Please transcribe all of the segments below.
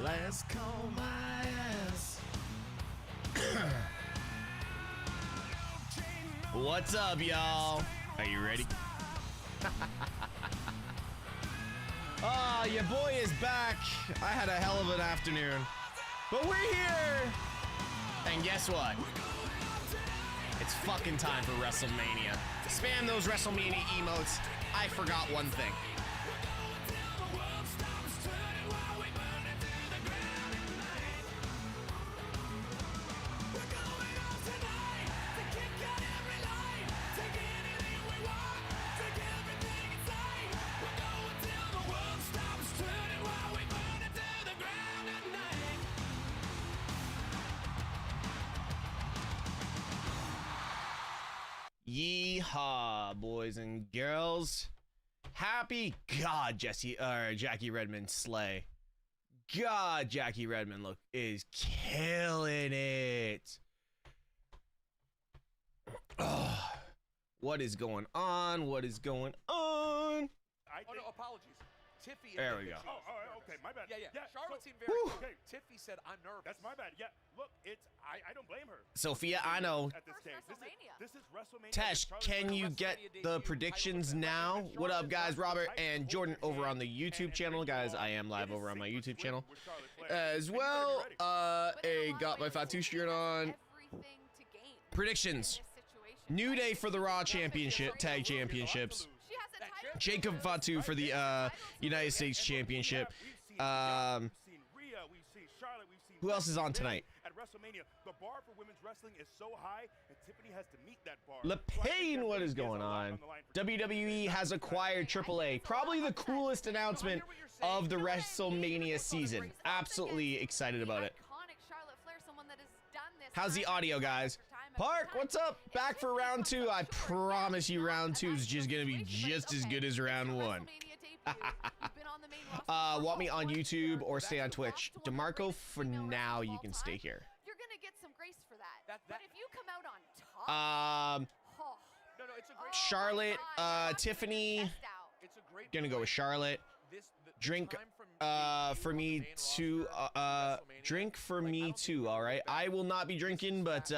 Let's call my ass. What's up, y'all? Are you ready? Ah, your boy is back. I had a hell of an afternoon, but we're here. And guess what? It's fucking time for WrestleMania. Spam those WrestleMania emotes. I forgot one thing. Yeehaw, boys and girls. Happy God, Jackie Redmond slay. God, Jackie Redmond is killing it. Oh, what is going on? What is going on? Oh, no, apologies. Tiffany. There we go. Oh, okay, my bad. Yeah. Charlotte seemed very okay. Tiffany said, I'm nervous. That's my bad. Yeah, look, I don't blame her. Sophia, I know. At this stage. This is WrestleMania. Tesh, can you get the predictions now? What up, guys? Robert and Jordan over on the YouTube channel. Guys, I am live over on my YouTube channel. As well, I got my Fatu shirt on. Predictions. New Day for the Raw Championship, Tag Championships. Jacob Fatu for the United States Championship. Who else is on tonight? At WrestleMania, the bar for women's wrestling is so high, and Tiffany has to meet that bar. LePain, what is going on? WWE has acquired AAA. Probably the coolest announcement of the WrestleMania season. Absolutely excited about it. How's the audio, guys? Park, what's up? Back for round 2. I promise you round 2 is just gonna be just as good as round 1. Want me on YouTube or stay on Twitch? DeMarco, for now you can stay here. You're gonna get some grace for that. But if you come out on top, no, it's a great Charlotte, Tiffany. It's a great Gonna go with Charlotte. Drink for me too. Drink for me too. All right. I will not be drinking, but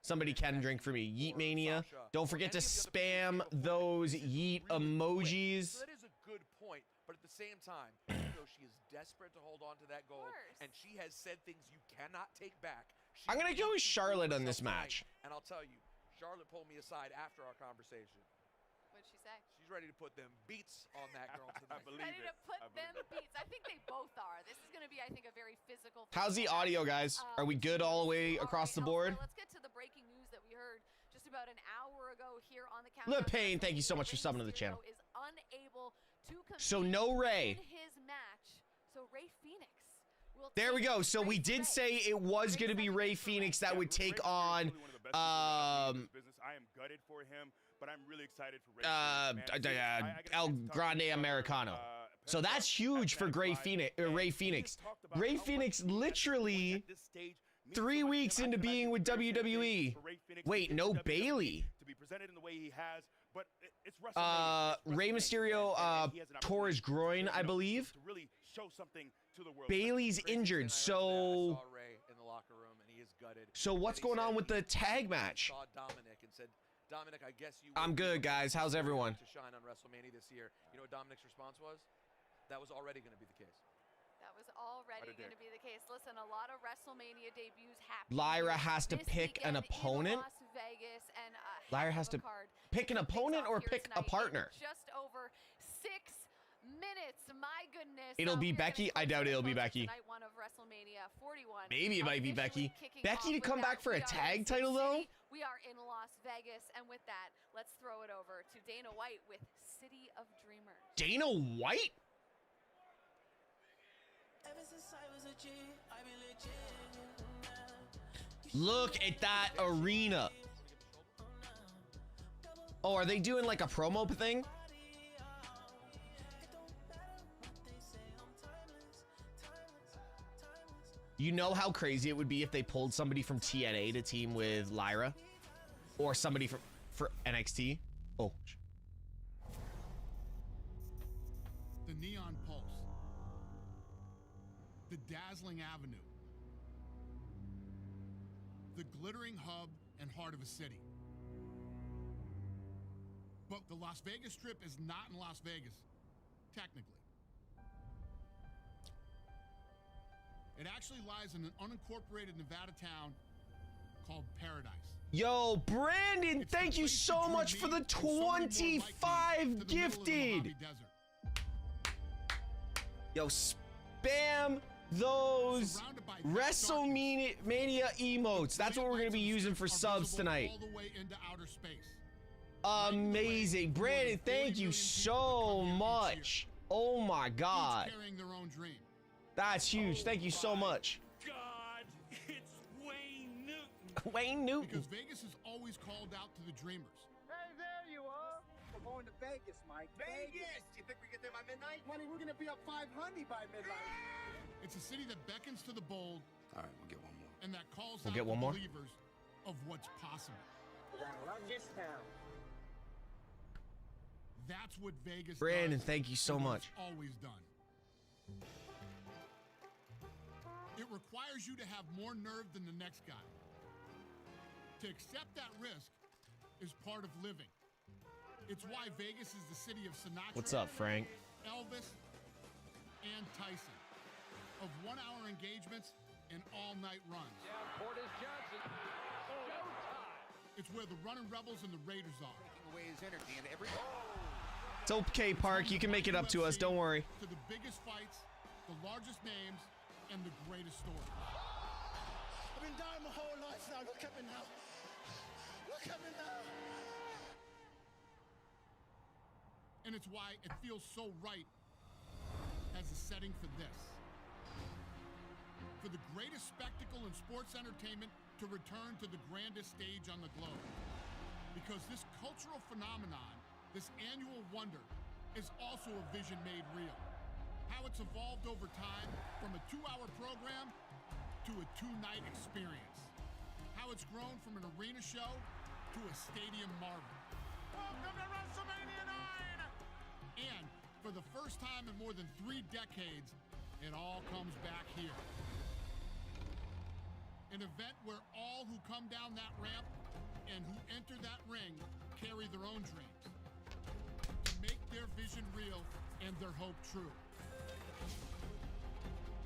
somebody can drink for me. Yeet Mania. Don't forget to spam those Yeet emojis. That is a good point, but at the same time, you know, she is desperate to hold on to that gold, and she has said things you cannot take back. I'm gonna go with Charlotte on this match. And I'll tell you, Charlotte pulled me aside after our conversation. What'd she say? She's ready to put them beats on that girl tonight. Ready to put them beats. I think they both are. This is going to be, I think, a very physical. How's the audio, guys? Are we good all the way across the board? Let's get to the breaking news that we heard just about an hour ago here on the Countdown. LePain, thank you so much for subbing to the channel. Is unable to compete so no Ray. in his match. So Ray Phoenix. There we go. So we did say it was going to be Ray Phoenix that would take on I am gutted for him, but I'm really excited for El Grande Americano. So that's huge for Ray Phoenix. Ray Phoenix literally 3 weeks into being with WWE. Wait, no Bailey. To be presented in the way he has, but it's Rey Mysterio tore his groin, I believe. To really show something to the world. Bailey's injured, so. I saw Ray in the locker room, and he is gutted. So what's going on with the tag match? Saw Dominic and said, Dominic, I guess you. I'm good, guys. How's everyone? To shine on WrestleMania this year. You know what Dominic's response was? That was already going to be the case. That was already going to be the case. Listen, a lot of WrestleMania debuts happen. Lyra has to pick an opponent. Las Vegas, and Lyra has to pick an opponent or pick a partner. Just over 6 minutes. My goodness. It'll be Becky. I doubt it'll be Becky. Night 1 of WrestleMania 41. Maybe it might be Becky. Becky to come back for a tag title though? We are in Las Vegas, and with that, let's throw it over to Dana White with City of Dreamers. Dana White? Ever since I was a G, I be legit. Look at that arena. Oh, are they doing like a promo thing? You know how crazy it would be if they pulled somebody from TNA to team with Lyra? Or somebody for NXT? Oh. The neon pulse. The dazzling avenue. The glittering hub and heart of a city. But the Las Vegas Strip is not in Las Vegas, technically. It actually lies in an unincorporated Nevada town called Paradise. Yo, Brandon, thank you so much for the 25 gifted. Yo, spam those WrestleMania emotes. That's what we're gonna be using for subs tonight. Amazing. Brandon, thank you so much. Oh my God. That's huge. Thank you so much. God, it's Wayne Newton. Wayne Newton. Because Vegas is always called out to the dreamers. Hey, there you are. We're going to Vegas, Mike. Vegas! You think we get there by midnight? Money, we're gonna be up 500 by midnight. It's a city that beckons to the bold. All right, we'll get one more. And that calls We'll out get one the more? believers of what's possible. I love this town. That's what Vegas Brandon, does, thank you so and much. it's always done. It requires you to have more nerve than the next guy. To accept that risk is part of living. It's why Vegas is the city of Sinatra. What's up, Frank? Elvis, and Tyson. Of 1-hour engagements and all-night runs. It's where the Running Rebels and the Raiders are. Taking away his energy and every. It's okay, Park. You can make it up to us. Don't worry. To the biggest fights, the largest names, and the greatest stories. I've been dying my whole life now. Look at me now. Look at me now. And it's why it feels so right as a setting for this. For the greatest spectacle in sports entertainment to return to the grandest stage on the globe. Because this cultural phenomenon, this annual wonder, is also a vision made real. How it's evolved over time from a 2-hour program to a 2-night experience. How it's grown from an arena show to a stadium marvel. Welcome to Wrestlemania 9! And for the first time in more than 3 decades, it all comes back here. An event where all who come down that ramp and who enter that ring carry their own dreams to make their vision real and their hope true.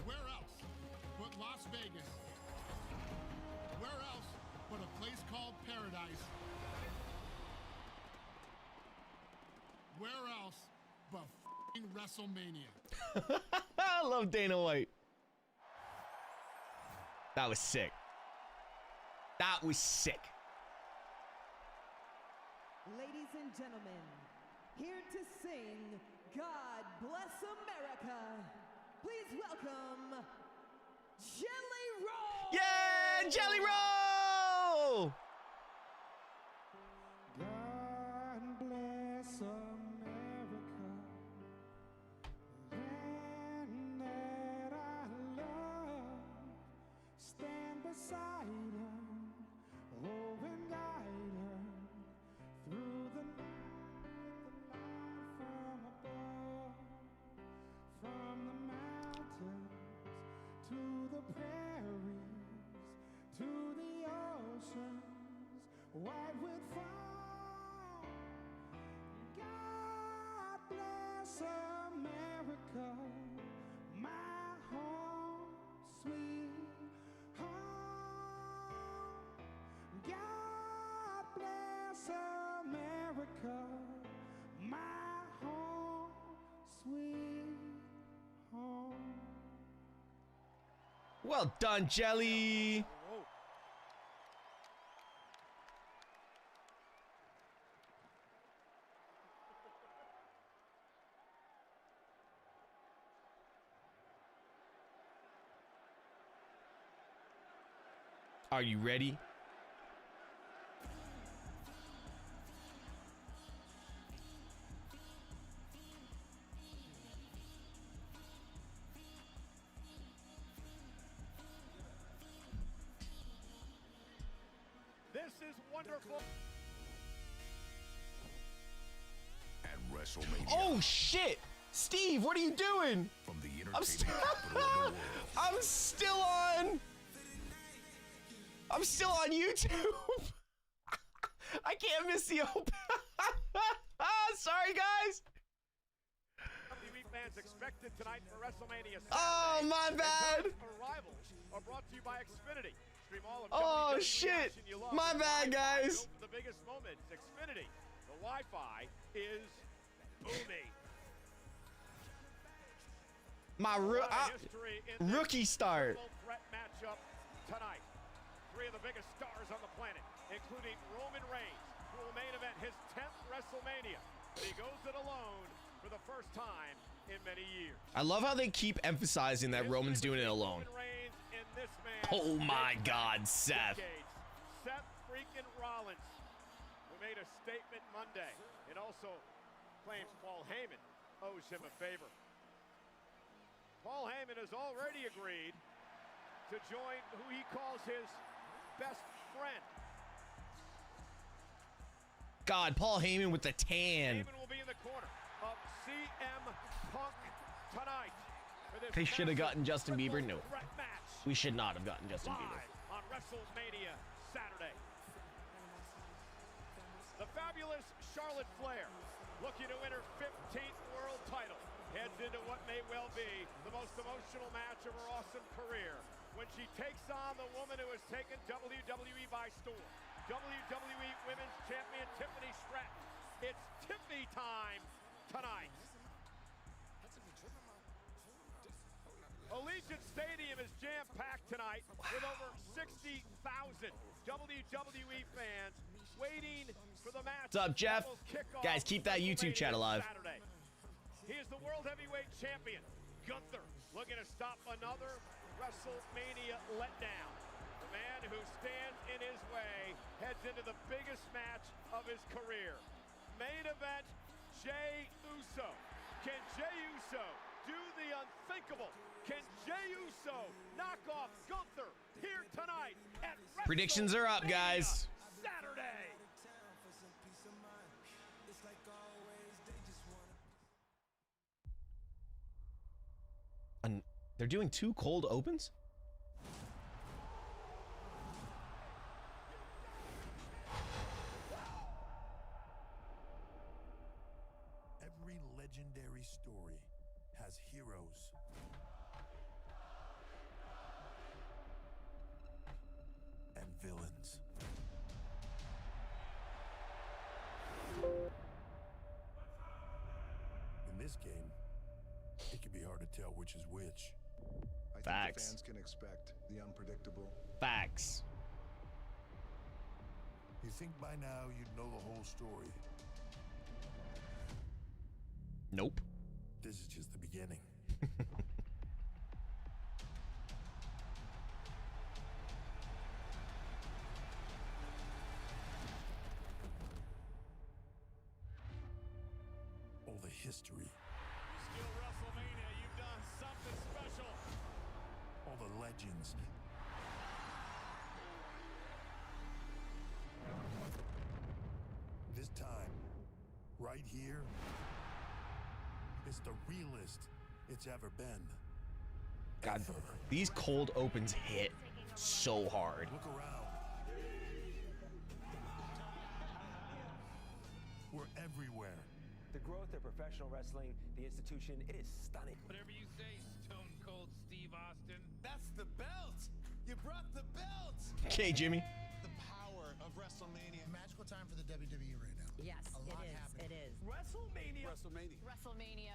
Where else but Las Vegas? Where else but a place called Paradise? Where else but f***ing WrestleMania? I love Dana White. That was sick. That was sick. Ladies and gentlemen, here to sing God Bless America, please welcome Jelly Roll! Yeah, Jelly Roll! God bless America, land that I love. Stand beside her, oh, and guide her through the night, the light from above, from the mountains to the prairies, to the oceans, white with foam. God bless America, my home, sweet home. God bless America, my home, sweet home. Well done, Jelly. Are you ready? is wonderful. At WrestleMania. Oh shit! Steve, what are you doing? From the I'm still capital of the world. I'm still on YouTube. I can't miss the open. Sorry guys. WWE fans expected tonight for WrestleMania Saturday. Oh my bad. Arrivals are brought to you by Xfinity. Stream all of Oh WWE shit. action you love. My bad guys. Go for the biggest moments. Xfinity. The Wi-Fi is booming. My rookie start. Threat matchup tonight. Three of the biggest stars on the planet, including Roman Reigns, who will main event his 10th WrestleMania. But he goes it alone for the first time in many years. I love how they keep emphasizing that Roman's doing it alone. Roman Reigns in this man's Oh my God, Seth. decades. Seth freaking Rollins, who made a statement Monday and also claims Paul Heyman owes him a favor. Paul Heyman has already agreed to join who he calls his best friend. God, Paul Heyman with the tan. Heyman will be in the corner of CM Punk tonight. For this They should have massive gotten Justin Bieber. No, threat match. we should not have gotten Justin Bieber. Live on WrestleMania Saturday. The fabulous Charlotte Flair, looking to win her 15th world title, heads into what may well be the most emotional match of her awesome career when she takes on the woman who has taken WWE by storm, WWE Women's Champion Tiffany Stratton. It's Tiffany time tonight. Allegiant Stadium is jam-packed tonight with over 60,000 WWE fans waiting for the match. What's up, Jeff? Guys, keep that YouTube chat alive. Saturday. He is the World Heavyweight Champion, Gunther, looking to stop another WrestleMania letdown. The man who stands in his way heads into the biggest match of his career. Main event, Jey Uso. Can Jey Uso do the unthinkable? Can Jey Uso knock off Gunther here tonight at Predictions are up, guys. Saturday? They're doing 2 cold opens? Every legendary story has heroes and villains. In this game, it can be hard to tell which is which. Facts. I think the fans can expect the unpredictable. Facts. You think by now you'd know the whole story. Nope. This is just the beginning. All the history. Still WrestleMania, you've done something special. All the legends. This time, right here, is the realest it's ever been. God, Ever. these cold opens hit so hard. Look around. We're everywhere. The growth of professional wrestling, the institution, it is stunning. Whatever you say, Stone Cold Steve Austin. That's the belt! You brought the belt! Okay, Jimmy. The power of WrestleMania. Magical time for the WWE right now. Yes, A lot it is. happening. It is. WrestleMania. WrestleMania.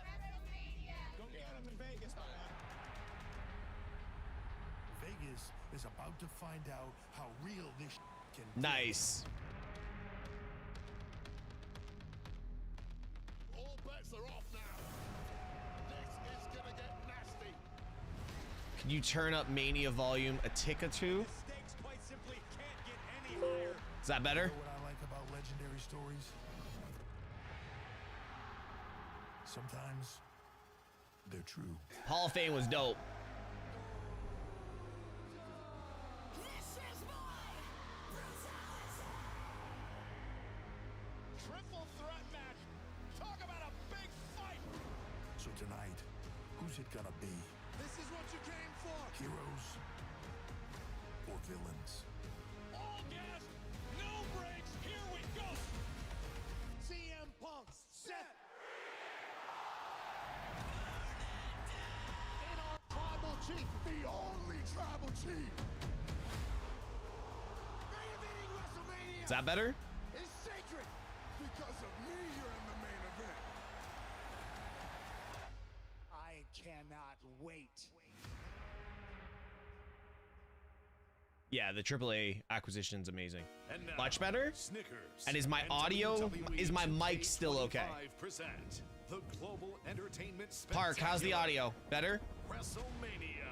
Go get him in Vegas, my man. Vegas is about to find out how real this can be. Nice. All bets are off now. This is gonna get nasty. Can you turn up Mania volume a tick or two? The stakes quite simply can't get any higher. Is that better? You know what I like about legendary stories? Sometimes they're true. Hall of Fame was dope. So tonight, who's it gonna be? This is what you came for. Heroes or villains? All gas, no brakes, here we go! CM Punk, set. In our tribal chief, the only tribal chief. Main WrestleMania. Is that better? Is sacred. Because of me, you're in the main event. I cannot wait. Yeah, the AAA acquisition's amazing. And now, Much better. Snickers. And is my audio, is my mic still okay? Present the Global Entertainment Park, how's the audio? Better? WrestleMania.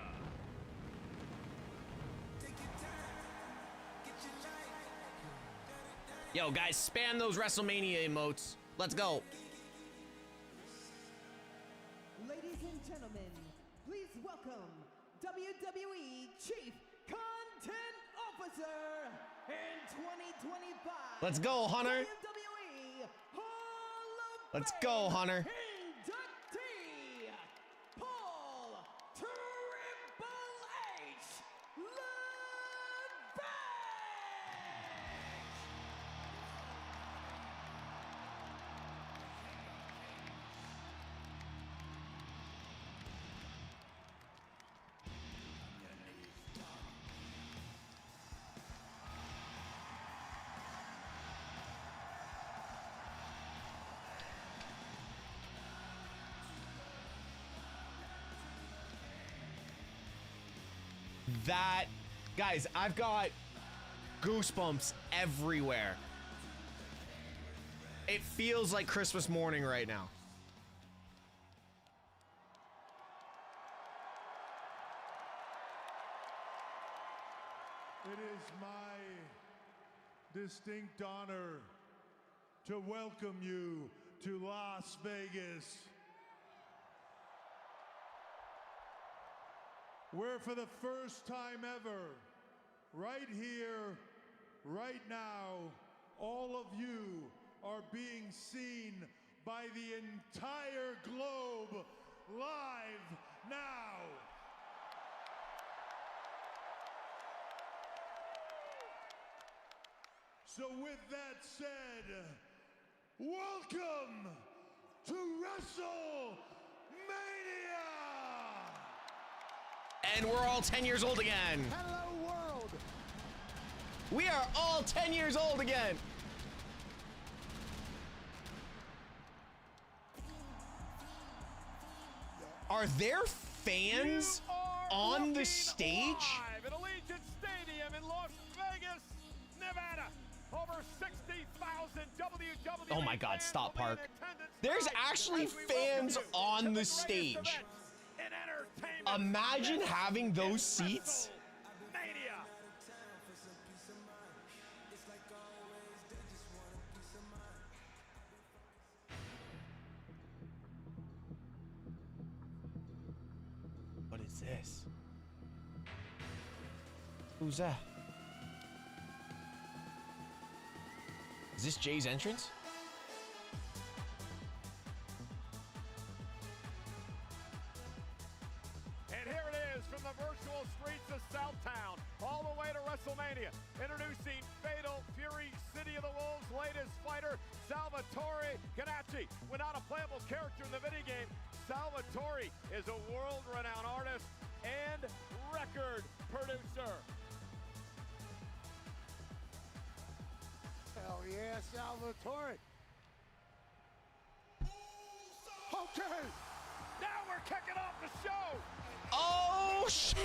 Yo, guys, spam those WrestleMania emotes. Let's go. Ladies and gentlemen, please welcome WWE Chief Content Officer in 2025. Let's go, Hunter. WWE Hall of Let's Fame go, Hunter. inductee, Paul Triple H Levesque. That, guys, I've got goosebumps everywhere. It feels like Christmas morning right now. It is my distinct honor to welcome you to Las Vegas, where for the first time ever, right here, right now, all of you are being seen by the entire globe live now. So with that said, welcome to WrestleMania! And we're all 10 years old again. Hello, world. We are all 10 years old again. Are there fans on the stage? Live at Allegiant Stadium in Las Vegas, Nevada. Over 60,000 WWE. Oh my God, stop, Park. There's actually fans on the stage. Imagine having those seats. What is this? Who's that? Is this Jay's entrance? And here it is from the virtual streets of Southtown, all the way to WrestleMania. Introducing Fatal Fury, City of the Wolves' latest fighter, Salvatore Ganacci. When not a playable character in the video game, Salvatore is a world-renowned artist and record producer. Hell yeah, Salvatore. Okay. Now we're kicking off the show. Oh, shit.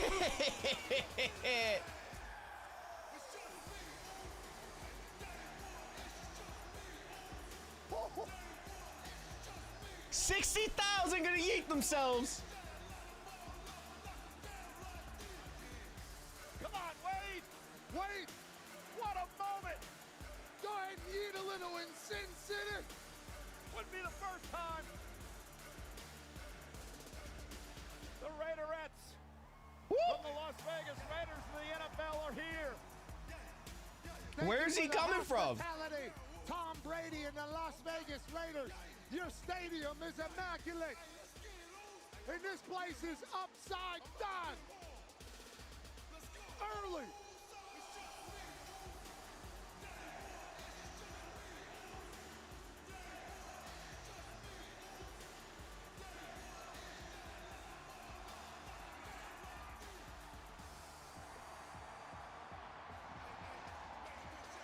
60,000 gonna yeet themselves. Come on, Wade. Wait. What a moment. Go ahead and eat a little in Sin City. Wouldn't be the first time. The Raiderettes from the Las Vegas Raiders of the NFL are here. Where's he coming from? Tom Brady and the Las Vegas Raiders. Your stadium is immaculate. and this place is upside down. Early.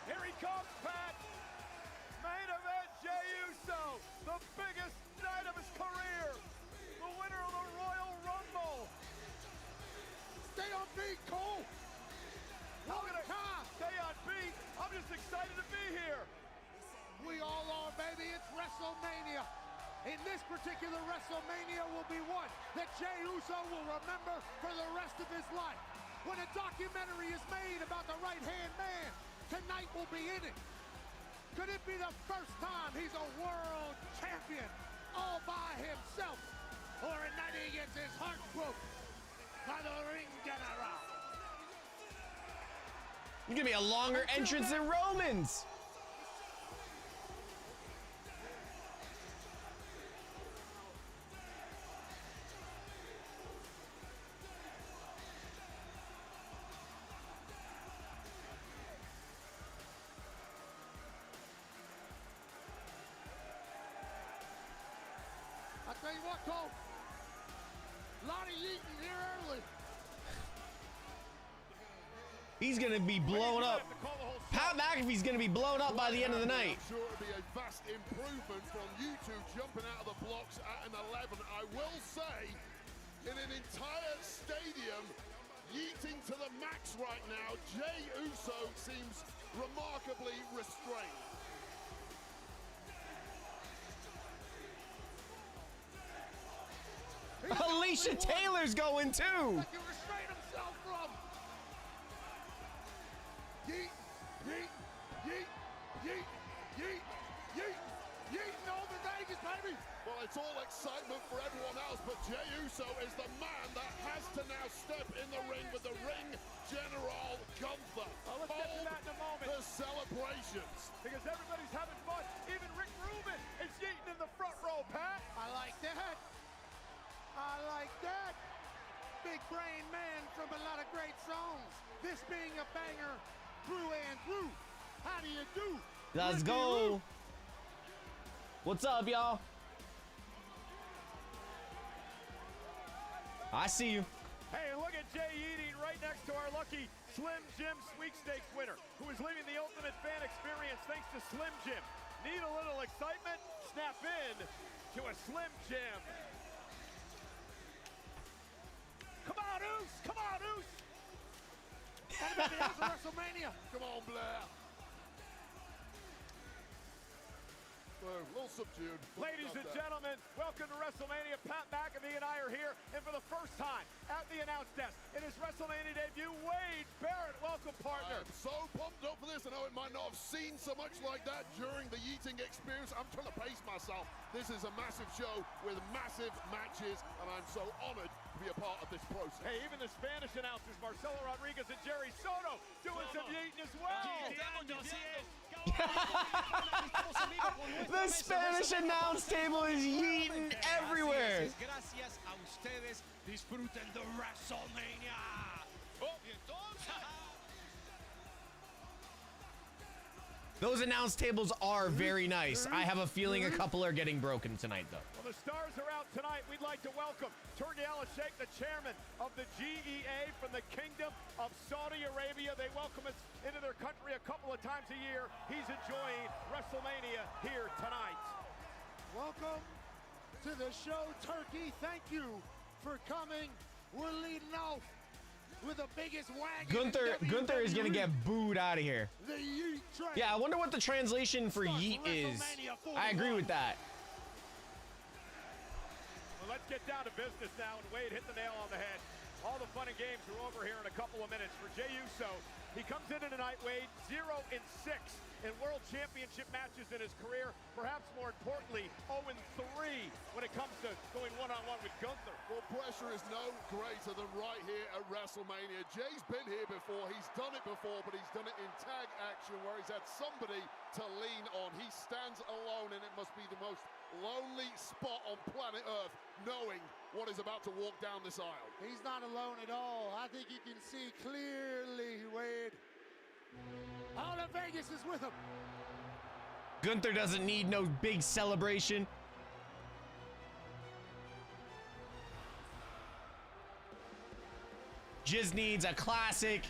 Here he comes, Pat. Main event, Jey Uso, the biggest night of his career. The winner of the Royal Rumble. Stay on beat, Cole. I'm gonna stay on beat. I'm just excited to be here. We all are, baby. It's WrestleMania. In this particular WrestleMania will be one that Jey Uso will remember for the rest of his life. When a documentary is made about the right-hand man, tonight will be in it. Could it be the first time he's a world champion all by himself? Or a night he gets his heart broke by the ring general? It's gonna be a longer entrance than Roman's. I tell you what, Cole, a lot of yeeting here early. He's gonna be blown up. Pat McAfee's gonna be blown up by the end of the night. I'm sure it'll be a vast improvement from you two jumping out of the blocks at an 11. I will say, in an entire stadium, yeeting to the max right now, Jey Uso seems remarkably restrained. Alicia Taylor's going too. Like he restrained himself from. Yeet, yeet, yeet, yeet, yeet, yeet, yeeting over Vegas, baby. Well, it's all excitement for everyone else, but Jey Uso is the man that has to now step in the ring with the ring general Gunther. Well, let's get to that in a moment. The celebrations. Because everybody's having fun. Even Rick Rubin is yeeting in the front row, Pat. I like that. I like that. Big brain man from a lot of great songs. This being a banger through and through. How do you do? Let's go. What's up, y'all? I see you. Hey, and look at Jey eating right next to our lucky Slim Jim sweepstakes winner, who is leaving the ultimate fan experience thanks to Slim Jim. Need a little excitement? Snap in to a Slim Jim. Come on, Oos! Come on, Oos! Anybody else at WrestleMania? Come on, Blair. A little subdued. Ladies and gentlemen, welcome to WrestleMania. Pat McAfee and I are here, and for the first time at the announce desk in his WrestleMania debut, Wade Barrett. Welcome, partner. I'm so pumped up for this. I know it might not have seen so much like that during the yeeting experience. I'm trying to pace myself. This is a massive show with massive matches, and I'm so honored to be a part of this process. Hey, even the Spanish announcers, Marcelo Rodriguez and Jerry Soto, doing some yeeting as well. The Spanish announce table is yeeting everywhere. Gracias a ustedes. Disfruten de WrestleMania. Those announce tables are very nice. I have a feeling a couple are getting broken tonight, though. Well, the stars are out tonight. We'd like to welcome Turki Al-Sheikh, the chairman of the GEA from the Kingdom of Saudi Arabia. They welcome us into their country a couple of times a year. He's enjoying WrestleMania here tonight. Welcome to the show, Turkey. Thank you for coming. We're leading off with the biggest wagon. Gunther is gonna get booed out of here. The Yeet train. Yeah, I wonder what the translation for yeet is. I agree with that. Well, let's get down to business now, and Wade hit the nail on the head. All the fun and games are over here in a couple of minutes for Jey Uso. He comes into tonight, Wade, 0-6 in World Championship matches in his career. Perhaps more importantly, 0-3 when it comes to going one-on-one with Gunther. Well, pressure is no greater than right here at WrestleMania. Jay's been here before, he's done it before, but he's done it in tag action where he's had somebody to lean on. He stands alone, and it must be the most lonely spot on planet Earth, knowing what is about to walk down this aisle. He's not alone at all. I think you can see clearly, Wade. All of Vegas is with him. Gunther doesn't need no big celebration. Just needs a classic.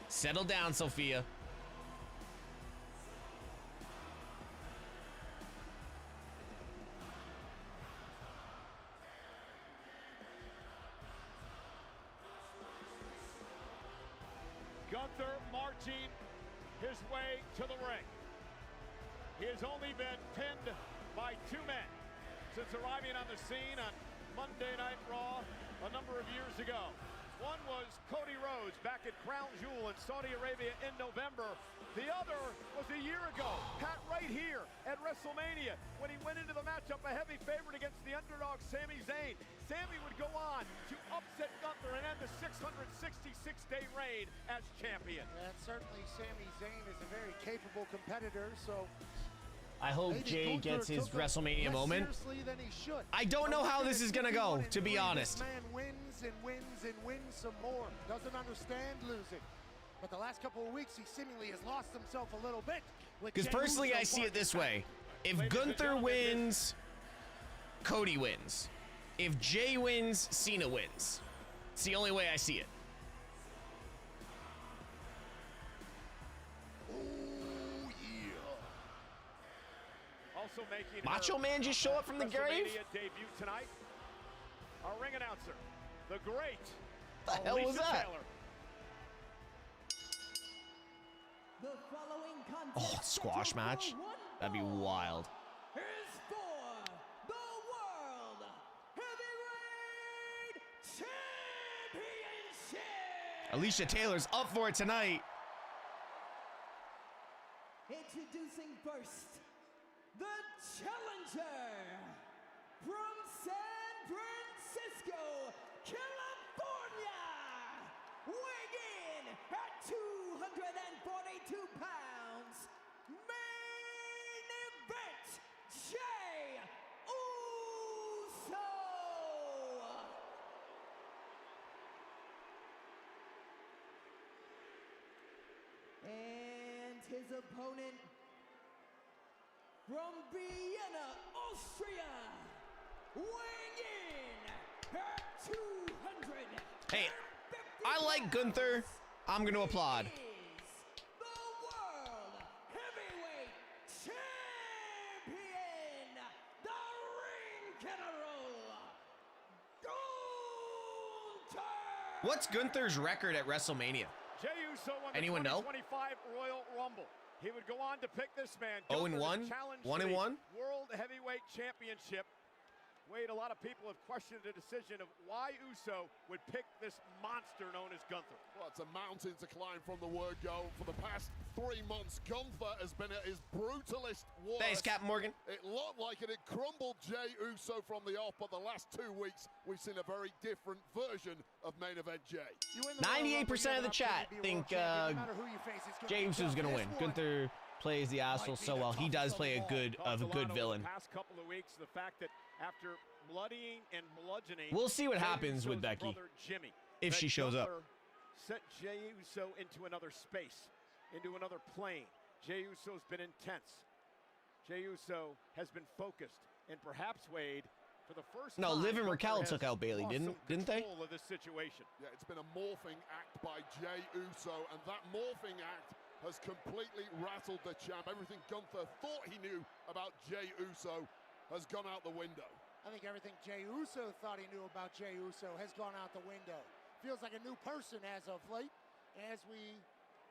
Settle down, Sophia. Gunther marching his way to the ring. He has only been pinned by 2 men since arriving on the scene on Monday Night Raw a number of years ago. One was Cody Rhodes back at Crown Jewel in Saudi Arabia in November. The other was a year ago, Pat right here at WrestleMania, when he went into the matchup a heavy favorite against the underdog Sami Zayn. Sami would go on to upset Gunther and end the 666-day reign as champion. And certainly Sami Zayn is a very capable competitor, so I hope Jay gets his WrestleMania moment. Than he should. I don't know how this is gonna go, to be honest. This man wins and wins and wins some more. Doesn't understand losing. But the last couple of weeks, he seemingly has lost himself a little bit. Because personally, I see it this way. If Gunther wins, Cody wins. If Jay wins, Cena wins. It's the only way I see it. Also making Macho Man just show up from the grave? Debut tonight. Our ring announcer, the great. The hell was that? Taylor. Oh, squash match? That'd be wild. Is for the World Heavyweight Championship. Alicia Taylor's up for it tonight. Introducing first, the challenger from San Francisco, California, weighing in at 242 pounds, main event, Jey Uso. And his opponent from Vienna, Austria, weighing in at 200. Hey, I like Gunther. I'm going to applaud. The World Heavyweight Champion, the Ring General, Gunther. What's Gunther's record at WrestleMania? Jey Uso won the Anyone know? 2025 Royal Rumble. He would go on to pick this man. 0-1? 1-1? World Heavyweight Championship. Wade, a lot of people have questioned the decision of why Uso would pick this monster known as Gunther. Well, it's a mountain to climb from the word go. For the past 3 months, Gunther has been at his brutalist worst. Thanks, Captain Morgan. It looked like it had crumbled Jey Uso from the off, but the last 2 weeks, we've seen a very different version of main event Jey. 98% of the chat think Jey Uso's going to win. Gunther plays the asshole so well. He does play a good villain. The past couple of weeks, the fact that after bloodying and bludgeoning, We'll see what Jey happens with Uso's Becky brother Jimmy, if she shows up. Gunther set Jey Uso into another space, into another plane. Jey Uso's been intense. Jey Uso has been focused, and perhaps Wade, for the first time, Liv and Raquel Gunther took out Bayley, has didn't lost some they? control of this situation. Yeah, it's been a morphing act by Jey Uso, and that morphing act has completely rattled the champ. Everything Gunther thought he knew about Jey Uso has gone out the window. I think everything Jey Uso thought he knew about Jey Uso has gone out the window. Feels like a new person as of late, as we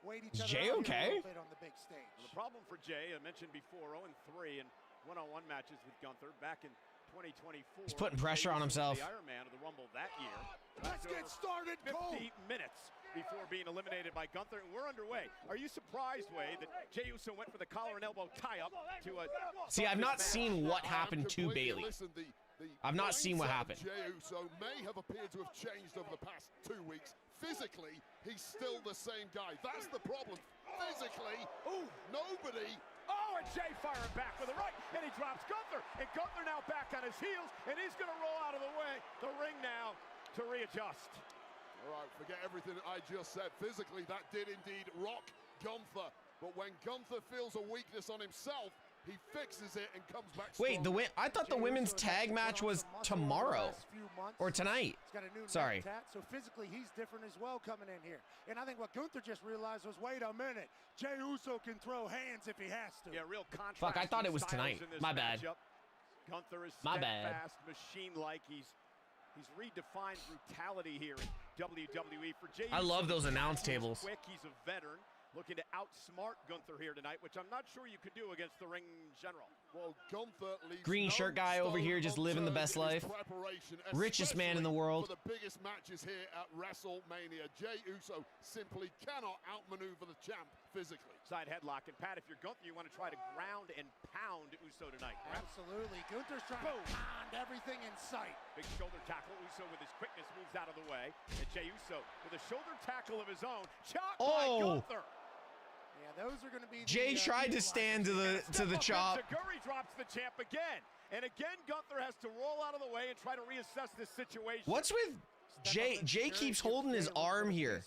wait each other Jey out okay? here a little bit on the big stage. Well, the problem for Jey, I mentioned before, 0-3 in one-on-one matches with Gunther back in 2024. He's putting pressure on himself. The Iron Man of the Rumble that year. Let's get started, 50 Cole. minutes before being eliminated by Gunther, and we're underway. Are you surprised, Wade, that Jey Uso went for the collar and elbow tie-up to a... See, I've not seen what happened to Bayley. Listen, I've not seen what happened. Jey Uso may have appeared to have changed over the past 2 weeks. Physically, he's still the same guy. That's the problem. Physically, nobody Jey firing back with a right, and he drops Gunther. And Gunther now back on his heels, and he's going to roll out of the way. The ring now to readjust. All right, forget everything I just said. Physically, that did indeed rock Gunther. But when Gunther feels a weakness on himself, he fixes it and comes back Wait, strong. I thought the women's tag match was tomorrow or tonight. He's got a new Sorry. tat, so physically he's different as well coming in here. And I think what Gunther just realized was, wait a minute, Jey Uso can throw hands if he has to. Yeah, real contrast. Fuck, I thought it was tonight. My bad. Gunther is My bad. steadfast, machine-like. He's redefined brutality here in WWE. For Jey I Uso, love those announce he's tables. Quick, he's a veteran. Looking to outsmart Gunther here tonight, which I'm not sure you could do against the ring general. Well, Gunther leaves Green shirt guy over here just living the best life. Richest man in the world. For the biggest matches here at WrestleMania, Jey Uso simply cannot outmaneuver the champ physically. Side headlock, and Pat, if you're Gunther, you want to try to ground and pound Uso tonight. Absolutely. Gunther's trying to pound everything in sight. Big shoulder tackle. Uso with his quickness moves out of the way. And Jey Uso with a shoulder tackle of his own. Shot by Gunther. Yeah, those are going to be Jey tried to stand to the chop. Zaguri drops the champ again. And again, Gunther has to roll out of the way and try to reassess this situation. What's with Jey? Jey keeps holding his arm here.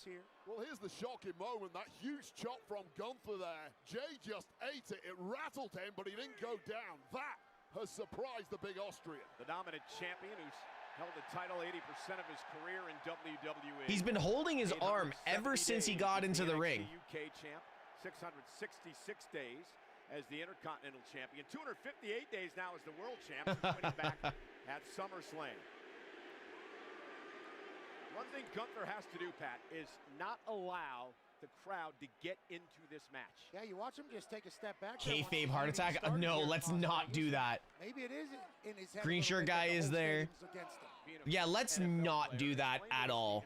Well, here's the shocking moment. That huge chop from Gunther there. Jey just ate it. It rattled him, but he didn't go down. That has surprised the big Austrian. The dominant champion who's held the title 80% of his career in WWE. He's been holding his arm ever since he got into the ring. UK champ, 666 days as the Intercontinental Champion, 258 days now as the World Champ, winning back at SummerSlam. One thing Gunther has to do, Pat, is not allow the crowd to get into this match. Yeah, you watch him just take a step back. Kayfabe heart attack? No, let's not do that. Maybe it is in his head. Green shirt guy is there. Yeah, let's not do that at all.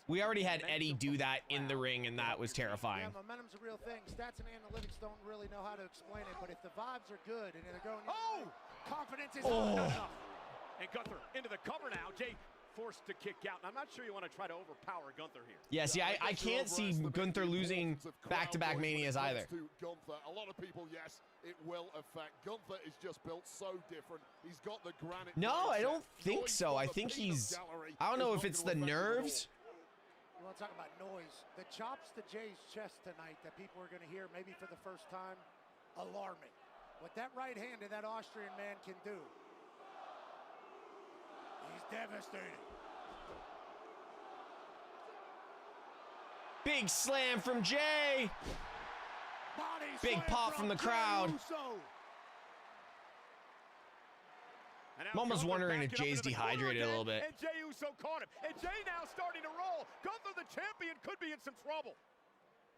We already had Eddie do that in the ring, and that was terrifying. Yeah, momentum's a real thing. Stats and analytics don't really know how to explain it, but if the vibes are good and they're going, confidence is not enough. And Gunther into the cover now. Jey forced to kick out. And I'm not sure you want to try to overpower Gunther here. Yeah, see, I can't see Gunther losing back-to-back Manias either. A lot of people, yes, it will affect. Gunther is just built so different. He's got the granite. No, I don't think so. I think he's, I don't know if it's the nerves. You want to talk about noise? The chops to Jey's chest tonight that people are going to hear maybe for the first time, alarming. What that right hand of that Austrian man can do. He's devastating. Big slam from Jey. Big pop from the crowd. I'm almost wondering if Jey's dehydrated a little bit. And Jey Uso caught him. And Jey now starting to roll. Gunther, the champion, could be in some trouble.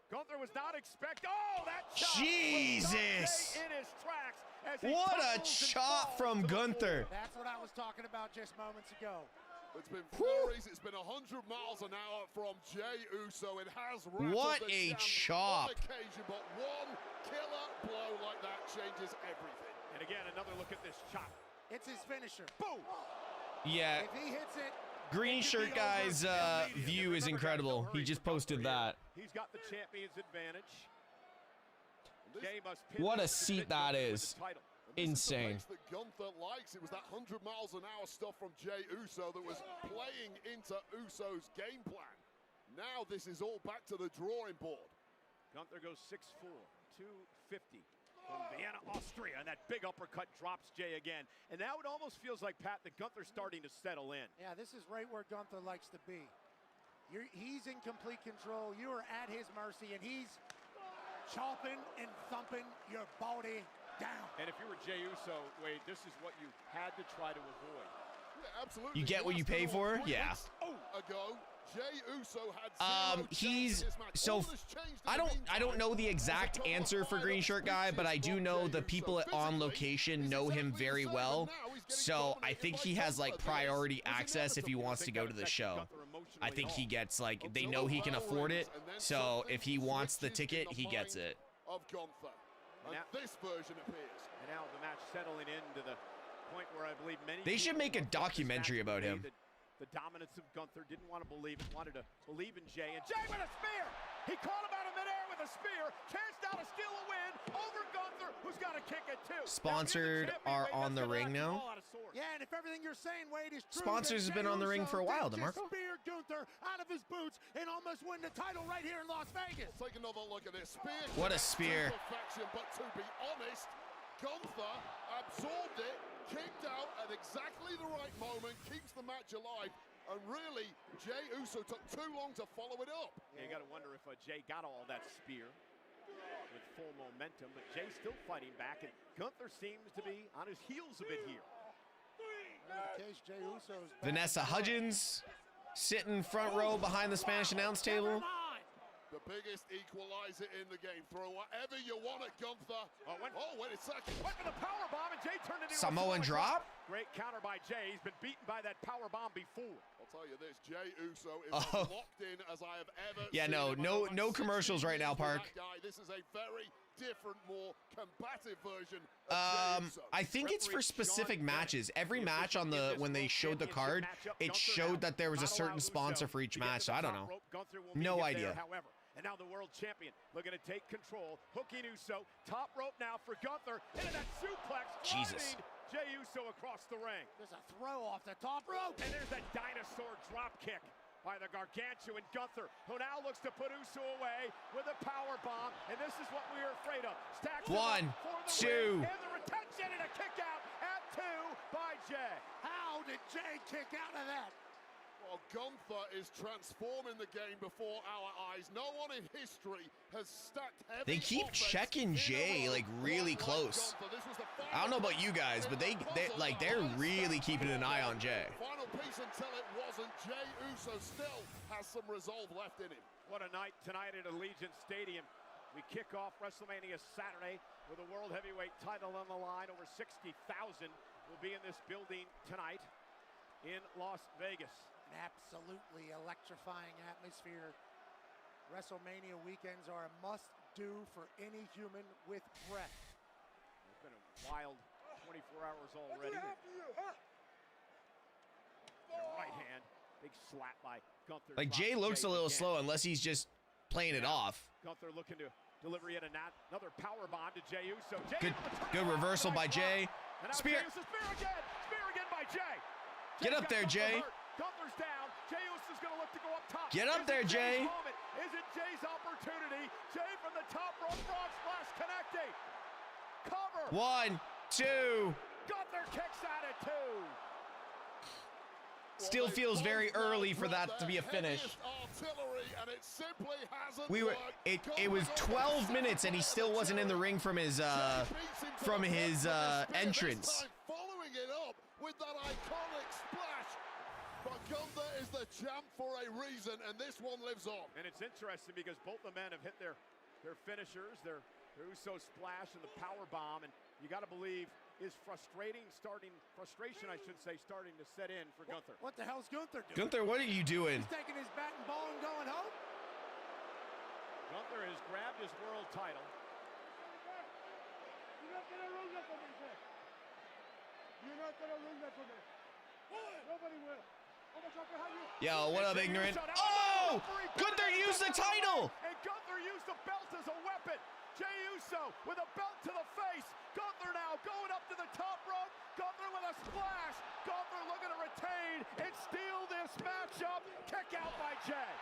Gunther was not expecting. Oh, that chop! Jesus! In his tracks as he What a chop from Gunther. That's what I was talking about just moments ago. It's been flurries. It's been 100 miles an hour from Jey Uso. It has rattled what the a on chop. occasion, but one killer blow like that changes everything. And again, another look at this chop. It's his finisher. Boom! Yeah. If he hits it, Green shirt guy's view is incredible. He just posted that. He's got the champion's advantage. What a seat that is. Insane. That Gunther likes. It was that 100 miles an hour stuff from Jey Uso that was playing into Uso's game plan. Now this is all back to the drawing board. Gunther goes 6'4", 250 from Vienna, Austria, and that big uppercut drops Jey again. And now it almost feels like, Pat, that Gunther's starting to settle in. Yeah, this is right where Gunther likes to be. He's in complete control. You are at his mercy, and he's chopping and thumping your body down. And if you were Jey Uso, Wade, this is what you had to try to avoid. Yeah, absolutely. You get what you pay for? Yeah. Ago, Jey Uso had he's so I don't know the exact answer for Green Shirt Guy, but I do know the people on location know him very well. So I think he has like priority access if he wants to go to the show. I think he gets like, they know he can afford it, so if he wants the ticket, he gets it. Of Gunther. And this version appears. And now the match settling into the point where I believe many They should make a documentary about him. The dominance of Gunther, didn't want to believe it, wanted to believe in Jey, and Jey with a spear! He caught him out of midair with a spear. Chance now to steal a win over Gunther, who's got to kick it too. Sponsored are on the ring now. Yeah, and if everything you're saying, Wade, is true, Sponsors has been on the ring for a while, DeMarco. Spear Gunther out of his boots and almost win the title right here in Las Vegas. Take another look at this spear. What a spear. Perfection, but to be honest, Gunther absorbed it, kicked out at exactly the right moment, keeps the match alive. And really, Jey Uso took too long to follow it up. Yeah, you got to wonder if Jey got all that spear with full momentum, but Jey's still fighting back, and Gunther seems to be on his heels a bit here. In case Jey Uso's Vanessa Hudgens sitting front row behind the Spanish announce table. The biggest equalizer in the game. Throw whatever you want at Gunther. Wait a second. Went for the power bomb, and Jey turned it into Samoan drop. Great counter by Jey. He's been beaten by that power bomb before. I'll tell you this, Jey Uso is as locked in as I have ever Yeah, seen no commercials right now, Park. This is a very different, more combative version of Jey Uso. I think it's for specific matches. Every match on the when they showed the card, it showed that there was a certain sponsor for each match. So I don't know. No idea. However. And now the world champion looking to take control. Hooking Uso, top rope now for Gunther. Into that suplex. Jesus. Jey Uso across the ring. There's a throw off the top rope. And there's that dinosaur drop kick by the gargantuan Gunther, who now looks to put Uso away with a power bomb. And this is what we are afraid of. Stacks one, two. And the retention and a kick out at 2 by Jey. How did Jey kick out of that? Well, Gunther is transforming the game before our eyes. No one in history has stacked heavy. They keep checking Jey like really close. I don't know about you guys, but they're really keeping an eye on Jey. Final piece until it wasn't. Jey Uso still has some resolve left in him. What a night tonight at Allegiant Stadium. We kick off WrestleMania Saturday with the World Heavyweight title on the line. Over 60,000 will be in this building tonight in Las Vegas. An absolutely electrifying atmosphere. WrestleMania weekends are a must-do for any human with breath. It's been a wild 24 hours already. Right hand, big slap by Gunther. Like Jey looks a little slow unless he's just playing it off. Gunther looking to deliver yet another power bomb to Jey Uso. Good reversal by Jey. Spear. Spear again by Jey. Get up there, Jey. Gunther's down. Jey Uso's going to look to go up top. Get up there, Jey. Is it Jey's opportunity? Jey from the top rope, frog splash connecting. Cover. 1, 2. Gunther kicks out at 2. Still feels very early for that to be a finish. It was 12 minutes and he still wasn't in the ring from his entrance. Following it up with that iconic splash. But Gunther is the champ for a reason, and this one lives on. And it's interesting because both the men have hit their finishers, their Uso splash and the power bomb, and you got to believe is frustration, I should say, starting to set in for Gunther. What the hell's Gunther doing? Gunther, what are you doing? He's taking his bat and ball and going home. Gunther has grabbed his world title. You're not gonna lose that for me, sir. You're not gonna lose that for me. Nobody will. Yo, what up, ignorant? Oh! Gunther used the title! And Gunther used the belt as a weapon. Jey Uso with a belt to the face. Gunther now going up to the top rope. Gunther with a splash. Gunther looking to retain and steal this matchup. Kick out by Jey.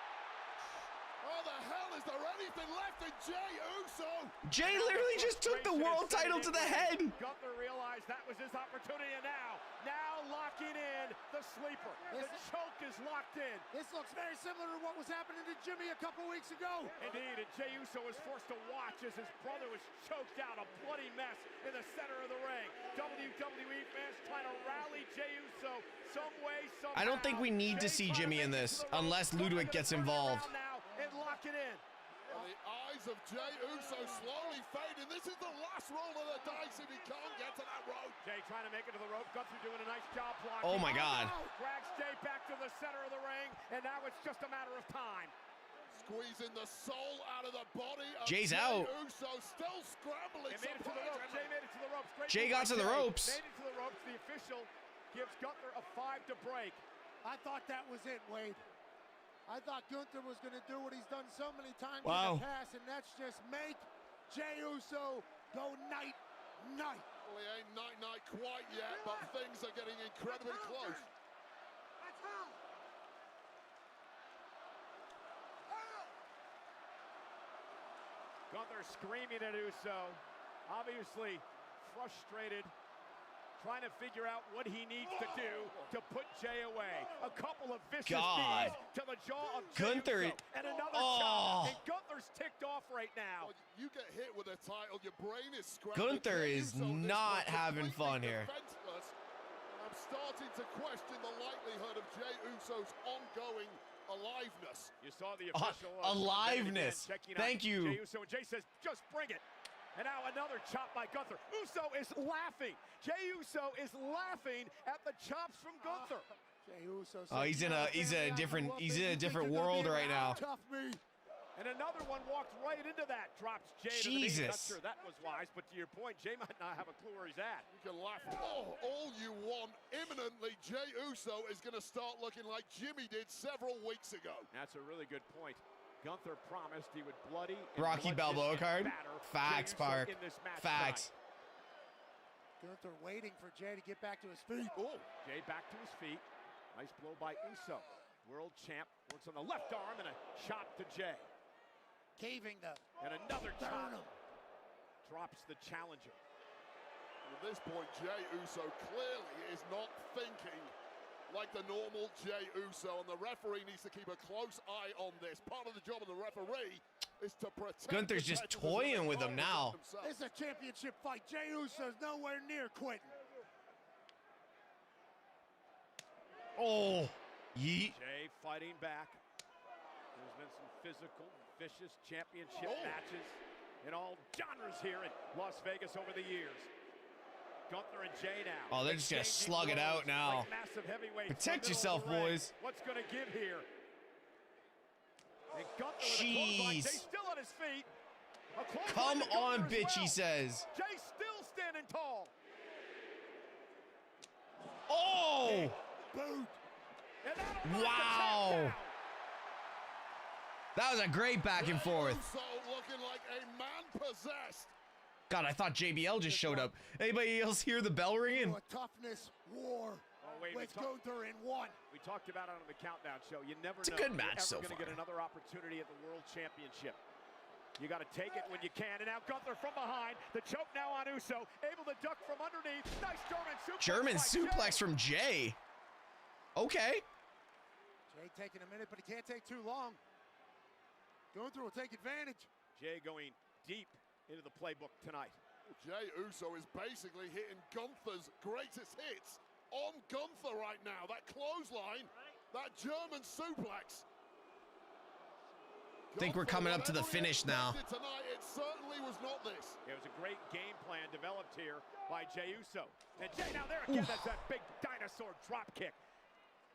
Oh, the hell, is there anything left in Jey Uso? Jey literally just took the world title to the head. Gunther realized that was his opportunity, and now locking in the sleeper. The choke is locked in. This looks very similar to what was happening to Jimmy a couple weeks ago. Indeed, and Jey Uso was forced to watch as his brother was choked out, a bloody mess in the center of the ring. WWE fans trying to rally Jey Uso some way, somehow. I don't think we need to see Jimmy in this, unless Ludwig gets involved. And lock it in. And the eyes of Jey Uso slowly fading. This is the last roll of the dice if he can't get to that rope. Jey trying to make it to the rope. Gunther doing a nice job blocking. Oh my God. Drags Jey back to the center of the ring, and now it's just a matter of time. Squeezing the soul out of the body of Jey's out. Uso still scrambling. Jey made it to the ropes. Jey made it to the ropes. Jey got to the ropes. Made it to the ropes. The official gives Gunther a 5 to break. I thought that was it, Wade. I thought Gunther was going to do what he's done so many times in Wow. the past, and that's just make Jey Uso go night-night. Well, he ain't night-night quite yet, but things are getting incredibly close. Gunther screaming at Uso, obviously frustrated, trying to figure out what he needs to do to put Jey away. A couple of vicious knees to the jaw of Jey Gunther. Uso, and another shot. And Gunther's ticked off right now. Well, you get hit with a title, your brain is scrambled. Gunther Jey is Uso not having fun here. defenseless. I'm starting to question the likelihood of Jey Uso's ongoing aliveness. You saw the official aliveness. Thank you. Jey Uso, and Jey says, just bring it. And now another chop by Gunther. Uso is laughing. Jey Uso is laughing at the chops from Gunther. Jey Uso. Oh, he's in a different world right now. Tough me. And another one walked right into that. Drops Jey to the knee. Not Jesus. sure that was wise, but to your point, Jey might not have a clue where he's at. You can laugh all you want. Imminently, Jey Uso is going to start looking like Jimmy did several weeks ago. That's a really good point. Gunther promised he would bloody and Rocky Balboa card. Facts, Park. Facts. Gunther waiting for Jey to get back to his feet. Oh, Jey back to his feet. Nice blow by Uso. World champ works on the left arm and a shot to Jey. Caving the. And another chop. Drops the challenger. At this point, Jey Uso clearly is not thinking like the normal Jey Uso, and the referee needs to keep a close eye on this. Part of the job of the referee is to protect. Gunther's just toying with him now. It's a championship fight. Jey Uso's nowhere near quitting. Oh, yeet. Jey fighting back. There's been some physical, vicious championship matches in all genres here in Las Vegas over the years. Gunther and Jey now. Oh, they're just gonna slug it out now. Like massive heavyweights. Protect yourself, boys. What's gonna give here? And Gunther Jeez. Jey still on his feet. Come on, bitch, he says. Jey still standing tall. Oh! Boot. Wow. That was a great back and forth. Uso looking like a man possessed. God, I thought JBL just showed up. Anybody else hear the bell ringing? A toughness war with Gunther in one. We talked about it on the Countdown Show. You never know. It's a good match so far. You're going to get another opportunity at the World Championship. You got to take it when you can. And now Gunther from behind. The choke now on Uso. Able to duck from underneath. Nice German suplex. German suplex from Jey. Okay. Jey taking a minute, but he can't take too long. Gunther will take advantage. Jey going deep into the playbook tonight. Jey Uso is basically hitting Gunther's greatest hits on Gunther right now. That clothesline, that German suplex. I think we're coming up to the finish now. Tonight, it certainly was not this. It was a great game plan developed here by Jey Uso. And Jey now there again, that's that big dinosaur drop kick.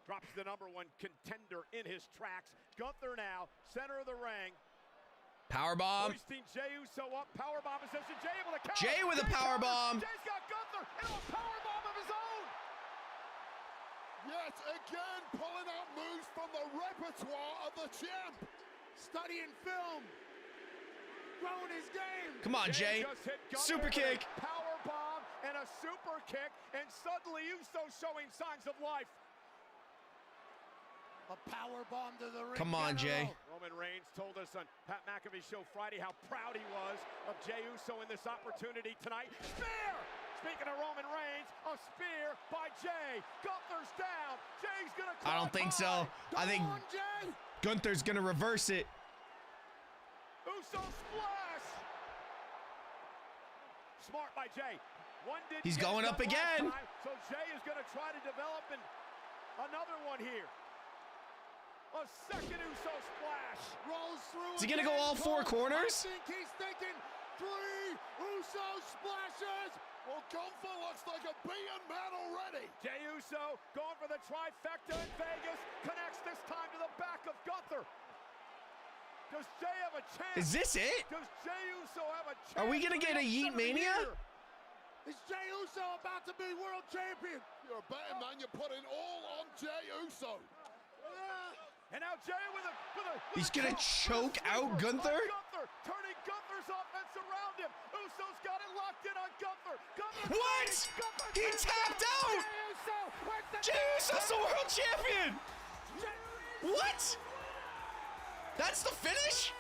Drops the #1 contender in his tracks. Gunther now, center of the ring. Powerbomb. Hoisting Jey Uso up, powerbomb position. Jey able to counter. Jey with a powerbomb. Jey's got Gunther and a powerbomb of his own. Yet again, pulling out moves from the repertoire of the champ. Studying film. Growing his game. Come on, Jey. Super kick. Powerbomb and a super kick, and suddenly Uso showing signs of life. A power bomb to the ring. Come on, Jey. Roman Reigns told us on Pat McAfee's show Friday how proud he was of Jey Uso in this opportunity tonight. Spear! Speaking of Roman Reigns, a spear by Jey. Gunther's down. Jey's gonna I don't think so. I think Gunther's gonna reverse it. Uso splash! Smart by Jey. He's going up again. So Jey is gonna try to develop another one here. A second Uso splash. Rolls through. Is he gonna go all four corners? I think he's thinking 3 Uso splashes. Well, Gunther looks like a beaten man already. Jey Uso going for the trifecta in Vegas. Connects this time to the back of Gunther. Does Jey have a chance? Is this it? Does Jey Uso have a chance? Are we gonna get a Yeet Mania? Is Jey Uso about to be world champion? You're a betting man. You're putting all on Jey Uso. And now Jey with a He's gonna choke out Gunther? Gunther, turning Gunther's offense around him. Uso's got it locked in on Gunther. What? He tapped out! Jey Uso's the world champion! What? That's the finish?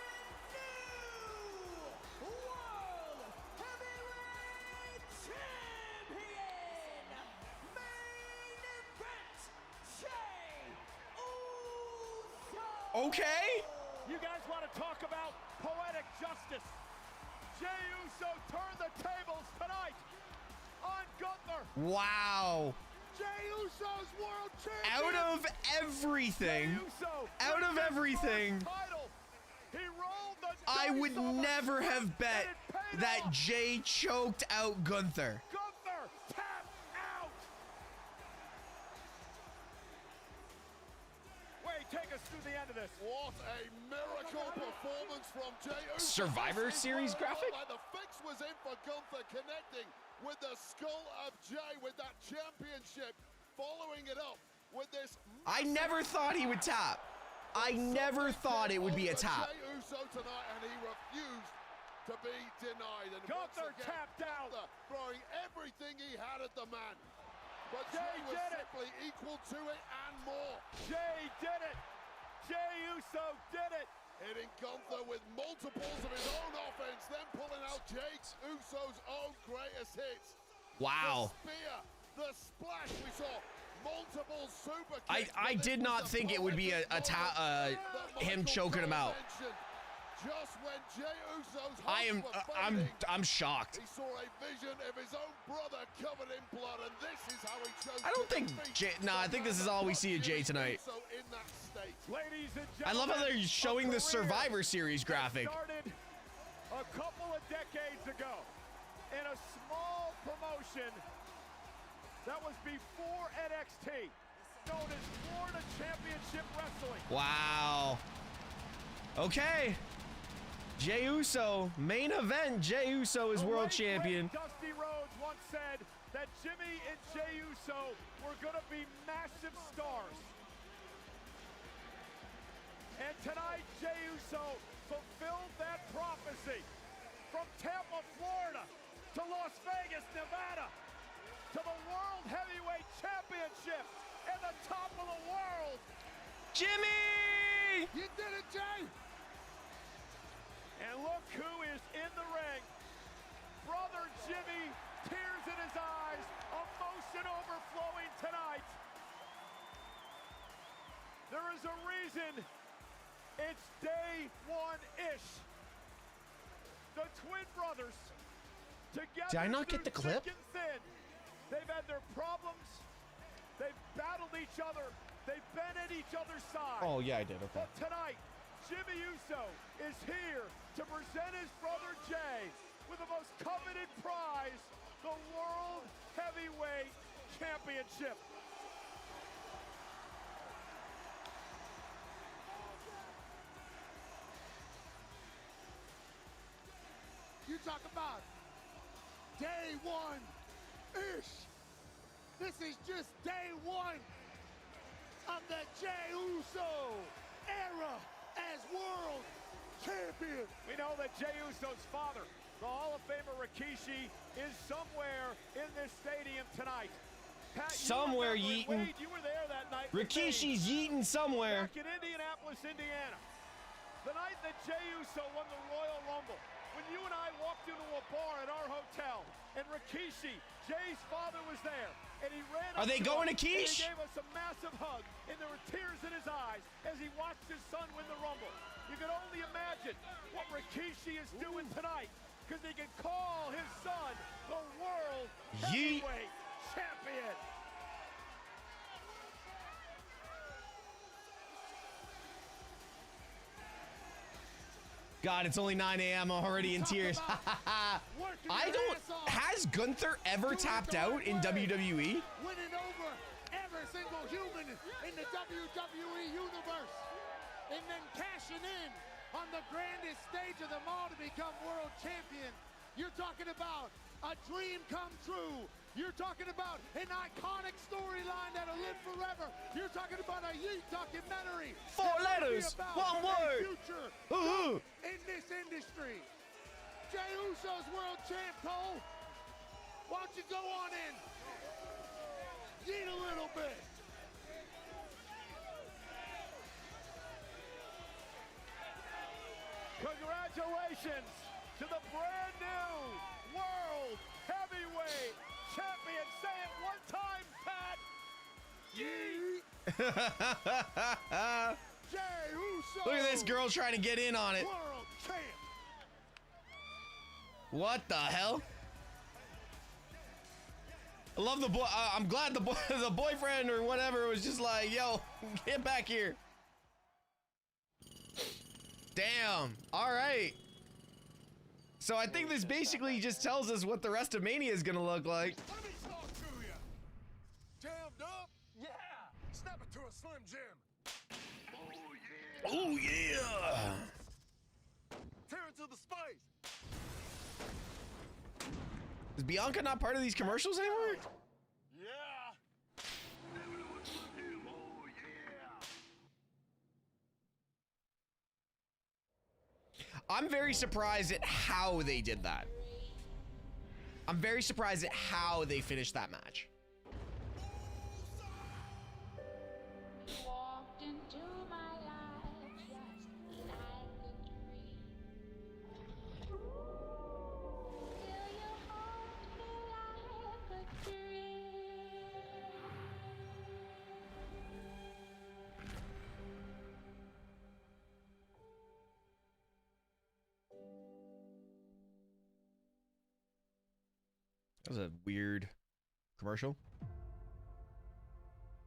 Okay. You guys want to talk about poetic justice? Jey Uso turned the tables tonight on Gunther. Wow. Jey Uso's world champion. Out of everything, I would never have bet that Jey choked out Gunther. Gunther tapped out. Wait, take us through the end of this. What a miracle performance from Jey Uso. Survivor Series graphic? Like the fix was in for Gunther, connecting with the skull of Jey with that championship, following it up with this. I never thought he would tap. I never thought it would be a tap. Jey Uso tonight, and he refused to be denied. And Gunther once again, tapped out, throwing everything he had at the man. But Jey Jey was did it. simply equal to it and more. Jey did it. Jey Uso did it. Hitting Gunther with multiples of his own offense, then pulling out Jey Uso's own greatest hits. Wow. The spear, the splash, we saw multiple super kicks. I did not think it would be him choking him out. Just when Jey Uso's I'm shocked. He saw a vision of his own brother covered in blood, and this is how he chose. I don't think Jey. Nah, I think this is all we see of Jey tonight. Ladies and I love how gentlemen, they're showing the Survivor Series graphic. Started a couple of decades ago in a small promotion that was before NXT, known as Florida Championship Wrestling. Wow. Okay. Jey Uso, main event. Jey Uso is world champion. Dusty Rhodes once said that Jimmy and Jey Uso were going to be massive stars. And tonight, Jey Uso fulfilled that prophecy. From Tampa, Florida, to Las Vegas, Nevada, to the World Heavyweight Championship and the top of the world. Jimmy! You did it, Jey! And look who is in the ring. Brother Jimmy, tears in his eyes, emotion overflowing tonight. There is a reason it's day one-ish. The twin brothers, together. Did I not get the clip? Thick and thin. They've had their problems. They've battled each other. They've been at each other's side. Oh, yeah, I did. Okay. But tonight, Jimmy Uso is here to present his brother Jey with the most coveted prize, the World Heavyweight Championship. You talk about day one-ish. This is just day one of the Jey Uso era as world champion. We know that Jey Uso's father, the Hall of Famer Rikishi, is somewhere in this stadium tonight. Pat, somewhere yeeting. Wade, you were there that night. Rikishi's yeeting somewhere. Back in Indianapolis, Indiana. The night that Jey Uso won the Royal Rumble. When you and I walked into a bar at our hotel, and Rikishi, Jay's father, was there, and he ran up Are they going to Quiche? He gave us a massive hug, and there were tears in his eyes as he watched his son win the Rumble. You can only imagine what Rikishi is doing tonight, because he can call his son the World Heavyweight Champion. God, it's only 9 a.m. I'm already in tears. I don't. Has Gunther ever tapped out in WWE? Winning over every single human in the WWE universe, and then cashing in on the grandest stage of them all to become world champion. You're talking about a dream come true You're talking about an iconic storyline that'll live forever. You're talking about a Yeet documentary. 4 letters, 1 word. Future in this industry. Jey Uso's world champ, Cole. Why don't you go on in? Yeet a little bit. Congratulations to the brand new World Heavyweight Champion. Say it one time, Pat. Yeet. Jey Uso. Look at this girl trying to get in on it. World champ. What the hell? I love the boy. I'm glad the boyfriend or whatever was just like, yo, get back here. Damn. All right. So I think this basically just tells us what the rest of Mania is gonna look like. Let me talk to you. Jammed up? Yeah. Snap it to a Slim Jim. Oh yeah. Tear into the spice. Is Bianca not part of these commercials anymore? Yeah. I'm very surprised at how they did that. I'm very surprised at how they finished that match. Walked into my life just like a dream. Till you hold me like a dream. That was a weird commercial.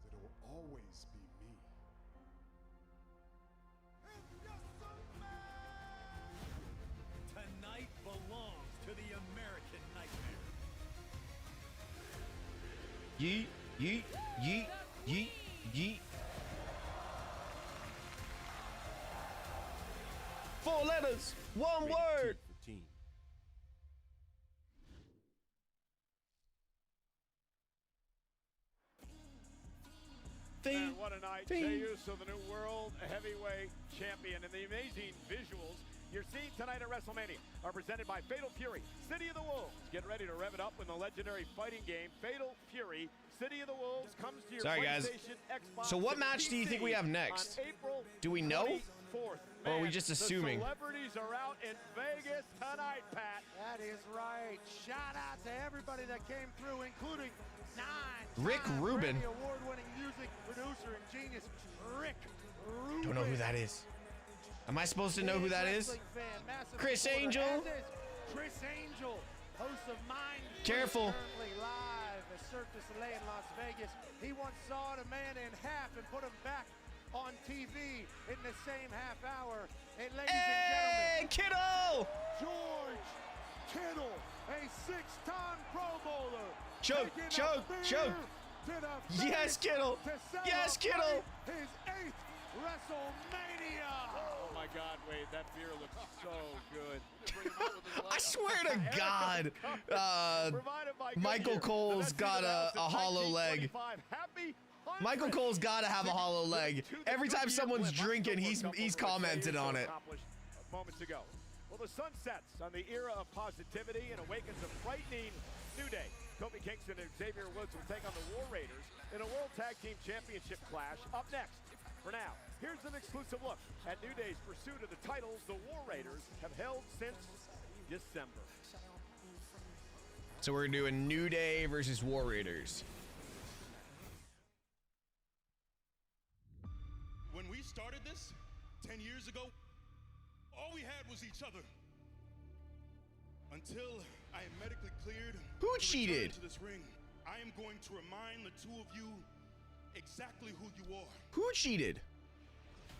It'll always be me. Tonight belongs to the American Nightmare. Yeet, yeet, yeet, yeet, yeet. 4 letters, 1 word. And what a night. Jey Uso, the new World Heavyweight Champion. And the amazing visuals you're seeing tonight at Wrestlemania are presented by Fatal Fury, City of the Wolves. Get ready to rev it up when the legendary fighting game Fatal Fury, City of the Wolves comes to your PlayStation, Xbox, So what and match do you think we have next? on April Do we know? 24th. Or are we Man, just assuming? The celebrities are out in Vegas tonight, Pat. That is right. Shout out to everybody that came through, including Rick Rubin. Grammy award-winning music producer and genius, Rick Rubin. Don't know who that is. Am I supposed to know who that is? Chris Angel. Chris Angel, host of Mind. Careful. Currently live at Cirque du Soleil in Las Vegas. He once sawed a man in half and put him back on TV in the same half hour. And ladies and gentlemen, Kittle! George Kittle, a 6-time Pro Bowler. Choke, choke, choke. Yes, Kittle. Yes, Kittle. His 8th WrestleMania. Oh my God, Wade, that beer looks so good. I swear to God, Michael Cole's got a hollow leg. Michael Cole's got to have a hollow leg. Every time someone's drinking, he's commented on it. Moments ago. Well, the sun sets on the era of positivity and awakens a frightening new day. Kofi Kingston and Xavier Woods will take on the War Raiders in a World Tag Team Championship clash up next. For now, here's an exclusive look at New Day's pursuit of the titles the War Raiders have held since December. So we're doing New Day versus War Raiders. When we started this 10 years ago, all we had was each other. Until I am medically cleared. Who cheated? To this ring, I am going to remind the two of you exactly who you are. Who cheated?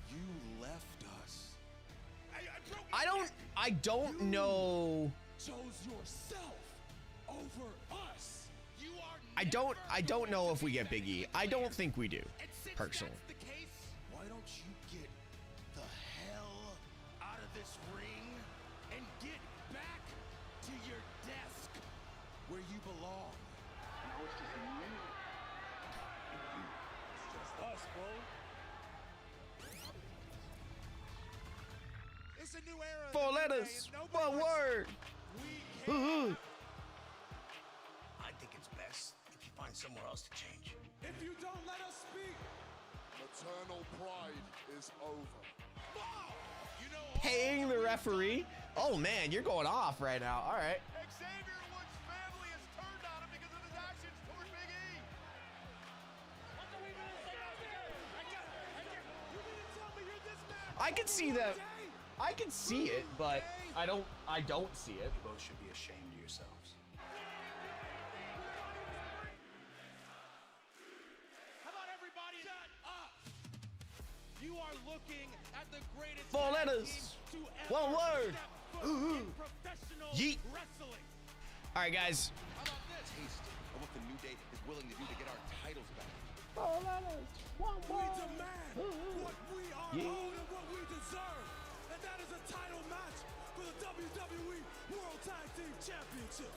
You left us. I don't know. Chose yourself over us. You are. I don't know if we get Big E. I don't think we do, personally. That's the case. Why don't you get the hell out of this ring and get back to your desk where you belong? Us, bro. It's a new era. 4 letters, 1 word. I think it's best if you find somewhere else to change. If you don't let us speak, Maternal pride is over. Paying the referee. Oh man, you're going off right now. All right. Xavier Woods' family has turned on him because of his actions toward Big E. I can see that. I can see it, but I don't see it. You both should be ashamed of yourselves. How about everybody shut up? You are looking at the greatest 4 letters, team to 1 ever word. step foot in professional Yeet. wrestling. All right, guys. How about this? Taste of what the New Day is willing to do to get our titles back. 4 letters, 1 we word. demand what we are owed and what we deserve. And that is a title match for the WWE World Tag Team Championship.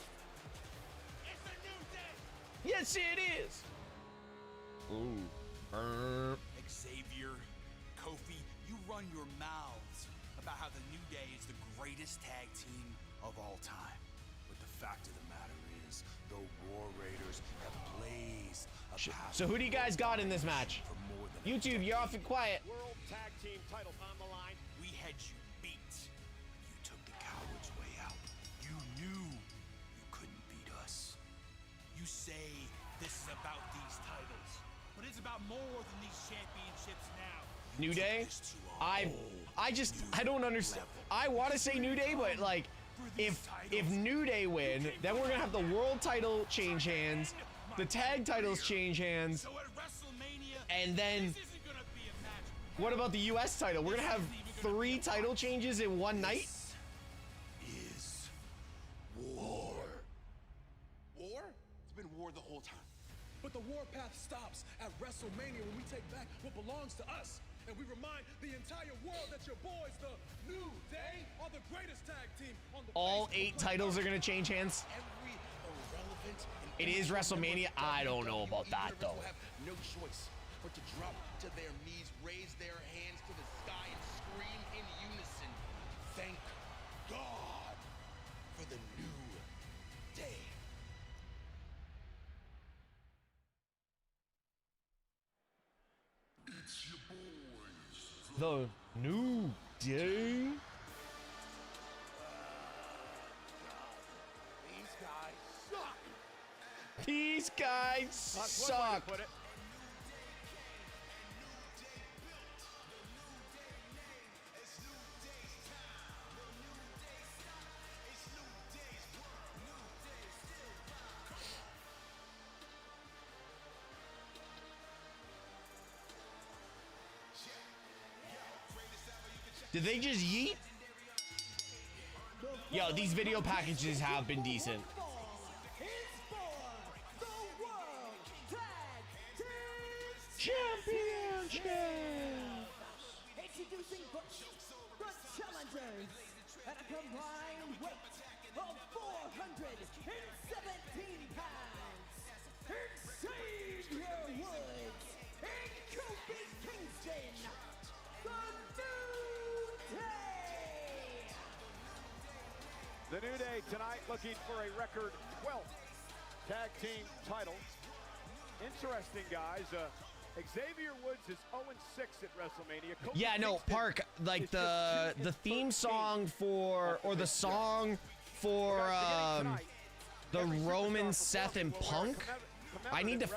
It's a new day. Yes, it is. Ooh. Xavier, Kofi, you run your mouths about how the New Day is the greatest tag team of all time. But the fact of the matter is, the War Raiders have blazed a path. So who do you guys got in this match? For more than YouTube, you're off and quiet. World Tag Team titles on the line. We had you beat. You took the coward's way out. You knew you couldn't beat us. You say this is about these titles, but it's about more than these championships now. New Day? I don't understand. I want to say New Day, but like, if New Day win, then we're gonna have the world title change hands, the tag titles change hands, and then what about the US title? We're gonna have 3 title changes in one night? Is war. War? It's been war the whole time. But the warpath stops at WrestleMania when we take back what belongs to us. And we remind the entire world that your boys, the New Day, are the greatest tag team on the All face of 8 the titles are planet. gonna change hands. Every irrelevant and It is WrestleMania. I don't know about that though. Will have no choice but to drop to their knees, raise their hands to the sky, and scream in unison, "Thank God for the New Day." It's your boys. The New Day? These guys suck. These guys That's one way to suck. put it. Did they just yeet? Yo, these video packages have been decent. Championship! Introducing the challengers at a combined weight of 417 pounds. Xavier Woods and Kofi Kingston, the New Day. The New Day tonight looking for a record 12th tag team title. Interesting, guys. Xavier Woods is 0-6 at WrestleMania. Kofi Yeah, no, Kingston Park, like is just 2 the in theme 13 song for, or the song for the Roman, Seth, and Punk. I need to,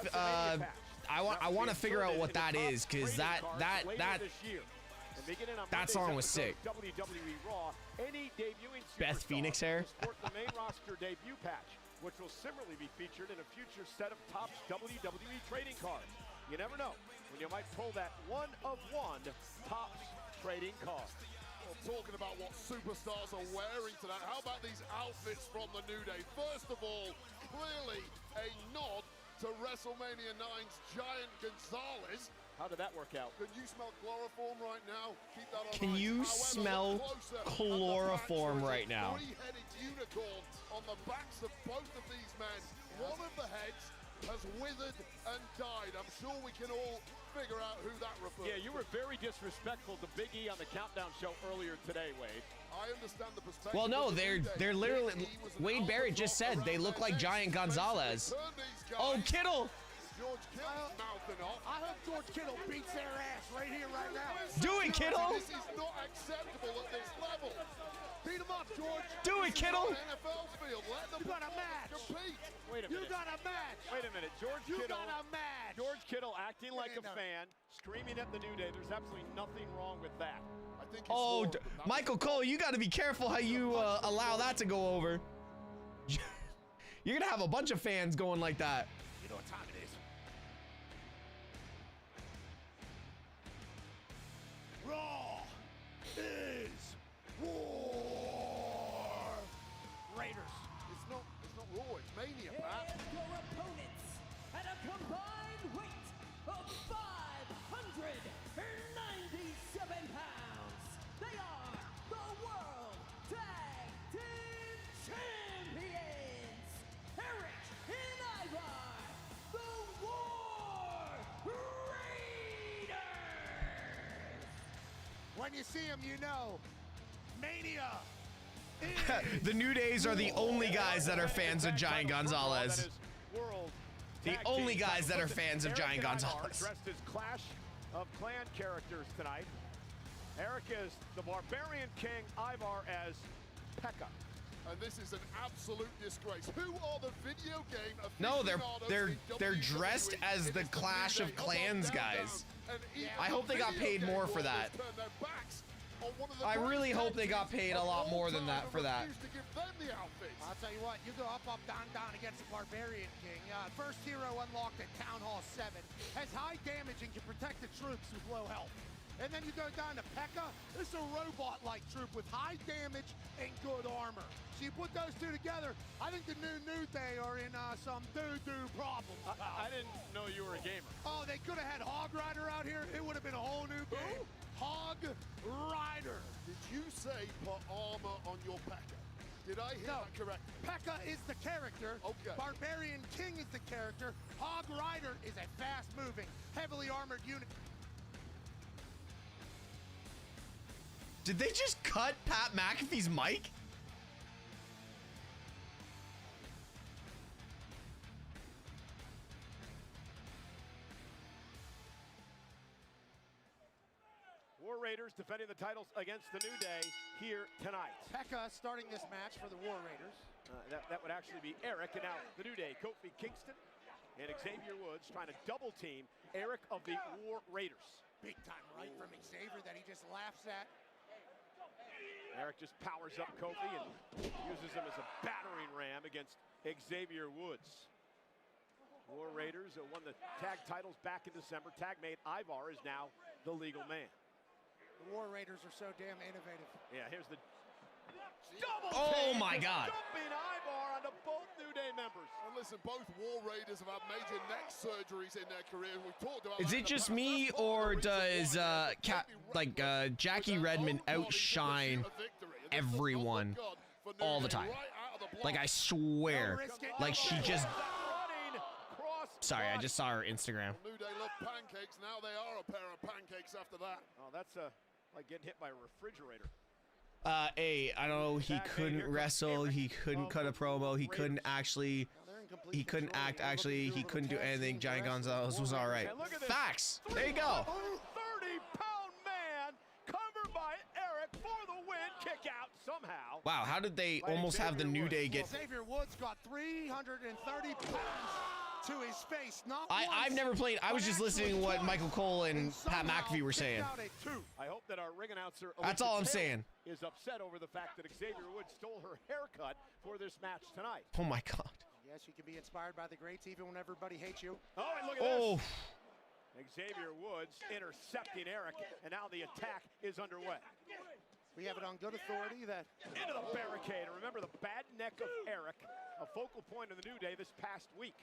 I want to figure out what that is, cause that song was sick. WWE Raw, any debuting Beth superstar Phoenix hair. will sport the main roster debut patch, which will similarly be featured in a future set of top WWE trading cards. You never know when you might pull that one-of-one top trading card. Well, talking about what superstars are wearing tonight, how about these outfits from the New Day? First of all, clearly a nod to WrestleMania 9's Giant Gonzalez. How did that work out? Can you smell chloroform right now? Keep that on Can ice. you However, smell look closer at the chloroform back, right now? Three-headed unicorn on the backs of both of these men. One of the heads has withered and died. I'm sure we can all figure out who that refers Yeah, you were very disrespectful to Big E on the Countdown show earlier today, Wade. I understand the perspective. Well, no, of the New Day. they're literally. Big E was an Wade Barrett just said they look like Giant Gonzalez. Oh, Kittle! George Kittle's mouthing off. I hope George Kittle beats their ass right here, right now. Do it, Kittle! This is not acceptable at this level. Beat him up, George. Do it, Kittle! NFL field. Let them You got a match. compete. Wait a minute. You got a match. Wait a minute. George You Kittle. got a match. George Kittle acting like a fan, screaming at the New Day. There's absolutely nothing wrong with that. I think Oh, Michael Cole, you got to be careful how you allow that to go over. You're gonna have a bunch of fans going like that. You know what time it is. Raw is war. Raiders. It's not Raw, it's Mania, Pat. And your opponents at a combined weight of 597 pounds. They are the World Tag Team Champions, Eric and Ivar, the War Raiders. When you see him, you know. Mania. The New Days are the only guys that are fans of Giant Gonzalez. The only guys that are fans of Giant Gonzalez. Dressed as Clash of Clan characters tonight. Eric is the Barbarian King, Ivar as Pekka. And this is an absolute disgrace. Who are the video game No, aficionados they're in dressed WWE? as the It is Clash New of Day. Clans Come on, down, guys. down. And even I hope they got video paid game more for world that. has turned their backs on one of the I really great hope they got tag paid a teams lot of more all than that time for and that. refused to give them the outfits. I'll tell you what, you go up, down, down against the Barbarian King. First hero unlocked at Town Hall 7. Has high damage and can protect the troops with low health. And then you go down to Pekka. This is a robot-like troop with high damage and good armor. So you put those two together, I think the New Day are in some doo-doo problems. I didn't know you were a gamer. Oh, they could have had Hog Rider out here. It would have been a whole new game. Hog Rider. Did you say put armor on your Pekka? Did I hear that correctly? Pekka is the character. Okay. Barbarian King is the character. Hog Rider is a fast-moving, heavily armored unit. Did they just cut Pat McAfee's mic? War Raiders defending the titles against the New Day here tonight. Pekka starting this match for the War Raiders. That would actually be Eric, and now the New Day, Kofi Kingston and Xavier Woods trying to double team Eric of the War Raiders. Big time right from Xavier that he just laughs at. Eric just powers up Kofi and uses him as a battering ram against Xavier Woods. War Raiders won the tag titles back in December. Tag mate Ivar is now the legal man. The War Raiders are so damn innovative. Yeah, here's the double Oh team, my God. dumping Ivar onto both New Day members. And listen, both War Raiders have had major neck surgeries in their career. We've talked about Is that it in the just past. me, That's part or of the reason does why Jackie Redmond outshine everyone all the time? Like, I swear. Like, she just... Sorry, I just saw her Instagram. New Day love pancakes. Now they are a pair of pancakes after that. Oh, that's like getting hit by a refrigerator. I don't know, he couldn't wrestle, he couldn't cut a promo, he couldn't actually, he couldn't act, actually, he couldn't do anything. Giant Gonzalez was all right. Facts. There you go. 30-pound man covered by Eric for the win. Kick out somehow. Wow, how did they almost have the New Day get... Xavier Woods got 330 pounds to his face. I've never played, I was just listening to what Michael Cole and Pat McAfee were saying. I hope that our ring announcer That's all I'm saying. is upset over the fact that Xavier Woods stole her haircut for this match tonight. Oh my God. Yes, you can be inspired by the greats even when everybody hates you. Oh, and look at this. Xavier Woods intercepting Eric, and now the attack is underway. We have it on good authority that... Into the barricade. And remember the bad neck of Eric, a focal point of the New Day this past week.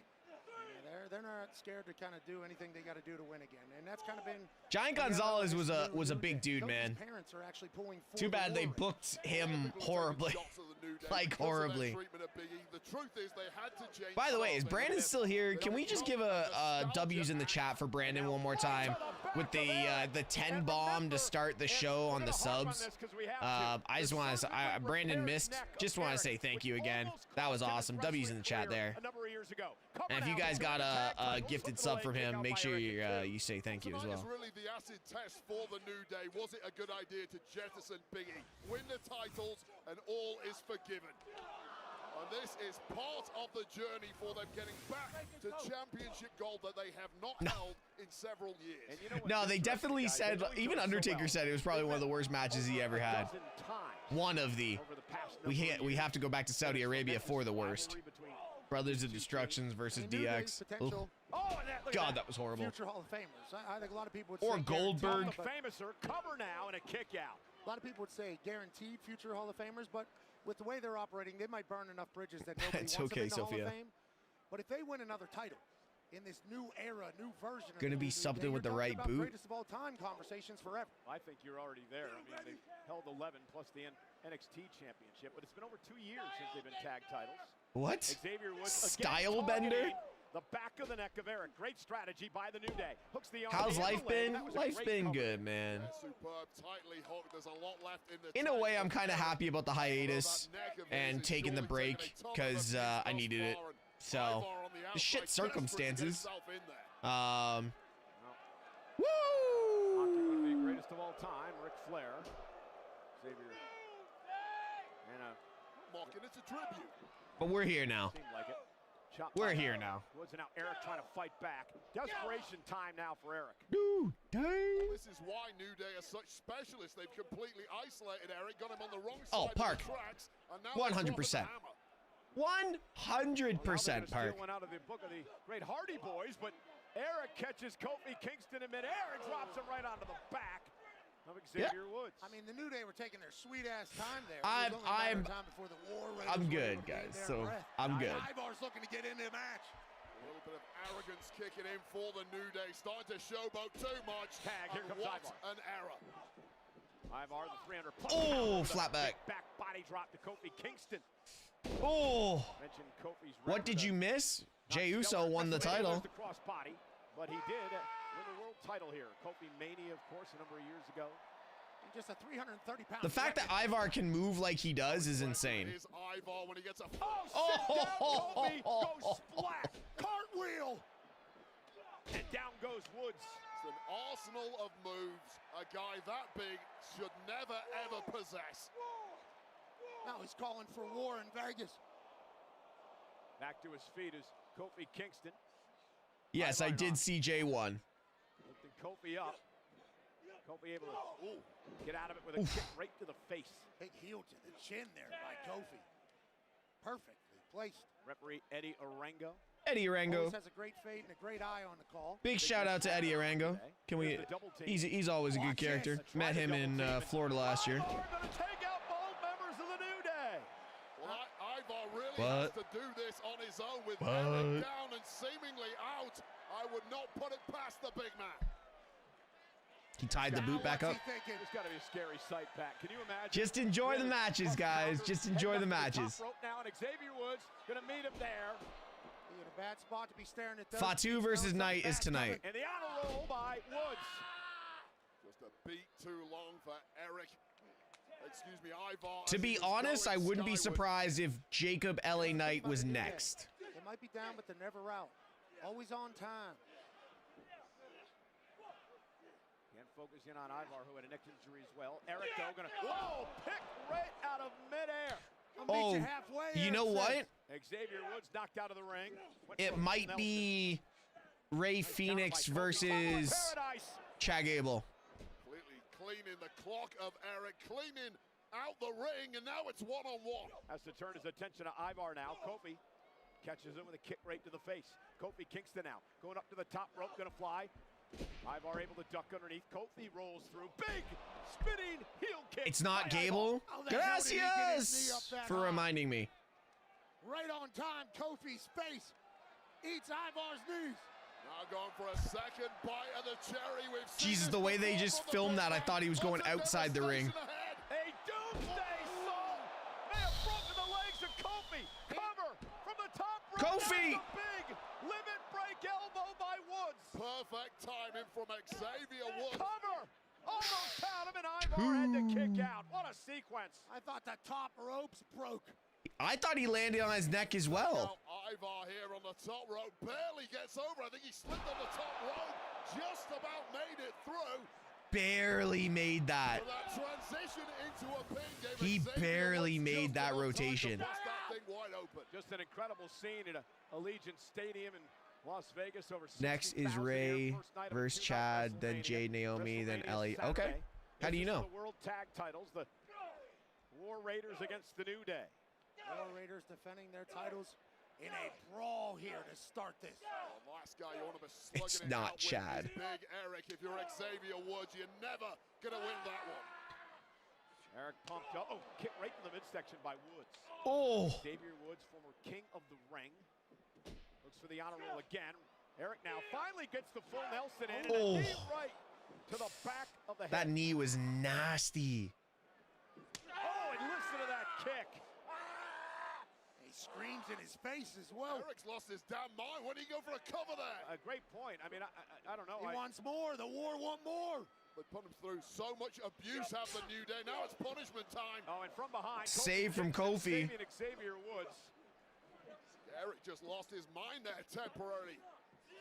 Yeah, they're not scared to kind of do anything they got to do to win again, and that's kind of been... Giant Gonzalez was a big dude, man. Parents are actually pulling Too bad they booked him horribly. Like, horribly. Treatment of Big E, the truth is they had to change. By the way, is Brandon still here? Can we just give a W's in the chat for Brandon one more time with the 10 bomb to start the show on the subs? I just want to say, Brandon missed. Just want to say thank you again. That was awesome. W's in the chat there. And if you guys got a gifted sub from him, make sure you say thank you as well. Really the acid test for the New Day. Was it a good idea to jettison Big E, win the titles, and all is forgiven? And this is part of the journey for them getting back to championship gold that they have not held in several years. No, they definitely said, even Undertaker said it was probably one of the worst matches he ever had. One of the. We have to go back to Saudi Arabia for the worst. Brothers of Destructions versus DX. God, that was horrible. Future Hall of Famers. I think a lot of people would or say Goldberg. Famouser cover now and a kick out. A lot of people would say guaranteed future Hall of Famers, but with the way they're operating, they might burn enough bridges that nobody It's wants okay, them in the Sophia. Hall of Fame. But if they win another title in this new era, new version, Gonna be something with the right boot. Greatest of all time conversations forever. I think you're already there. I mean, they've held 11 plus the NXT championship, but it's been over 2 years since they've been tag titles. What? Xavier Woods Style bender? The back of the neck of Eric. Great strategy by the New Day. Hooks the arm. How's life been? Life's been good, man. Superb, tightly hooked. There's a lot left in the In a way, I'm kind of happy about the hiatus and taking the break because I needed it. So, the shit circumstances. Woo! Hockey, one of the greatest of all time, Ric Flair. Xavier. And mocking, it's a tribute. But we're here now. Seemed like it. We're here now. Woods and now Eric trying to fight back. Desperation time now for Eric. Dude, dang. This is why New Day are such specialists. They've completely isolated Eric, got him on the wrong Oh, side Park. of the tracks, and now 100%. 100% Park. One out of the book of the great Hardy Boys, but Eric catches Kofi Kingston in midair and drops him right onto the back of Xavier Woods. I mean, the New Day were taking their sweet-ass time there. I'm good, Raiders guys. were So, breath. I'm good. Ivar's looking to get into the match. A little bit of arrogance kicking in for the New Day. Starting to showboat too much. Tag, here comes what Ivar. an error. Ivar, the 300 plus. Oh, flat back. Back body drop to Kofi Kingston. Oh. Mentioned Kofi's What did you miss? Jey Uso won the title. The cross body, but he did win the world title here. Kofi Mania, of course, a number of years ago. Just a 330-pound. The fact that Ivar can move like he does is insane. Is Ivar when he gets a Kofi goes splat. Cartwheel. And down goes Woods. It's an arsenal of moves a guy that big should never, ever possess. Now he's calling for war in Vegas. Back to his feet is Kofi Kingston. Yes, I did see J1. Lifting Kofi up. Kofi able to get out of it with a kick right to the face. Big heel to the chin there by Kofi. Perfectly placed. Referee Eddie Arango. Eddie Arango. Always has a great fade and a great eye on the call. Big shout out to Eddie Arango. Can we? He's always a good character. Met him in Florida last year. We're going to take out both members of the New Day. Well, Ivar really has to do this on his own with Eric down and seemingly out. I would not put it past the big man. He tied the boot back up. It's got to be a scary sight back. Can you imagine? Just enjoy the matches, guys. Just enjoy the matches. Top rope now, and Xavier Woods going to meet him there. In a bad spot to be staring at those. Fatu versus Knight is tonight. And the honor roll by Woods. Just a beat too long for Eric. Excuse me, Ivar. To be honest, I wouldn't be surprised if Jacob LA Knight was next. They might be down, but they're never out. Always on time. Again, focusing on Ivar, who had a neck injury as well. Eric, though, going to... Whoa! Pick right out of midair. Oh, you know what? Xavier Woods knocked out of the ring. It might be Ray Phoenix versus Chad Gable. Completely cleaning the clock of Eric, cleaning out the ring, and now it's one-on-one. Has to turn his attention to Ivar now. Kofi catches him with a kick right to the face. Kofi Kingston now going up to the top rope, going to fly. Ivar able to duck underneath. Kofi rolls through. Big spinning heel kick. It's not Gable. Gracias for reminding me. Right on time, Kofi's face eats Ivar's knees. Now going for a second bite of the cherry. Jesus, the way they just filmed that, I thought he was going outside the ring. A doomsday song may have broken the legs of Kofi. Cover the top rope. Kofi! Big limit break elbow by Woods. Perfect timing from Xavier Woods. Cover. Almost found him, and Ivar had to kick out. What a sequence. I thought the top ropes broke. I thought he landed on his neck as well. Now Ivar here on the top rope barely gets over. I think he slipped on the top rope. Just about made it through. Barely made that. So that transition into a pin gave He Xavier barely Woods made just that enough time to rotation. bust that thing wide open. Just an incredible scene at Allegiant Stadium in Las Vegas. Over Next is 60,000 Ray here. First night of versus the Chad, then WrestleMania. Jade, Naomi, then WrestleMania Ellie. Saturday. Okay. How do you This is know? The World Tag Titles, the War Raiders against the New Day. War Raiders defending their titles in a brawl here to start this. Oh, last guy you want to be slugging It's it not out with Chad. is Big Eric. If you're Xavier Woods, you're never gonna win that one. Eric pumped up. Oh, kick right in the midsection by Woods. Oh. Xavier Woods, former king of the ring. Looks for the honor roll again. Eric now finally gets the full Nelson in. And Oh. a knee right to the back of the head. That knee was nasty. Oh, and listen to that kick. He screams in his face as well. Eric's lost his damn mind. When did he go for a cover there? A great point. I mean, I don't know. He wants more. The War want more. They put him through so much abuse have the New Day. Now it's punishment time. Oh, and from behind. Save from Kofi. Saving Xavier Woods. Eric just lost his mind there temporarily.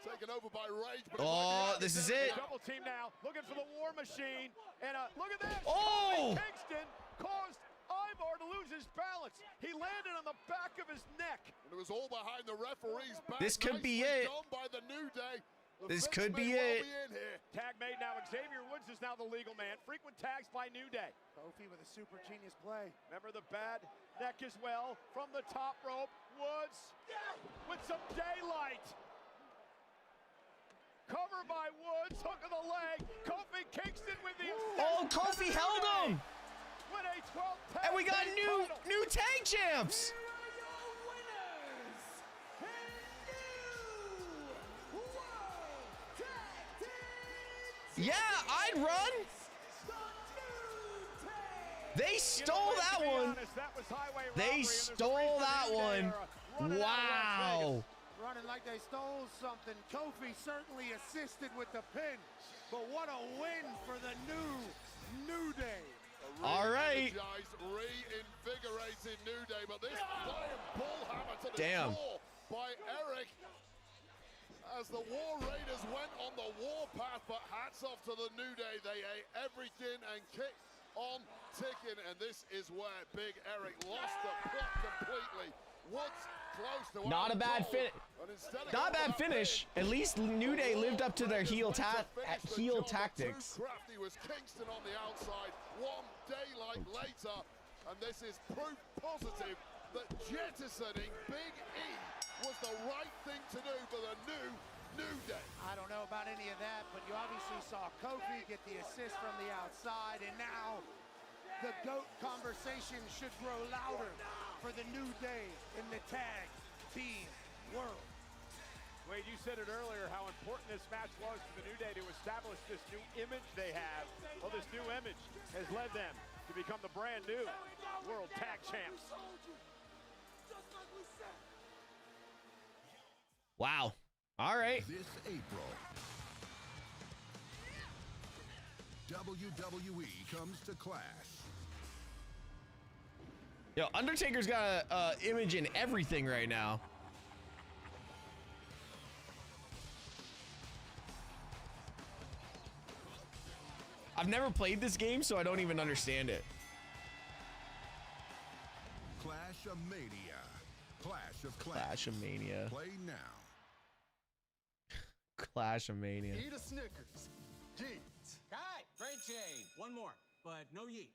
Taken over by Rage. But Oh, this is it. Double team now. Looking for the War Machine. And look at this. Oh! Kingston caused Ivar to lose his balance. He landed on the back of his neck. And it was all behind the referee's back. This could be Nicely it. done by the New Day. The This fix could may be well it. Be in here. Tag made now. Xavier Woods is now the legal man. Frequent tags by New Day. Kofi with a super genius play. Remember the bad neck as well. From the top rope, Woods with some daylight. Cover by Woods, hook of the leg. Kofi Kingston with the Oh, Kofi held him. With a 12 tag And we got team new title. tag champs. Yeah, I'd run. They stole that one. They stole that one. Wow. Running like they stole something. Kofi certainly assisted with the pin. But what a win for the New Day. All right. Reinvigorated New Day, but this flying bullhammer to the Damn. jaw by Eric as the War Raiders went on the warpath, but hats off to the New Day. They ate everything and kicked on ticking, and this is where Big Eric lost the plot completely. Woods close to Not a bad finish. Not a bad finish. At least New Day lived up to their heel tactics. Too crafty was Kingston on the outside. One daylight later, and this is proof positive that jettisoning Big E was the right thing to do for the New Day. I don't know about any of that, but you obviously saw Kofi get the assist from the outside, and now the GOAT conversation should grow louder for the New Day in the tag team world. Wade, you said it earlier how important this match was for the New Day to establish this new image they have. Well, this new image has led them to become the brand new World Tag Champs. Wow. All right. This April, WWE comes to Clash. Yo, Undertaker's got a image in everything right now. I've never played this game, so I don't even understand it. Clash of Mania. Clash of Clash. Clash of Mania. Play now. Clash of Mania. Eat a Snickers. Yeet. Hi, great Jade. One more, but no Yeet.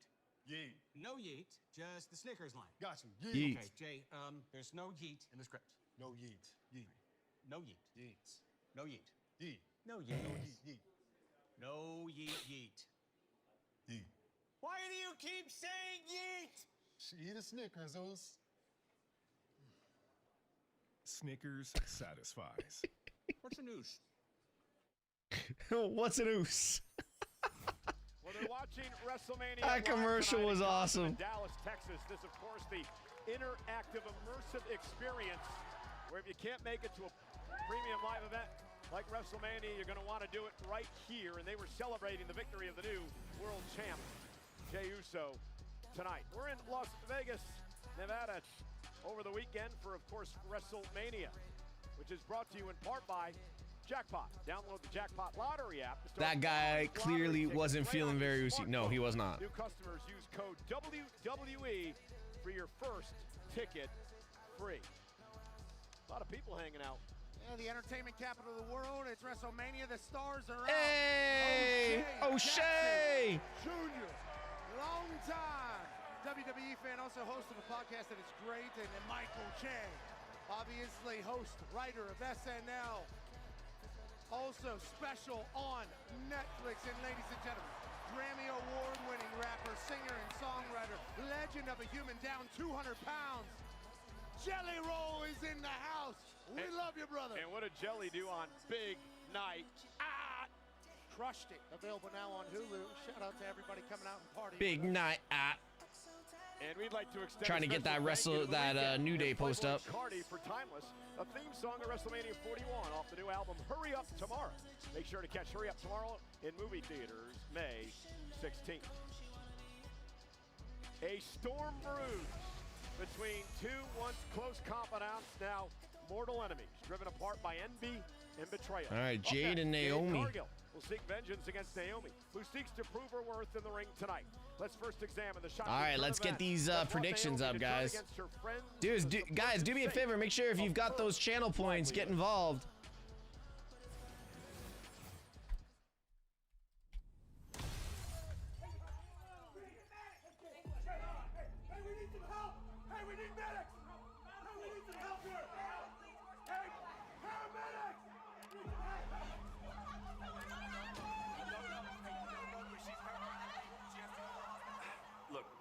Yeet. No Yeet, just the Snickers line. Gotcha. Yeet. Okay, Jay, there's no Yeet in the script. No Yeet. Yeet. No Yeet. Yeet. No Yeet. Yeet. No Yeet. No Yeet. Yeet. No Yeet, Yeet. Yeet. Why do you keep saying Yeet? Eat a Snickers, Oos. Snickers satisfies. What's a noose? What's an oos? Well, they're watching WrestleMania. That commercial live was tonight in awesome. Dallas, Texas. This, of course, the interactive, immersive experience where if you can't make it to a premium live event like WrestleMania, you're going to want to do it right here. And they were celebrating the victory of the new world champ, Jey Uso, tonight. We're in Las Vegas, Nevada, over the weekend for, of course, WrestleMania, which is brought to you in part by Jackpot. Download the Jackpot Lottery app. To start That guy clearly wasn't feeling very Uzi. No, he was not. New customers use code WWE for your first ticket free. A lot of people hanging out. Yeah, the entertainment capital of the world. It's WrestleMania. The stars are out. Hey! O'Shea! Jr. Long time WWE fan, also host of a podcast that is great, and then Michael Chang, obviously host, writer of SNL. Also special on Netflix, and ladies and gentlemen, Grammy Award-winning rapper, singer, and songwriter, legend of a human down 200 pounds. Jelly Roll is in the house. We love you, brother. And what did Jelly do on Big Night? Crushed it. Available now on Hulu. Shout out to everybody coming out and partying. Big night. And we'd like to extend Trying to get that New Day post up. Cardi for Timeless, a theme song of WrestleMania 41 off the new album Hurry Up Tomorrow. Make sure to catch Hurry Up Tomorrow in movie theaters May 16th. A storm brews between two once close confidants, now mortal enemies, driven apart by envy and betrayal. All right, Jade and Naomi. Cargill will seek vengeance against Naomi, who seeks to prove her worth in the ring tonight. Let's first examine the shot. All right, let's get these predictions up, guys. Guys, do me a favor. Make sure if you've got those channel points, get involved.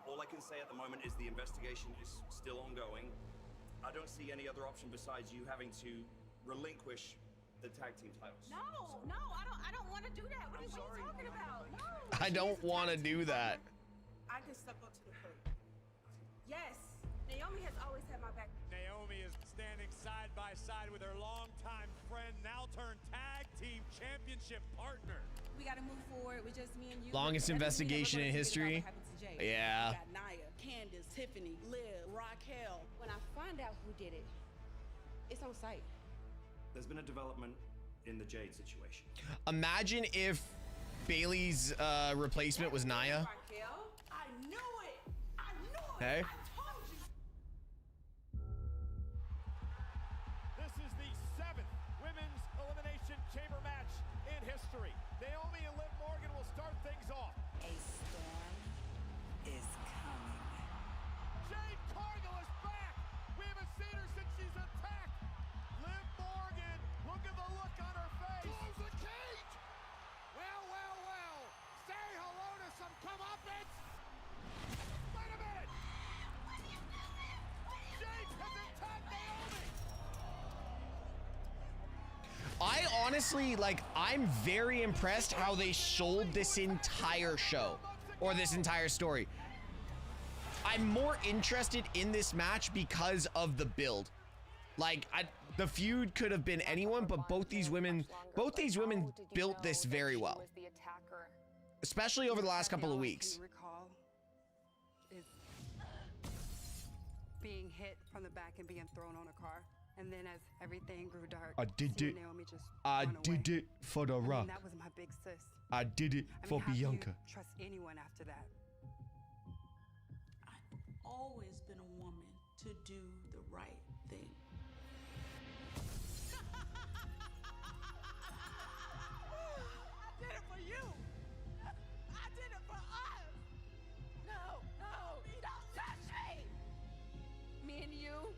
All I can say at the moment is the investigation is still ongoing. I don't see any other option besides you having to relinquish the tag team titles. No, I don't want to do that. What are you talking about? No. I don't want to do that. I can step up to the plate. Yes, Naomi has always had my back. Naomi is standing side by side with her longtime friend, now turned tag team championship partner. We got to move forward with just me and you. Longest investigation in history. Yeah. We got Naya, Candace, Tiffany, Liv, Raquel. When I find out who did it, it's on site. There's been a development in the Jade situation. Imagine if Bailey's replacement was Naya. Raquel, I knew it. I knew it. Hey. I told you. This is the 7th Women's Elimination Chamber match in history. Naomi and Liv Morgan will start things off. A storm is coming. Jade Cargill is back. We haven't seen her since she's attacked. Liv Morgan, look at the look on her face. Close the cage. Well. Say hello to some comeuppance. Wait a minute. Jade has attacked Naomi. I honestly, I'm very impressed how they sold this entire show, or this entire story. I'm more interested in this match because of the build. The feud could have been anyone, but both these women built this very well. Especially over the last couple of weeks. Recall is being hit from the back and being thrown on a car. And then as everything grew dark, I did it. Naomi just I did it for the Rock. that was my big sis. I did it for how Bianca. Do you trust anyone after that? I've always been a woman to do the right thing. I did it for you. I did it for us. No, don't touch me. Me and you,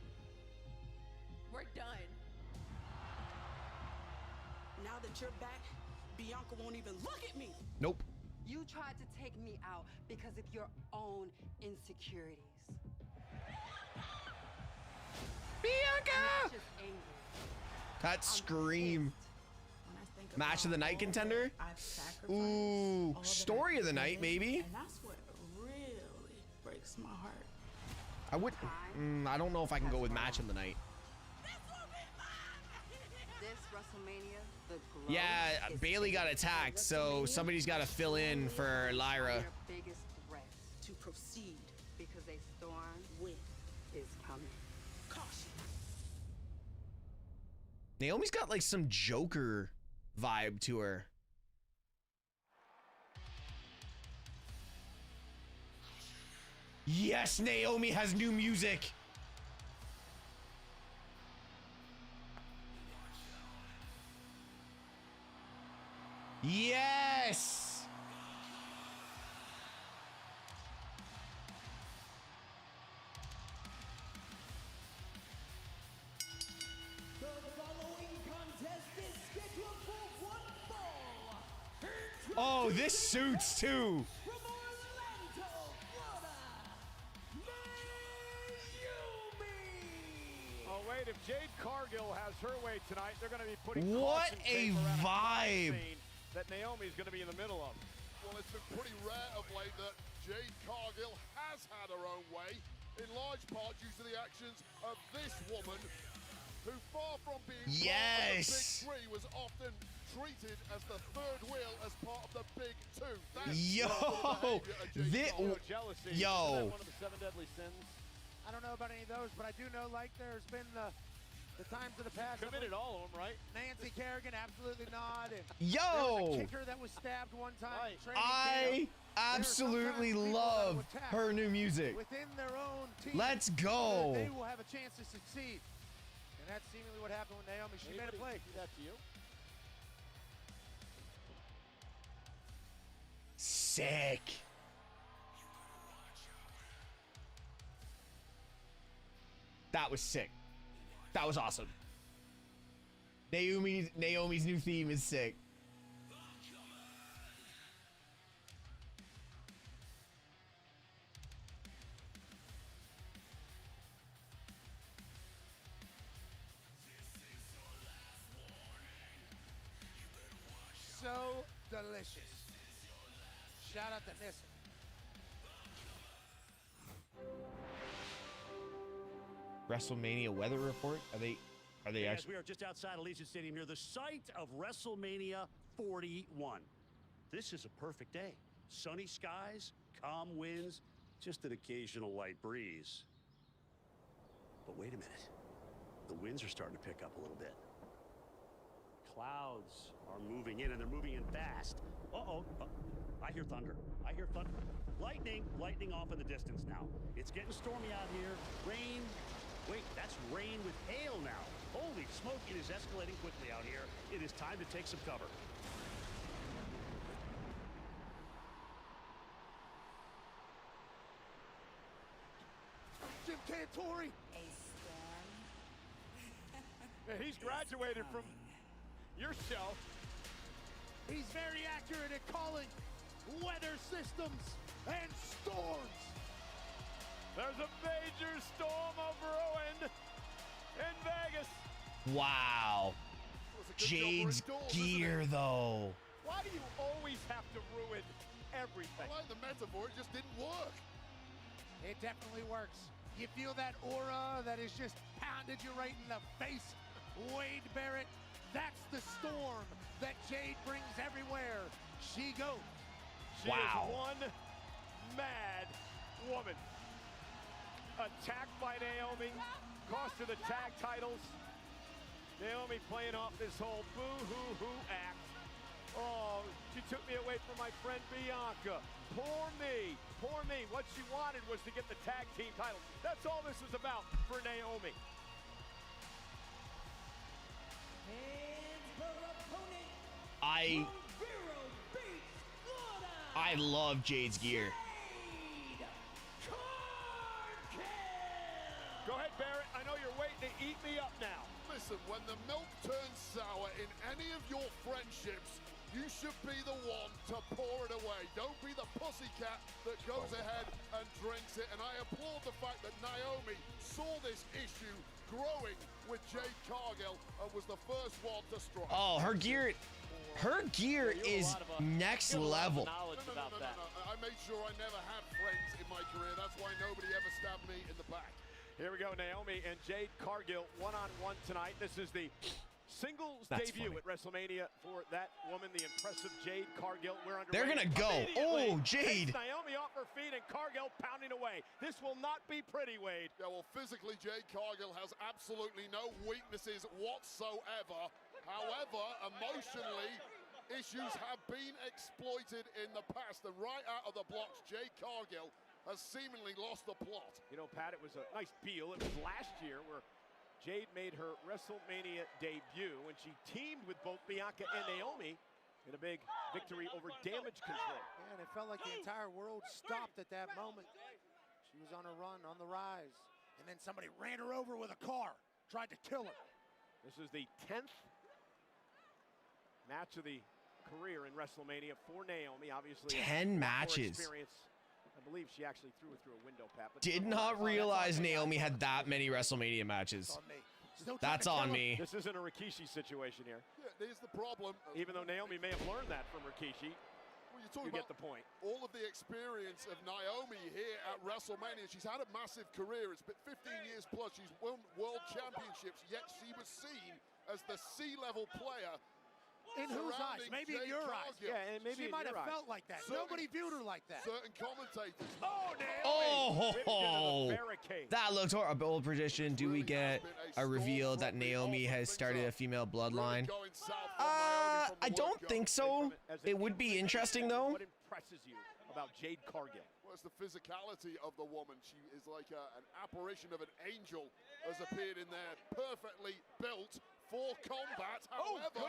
we're done. Now that you're back, Bianca won't even look at me. Nope. You tried to take me out because of your own insecurities. Bianca! That scream. Match of the night contender? Ooh, story of the night, maybe? And that's what really breaks my heart. I don't know if I can go with match of the night. This will be WrestleMania, the glow Yeah, is Bailey got attacked, so somebody's got to fill in for Lyra. their biggest threat to proceed because a storm is coming. Caution. Naomi's got like some Joker vibe to her. Yes, Naomi has new music. Yes. The following contest is scheduled for one fall. Oh, this suits too. From Orlando, Florida, Naomi. Oh wait, if Jade Cargill has her way tonight, they're going to be putting What caution a tape around vibe. scene that Naomi's going to be in the middle of. Well, it's been pretty rare of late that Jade Cargill has had her own way, in large part due to the actions of this woman, who far from being part of the Big Three was often treated as the third wheel as part of the Big Two. That's Yo, jealousy. yo. Isn't that one of the 7 deadly sins? I don't know about any of those, but I do know, like, there's been the times in the past. Committed all of them, right? Nancy Kerrigan, absolutely not. And Yo. there was a kicker that was stabbed one time. Right. Training I camp. absolutely There are sometimes people love that will attack her new music. within their own team. Let's so that go. They will have a chance to succeed. And that's seemingly what happened with Naomi. She made a play. Do that to you? Sick. That was sick. That was awesome. Naomi's new theme is sick. So delicious. Shout out to Nissa. WrestleMania weather report? Are they Yes, actually? we are just outside Allegiant Stadium here, the site of WrestleMania 41. This is a perfect day. Sunny skies, calm winds, just an occasional light breeze. But wait a minute. The winds are starting to pick up a little bit. Clouds are moving in, and they're moving in fast. Uh-oh. I hear thunder. I hear thunder. Lightning off in the distance now. It's getting stormy out here. Rain. Wait, that's rain with hail now. Holy smoke, it is escalating quickly out here. It is time to take some cover. Jim Cantori. A storm. Yeah, he's graduated from your show. He's very accurate at calling weather systems and storms. There's a major storm over Owen in Vegas. Wow. Jade's gear, though. Why do you always have to ruin everything? I like the metaphor, it just didn't work. It definitely works. You feel that aura that is just pounded you right in the face. Wade Barrett, that's the storm that Jade brings everywhere she goes. She is one mad woman. Attacked by Naomi, cost her the tag titles. Naomi playing off this whole boo-hoo-hoo act. Oh, she took me away from my friend Bianca. Poor me, poor me. What she wanted was to get the tag team titles. That's all this was about for Naomi. And her opponent, I love Jade's gear. Go ahead, Barrett. I know you're waiting to eat me up now. Listen, when the milk turns sour in any of your friendships, you should be the one to pour it away. Don't be the pussycat that goes ahead and drinks it. And I applaud the fact that Naomi saw this issue growing with Jade Cargill and was the first one to strike. Oh, her gear is next level. No. I made sure I never had friends in my career. That's why nobody ever stabbed me in the back. Here we go, Naomi and Jade Cargill one-on-one tonight. This is the Singles That's debut funny. at WrestleMania for that woman, the impressive Jade Cargill. We're underway. They're gonna go. Oh, Jade. Takes Naomi off her feet and Cargill pounding away. This will not be pretty, Wade. Yeah, well, physically, Jade Cargill has absolutely no weaknesses whatsoever. However, emotionally, issues have been exploited in the past. And right out of the blocks, Jade Cargill has seemingly lost the plot. You know, Pat, it was a nice deal. It was last year where Jade made her WrestleMania debut when she teamed with both Bianca and Naomi in a big victory over Damage Control. Yeah, and it felt like the entire world stopped at that moment. She was on a run, on the rise, and then somebody ran her over with a car, tried to kill her. This is the 10th match of the career in WrestleMania for Naomi. Obviously, 10 matches. Experience. I believe she actually threw it through a window, Pat. But Did not realize Naomi had that many WrestleMania matches. That's on me. This isn't a Rikishi situation here. Yeah, here's the problem. Even though Naomi may have learned that from Rikishi, Well, you get the point. All of the experience of Naomi here at WrestleMania. She's had a massive career. It's been 15 years plus. She's won world championships, yet she was seen as the C-level player. In whose eyes? Maybe in your eyes. Yeah, and maybe she might have felt like that. Nobody viewed her like that. Certain commentators. Oh, Naomi! Oh, that looks horrible. A bold prediction. Do we get a reveal that Naomi has started a female bloodline? I don't think so. It would be interesting, though. What impresses you about Jade Cargill? Well, it's the physicality of the woman. She is like an apparition of an angel has appeared in there, perfectly built for combat. However,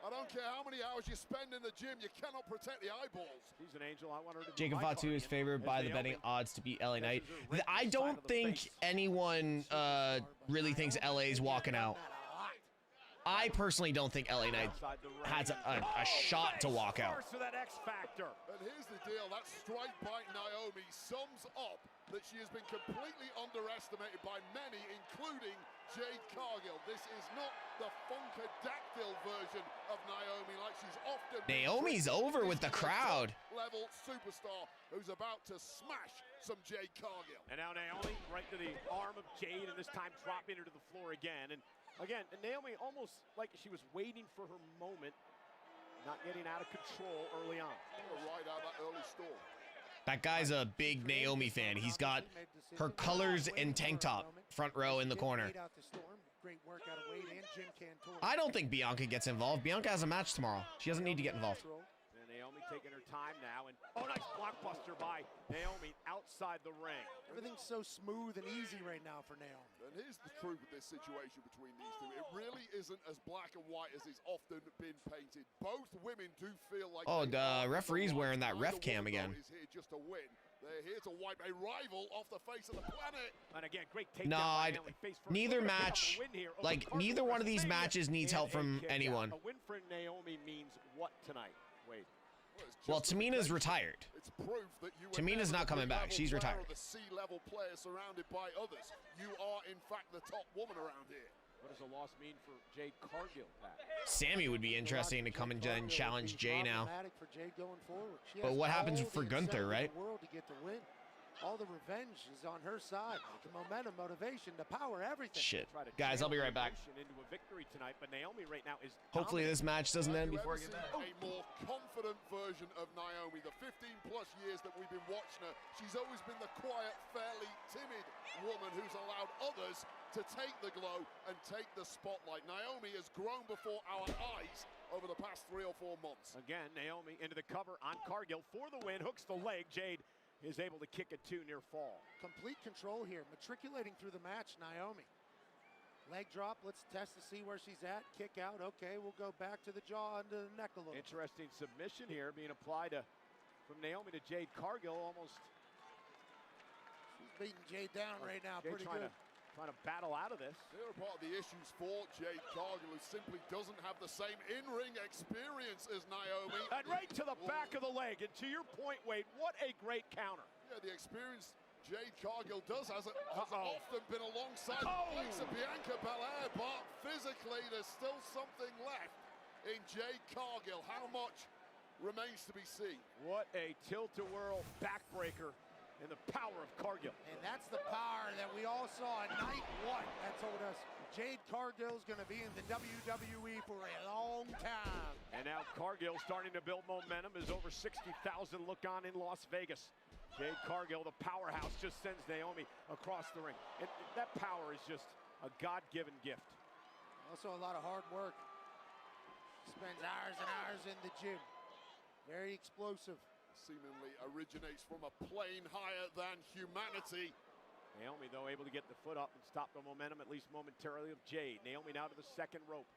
I don't care how many hours you spend in the gym, you cannot protect the eyeballs. She's an angel. I want her to Jacob Fatu is favored by the betting odds to beat LA Knight. I don't think anyone really thinks LA's walking out. I personally don't think LA Knight has a shot to walk out. For that X Factor. And here's the deal, that strike by Naomi sums up that she has been completely underestimated by many, including Jade Cargill. This is not the Funkadactyl version of Naomi like she's often been. Naomi's over with the crowd. Level superstar who's about to smash some Jade Cargill. And now Naomi right to the arm of Jade, and this time dropping her to the floor again. And again, Naomi almost like she was waiting for her moment, not getting out of control early on. Right out of that early storm. That guy's a big Naomi fan. He's got her colors and tank top, front row in the corner. I don't think Bianca gets involved. Bianca has a match tomorrow. She doesn't need to get involved. And Naomi taking her time now, and oh, nice blockbuster by Naomi outside the ring. Everything's so smooth and easy right now for Naomi. And here's the truth of this situation between these two. It really isn't as black and white as it's often been painted. Both women do feel like... Oh, the referee's wearing that ref cam again. ...is here just to win. They're here to wipe a rival off the face of the planet. And again, great takedown. No, neither match, like, neither one of these matches needs help from anyone. A win for Naomi means what tonight? Wait. Well, Tamina's retired. It's proof that you Tamina's not coming back. She's retired. The C-level player surrounded by others. You are, in fact, the top woman around here. What does a loss mean for Jade Cargill, Pat? Sammy would be interesting to come and challenge Jay now. For Jade going forward. But what happens for Gunther, right? World to get the win. All the revenge is on her side. The momentum, motivation, the power, everything. Shit. Guys, I'll be right back. Into a victory tonight, but Naomi right now is hopefully this match doesn't end before I get back. A more confident version of Naomi. The 15+ years that we've been watching her, she's always been the quiet, fairly timid woman who's allowed others to take the glow and take the spotlight. Naomi has grown before our eyes over the past 3 or 4 months. Again, Naomi into the cover on Cargill for the win, hooks the leg. Jade is able to kick it to near fall. Complete control here, matriculating through the match, Naomi. Leg drop, let's test to see where she's at. Kick out, okay, we'll go back to the jaw, under the neck a little. Interesting submission here being applied from Naomi to Jade Cargill, almost. She's beating Jade down right now, Jade pretty good. Trying to battle out of this. They're a part of the issues for Jade Cargill, who simply doesn't have the same in-ring experience as Naomi. And right to the back of the leg. And to your point, Wade, what a great counter. Yeah, the experience Jade Cargill does has often been alongside likes of Bianca Belair, but physically there's still something left in Jade Cargill. How much remains to be seen? What a tilt-a-whirl backbreaker. And the power of Cargill. And that's the power that we all saw in night 1 that told us Jade Cargill's gonna be in the WWE for a long time. And now Cargill starting to build momentum as over 60,000 look on in Las Vegas. Jade Cargill, the powerhouse, just sends Naomi across the ring. And that power is just a God-given gift. Also a lot of hard work. Spends hours and hours in the gym. Very explosive. Seemingly originates from a plane higher than humanity. Naomi, though, able to get the foot up and stop the momentum, at least momentarily, of Jade. Naomi now to the second rope.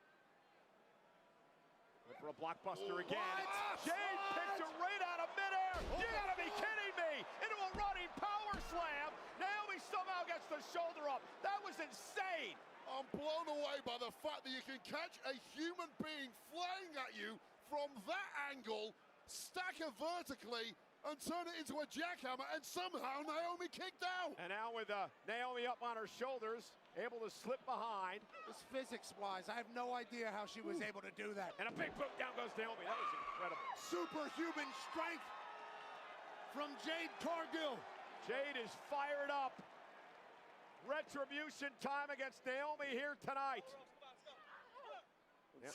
Went for a blockbuster again. Jade picks her right out of midair. You gotta be kidding me! Into a running power slam. Naomi somehow gets the shoulder up. That was insane. I'm blown away by the fact that you can catch a human being flying at you from that angle, stack her vertically, and turn it into a jackhammer, and somehow Naomi kicked out. And now with Naomi up on her shoulders, able to slip behind. This physics-wise, I have no idea how she was able to do that. And a big boot, down goes Naomi. That was incredible. Superhuman strength from Jade Cargill. Jade is fired up. Retribution time against Naomi here tonight.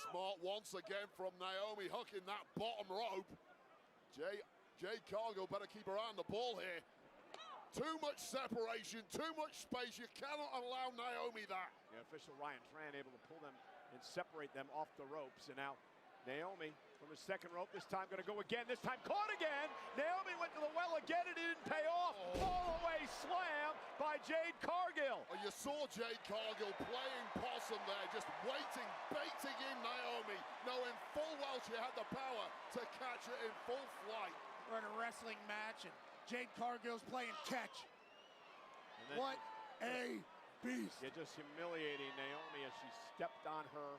Smart once again from Naomi, hooking that bottom rope. Jade Cargill better keep her eye on the ball here. Too much separation, too much space. You cannot allow Naomi that. The official Ryan Tran able to pull them and separate them off the ropes. And now Naomi from the second rope, this time going to go again, this time caught again. Naomi went to the well again, it didn't pay off. Fall away slam by Jade Cargill. Oh, you saw Jade Cargill playing possum there, just waiting, baiting in Naomi, knowing full well she had the power to catch it in full flight. We're in a wrestling match, and Jade Cargill's playing catch. What a beast. You're just humiliating Naomi as she stepped on her,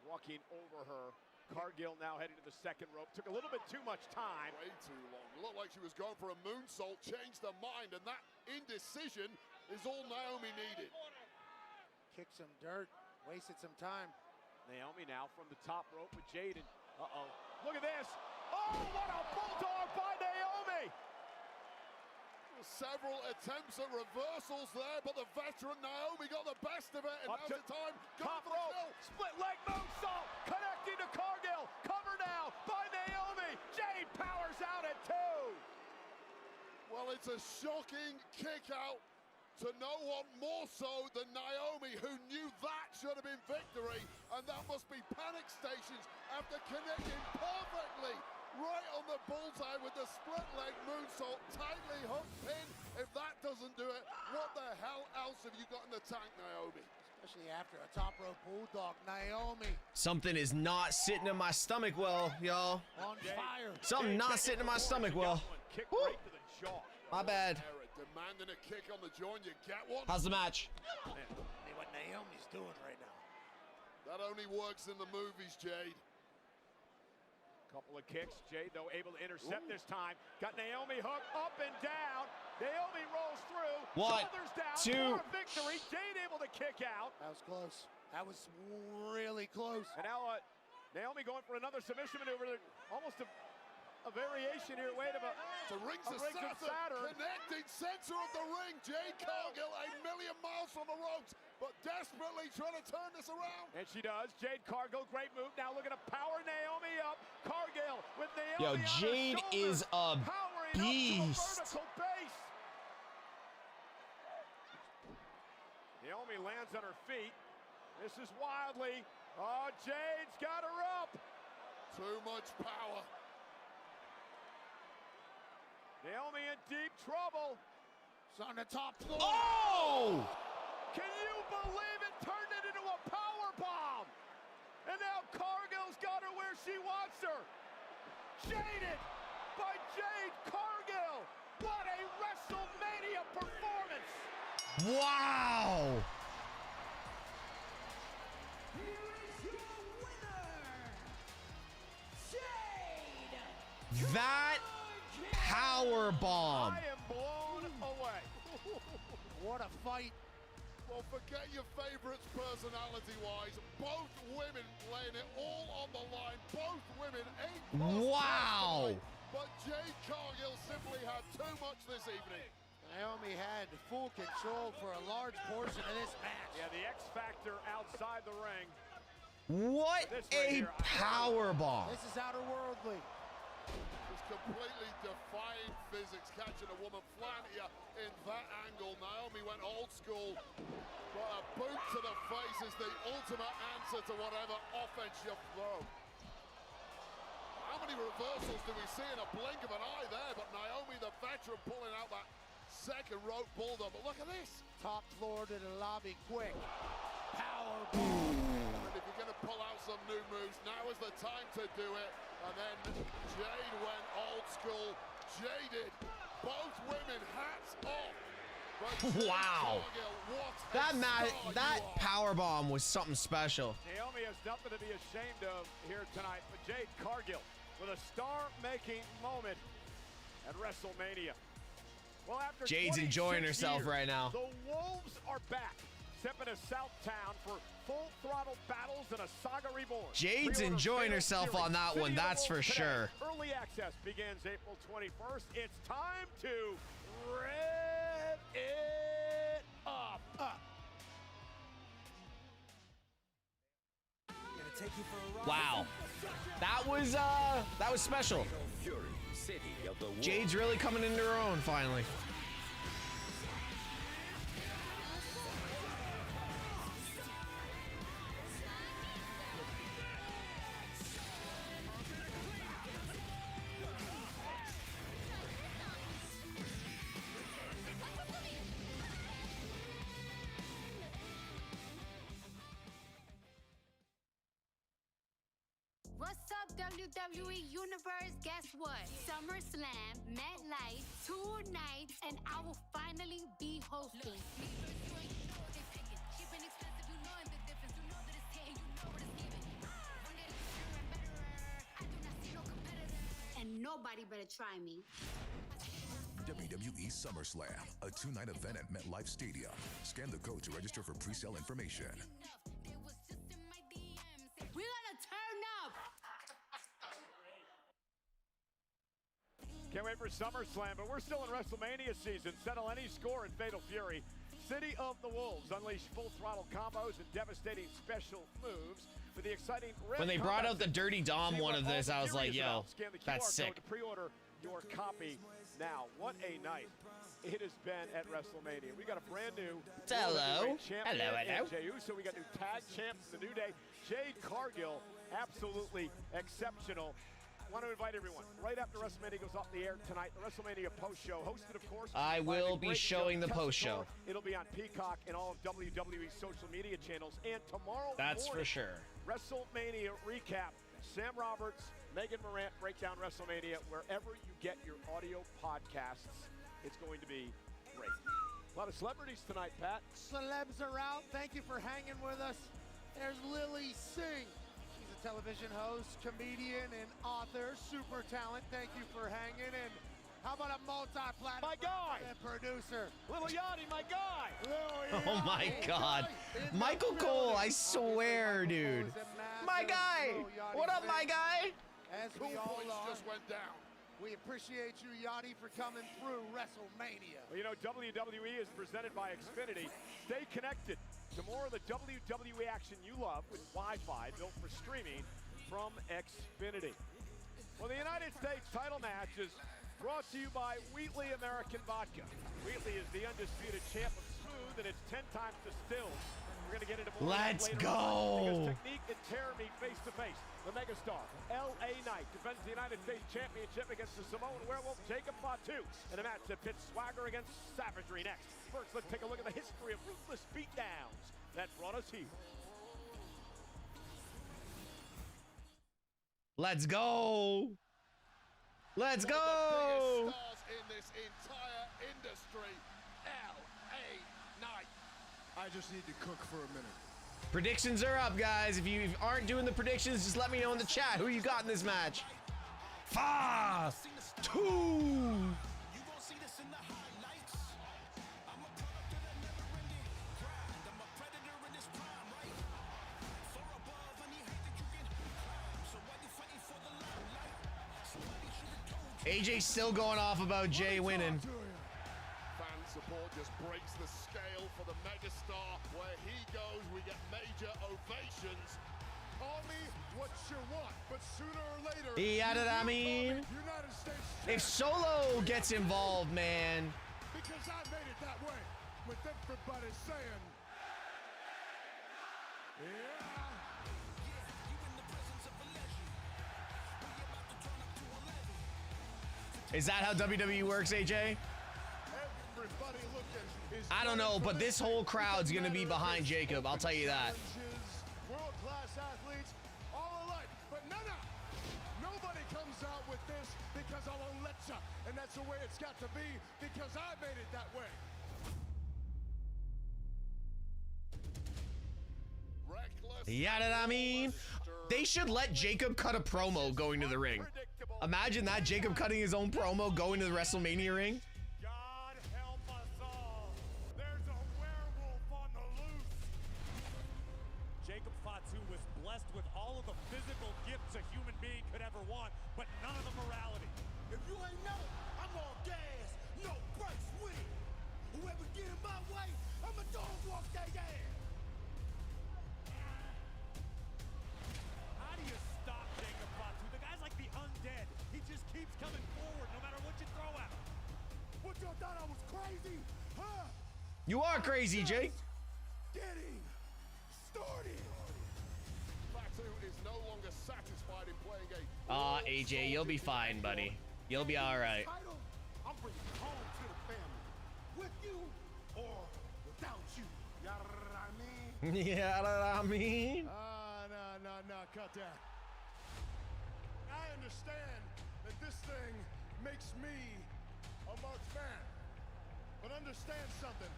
walking over her. Cargill now heading to the second rope. Took a little bit too much time. Way too long. Looked like she was going for a moonsault, changed her mind, and that indecision is all Naomi needed. Kicked some dirt, wasted some time. Naomi now from the top rope with Jade. Uh-oh. Look at this. Oh, what a bulldog by Naomi! Several attempts at reversals there, but the veteran Naomi got the best of it, and Up now's to the time. Top rope, split leg moonsault, connecting to Cargill. Cover now by Naomi. Jade powers out at 2. Well, it's a shocking kick out to no one more so than Naomi, who knew that should have been victory, and that must be panic stations after connecting perfectly right on the bullseye with the split leg moonsault, tightly hooked pin. If that doesn't do it, what the hell else have you got in the tank, Naomi? Especially after a top rope bulldog, Naomi. Something is not sitting in my stomach well, y'all. On fire. Something not sitting in my stomach well. Kick right to the jaw. My bad. Demanding a kick on the jaw, and you get one. How's the match? See what Naomi's doing right now. That only works in the movies, Jade. Couple of kicks. Jade, though, able to intercept this time. Got Naomi hooked up and down. Naomi rolls through. 1, Shoulders down. 2. For a victory. Jade able to kick out. That was close. That was really close. And now Naomi going for another submission maneuver. Almost a variation here. Wait a minute. To rings of Saturn. Connecting center of the ring. Jade Cargill a million miles from the ropes, but desperately trying to turn this around. And she does. Jade Cargill, great move. Now looking to power Naomi up. Cargill with Naomi Yo, on her Jade is shoulders, a powering beast. up to a vertical base. Naomi lands on her feet. This is wildly. Oh, Jade's got her up. Too much power. Naomi in deep trouble. It's on the top floor. Oh! Can you believe it? Turned it into a power bomb. And now Cargill's got her where she wants her. Jaded by Jade Cargill. What a WrestleMania performance. Wow! Here is your winner, Jade. That power bomb. I am blown away. What a fight. Well, forget your favorites personality-wise. Both women laying it all on the line. Both women Wow. But Jade Cargill simply had too much this evening. Naomi had full control for a large portion of this match. Yeah, the X factor out inside the ring. What a power bomb. This is outer worldly. It's completely defying physics, catching a woman flat here in that angle. Naomi went old school, but a boot to the face is the ultimate answer to whatever offense you throw. How many reversals do we see in a blink of an eye there? But Naomi, the veteran, pulling out that second rope bulldog. But look at this. Top floor to the lobby, quick. Power bomb. And if you're going to pull out some new moves, now is the time to do it. And then Jade went old school. Jaded. Both women, hats off. Wow. That power bomb was something special. Naomi has nothing to be ashamed of here tonight, but Jade Cargill with a star-making moment at WrestleMania. Well, after Jade's enjoying herself years, right now. The Wolves are back, stepping to Southtown for full-throttle battles and a saga reborn. Jade's enjoying herself on that one, that's for sure. Early access begins April 21st. It's time to rev it up. Wow. That was special. Jade's really coming into her own finally. What's up, WWE Universe? Guess what? SummerSlam, MetLife, 2 nights, and I will finally be hosting. And nobody better try me. WWE SummerSlam, a 2-night event at MetLife Stadium. Scan the code to register for pre-sale information. We're gonna turn up! Can't wait for SummerSlam, but we're still in WrestleMania season. Settle any score in Fatal Fury. City of the Wolves unleash full-throttle combos and devastating special moves for the exciting When they brought out the Dirty Dom one of this, I was like, yo, that's sick. Pre-order your copy now. What a night it has been at WrestleMania. We got a brand new hello. Jey Uso. We got new tag champs, the New Day. Jade Cargill, absolutely exceptional. Want to invite everyone right after WrestleMania goes off the air tonight. The WrestleMania post show, hosted of course. I will be showing the post show. It'll be on Peacock and all of WWE's social media channels. And tomorrow that's morning, for sure. WrestleMania recap. Sam Roberts, Megan Morant break down WrestleMania wherever you get your audio podcasts. It's going to be great. A lot of celebrities tonight, Pat. Celebs are out. Thank you for hanging with us. There's Lily Singh. She's a television host, comedian, and author. Super talent. Thank you for hanging. And how about a multi-platinum producer? Little Yachty, my guy. Oh my God. Michael Cole, I swear, dude. My guy. What up, my guy? As we all just went down. We appreciate you, Yachty, for coming through WrestleMania. Well, you know, WWE is presented by Xfinity. Stay connected to more of the WWE action you love with Wi-Fi built for streaming from Xfinity. Well, the United States title match is brought to you by Wheatley American Vodka. Wheatley is the undisputed champ of smooth, and it's 10 times distilled. We're going to get into more Let's later go. because Technique and Terror meet face to face. The megastar, L.A. Knight, defends the United States Championship against the Samoan werewolf, Jacob Fatu, in a match that pits swagger against savagery next. First, let's take a look at the history of ruthless beatdowns that brought us here. Let's go. Let's go. One of the biggest stars in this entire industry, L.A. Knight. I just need to cook for a minute. Predictions are up, guys. If you aren't doing the predictions, just let me know in the chat who you got in this match. 5, 2. AJ's still going off about Jey winning. Fan support just breaks the scale for the megastar. Where he goes, we get major promotions. Call me what you want, but sooner or later, Yeah, I mean, United States if Solo gets involved, man. because I made it that way, with everybody saying, yeah. Is that how WWE works, AJ? I don't know, but this whole crowd's gonna be behind Jacob. I'll tell you that. World-class athletes, all alike, but nobody comes out with this because I won't let ya, and that's the way it's got to be because I made it that way. Yeah, I mean, they should let Jacob cut a promo going to the ring. Imagine that, Jacob cutting his own promo going to the WrestleMania ring. God help us all. There's a werewolf on the loose. Jacob Fatu was blessed with all of the physical gifts a human being could ever want, but none of the morality. If you ain't know, I'm on gas, no brakes with it. Whoever get in my way, I'ma dog walk their ass. How do you stop Jacob Fatu? The guy's like the undead. He just keeps coming forward no matter what you throw at him. What, y'all thought I was crazy? Huh? You are crazy, Jake. Getting started. Fatu is no longer satisfied in playing a AJ, you'll be fine, buddy. You'll be all right. I'm bringing it home to the family. With you or without you. You know what I mean? Yeah, I mean. No, cut that. I understand that this thing makes me a marked man. But understand something.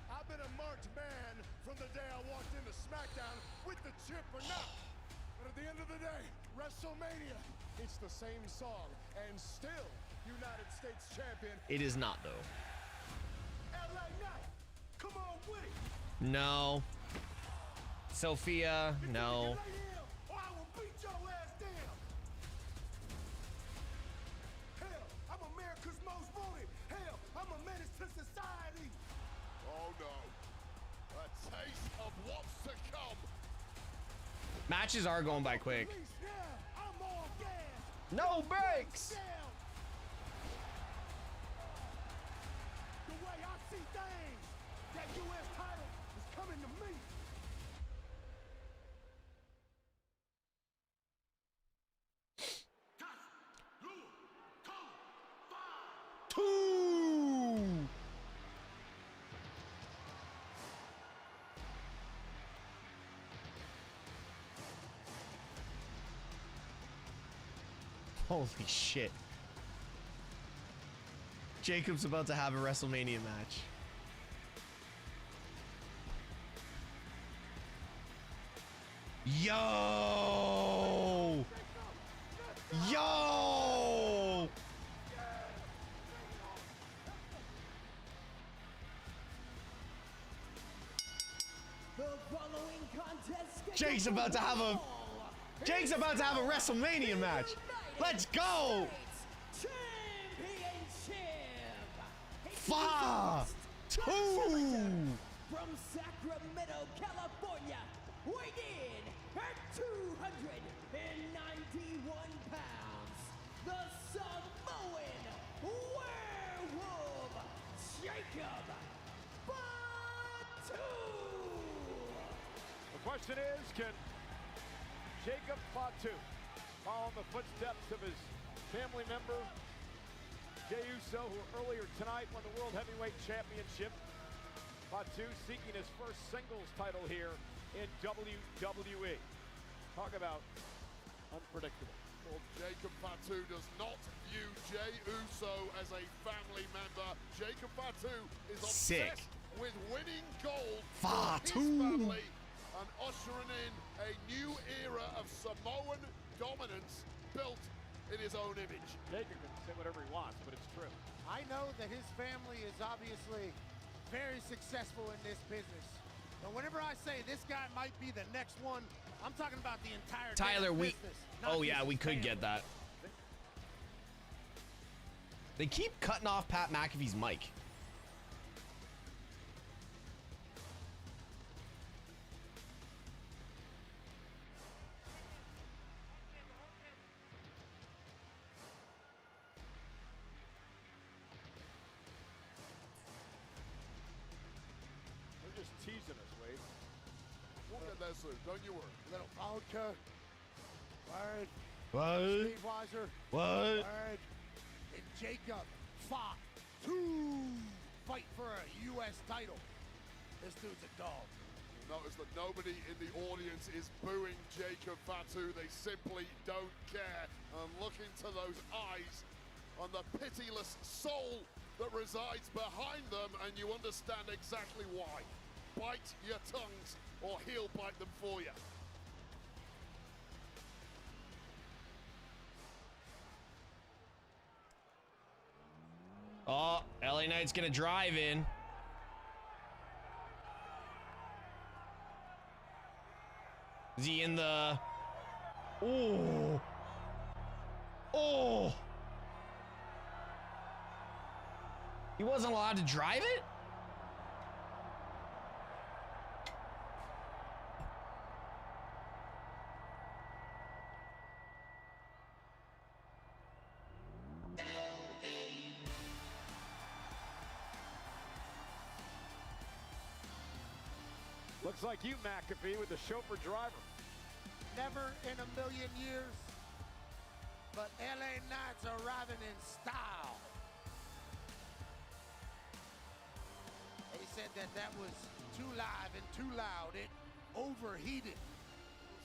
I've been a marked man from the day I walked into SmackDown with the chip or not. But at the end of the day, WrestleMania, it's the same song. And still, United States champion. It is not, though. LA Knight, come on with it. No. Sophia, no. Or I will beat your ass down. Hell, I'm America's most wanted. Hell, I'm a menace to society. Oh no. A taste of what's to come. Matches are going by quick. I'm on gas. No breaks. The way I see things, that U.S. title is coming to me. Two. Holy shit. Jacob's about to have a WrestleMania match. Yo! Yo! Jake's about to have a WrestleMania match. Let's go! Two. From Sacramento, California, weighing in at 291 pounds, the Samoan werewolf, Jacob Fatu. The question is, can Jacob Fatu follow in the footsteps of his family member, Jey Uso, who earlier tonight won the World Heavyweight Championship? Fatu seeking his first singles title here in WWE. Talk about unpredictable. Well, Jacob Fatu does not view Jey Uso as a family member. Jacob Fatu is obsessed with winning gold for his family and ushering in a new era of Samoan dominance built in his own image. Jacob can say whatever he wants, but it's true. I know that his family is obviously very successful in this business. And whenever I say this guy might be the next one, I'm talking about the entire Tyler, business. oh yeah, we could get that. They keep cutting off Pat McAfee's mic. there soon. Don't you worry. Little vodka. Word. What? Steve Weiser. What? Word. And Jacob Fatu fight for a U.S. title. This dude's a dog. Notice that nobody in the audience is booing Jacob Fatu. They simply don't care. And look into those eyes on the pitiless soul that resides behind them, and you understand exactly why. Bite your tongues, or he'll bite them for you. Oh, LA Knight's gonna drive in. Is he in the... Oh. Oh. He wasn't allowed to drive it? Looks like you, McAfee, with the chauffeur driver. Never in a million years, but LA Knight's arriving in style. They said that was too live and too loud. It overheated.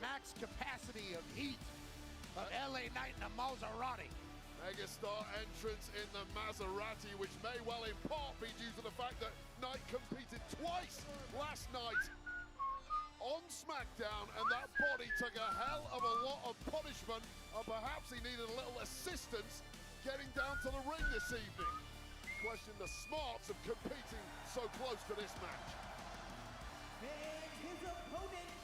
Max capacity of heat of LA Knight in a Maserati. Megastar entrance in the Maserati, which may well in part be due to the fact that Knight competed twice last night on SmackDown, and that body took a hell of a lot of punishment, and perhaps he needed a little assistance getting down to the ring this evening. Question the smarts of competing so close to this match. And his opponent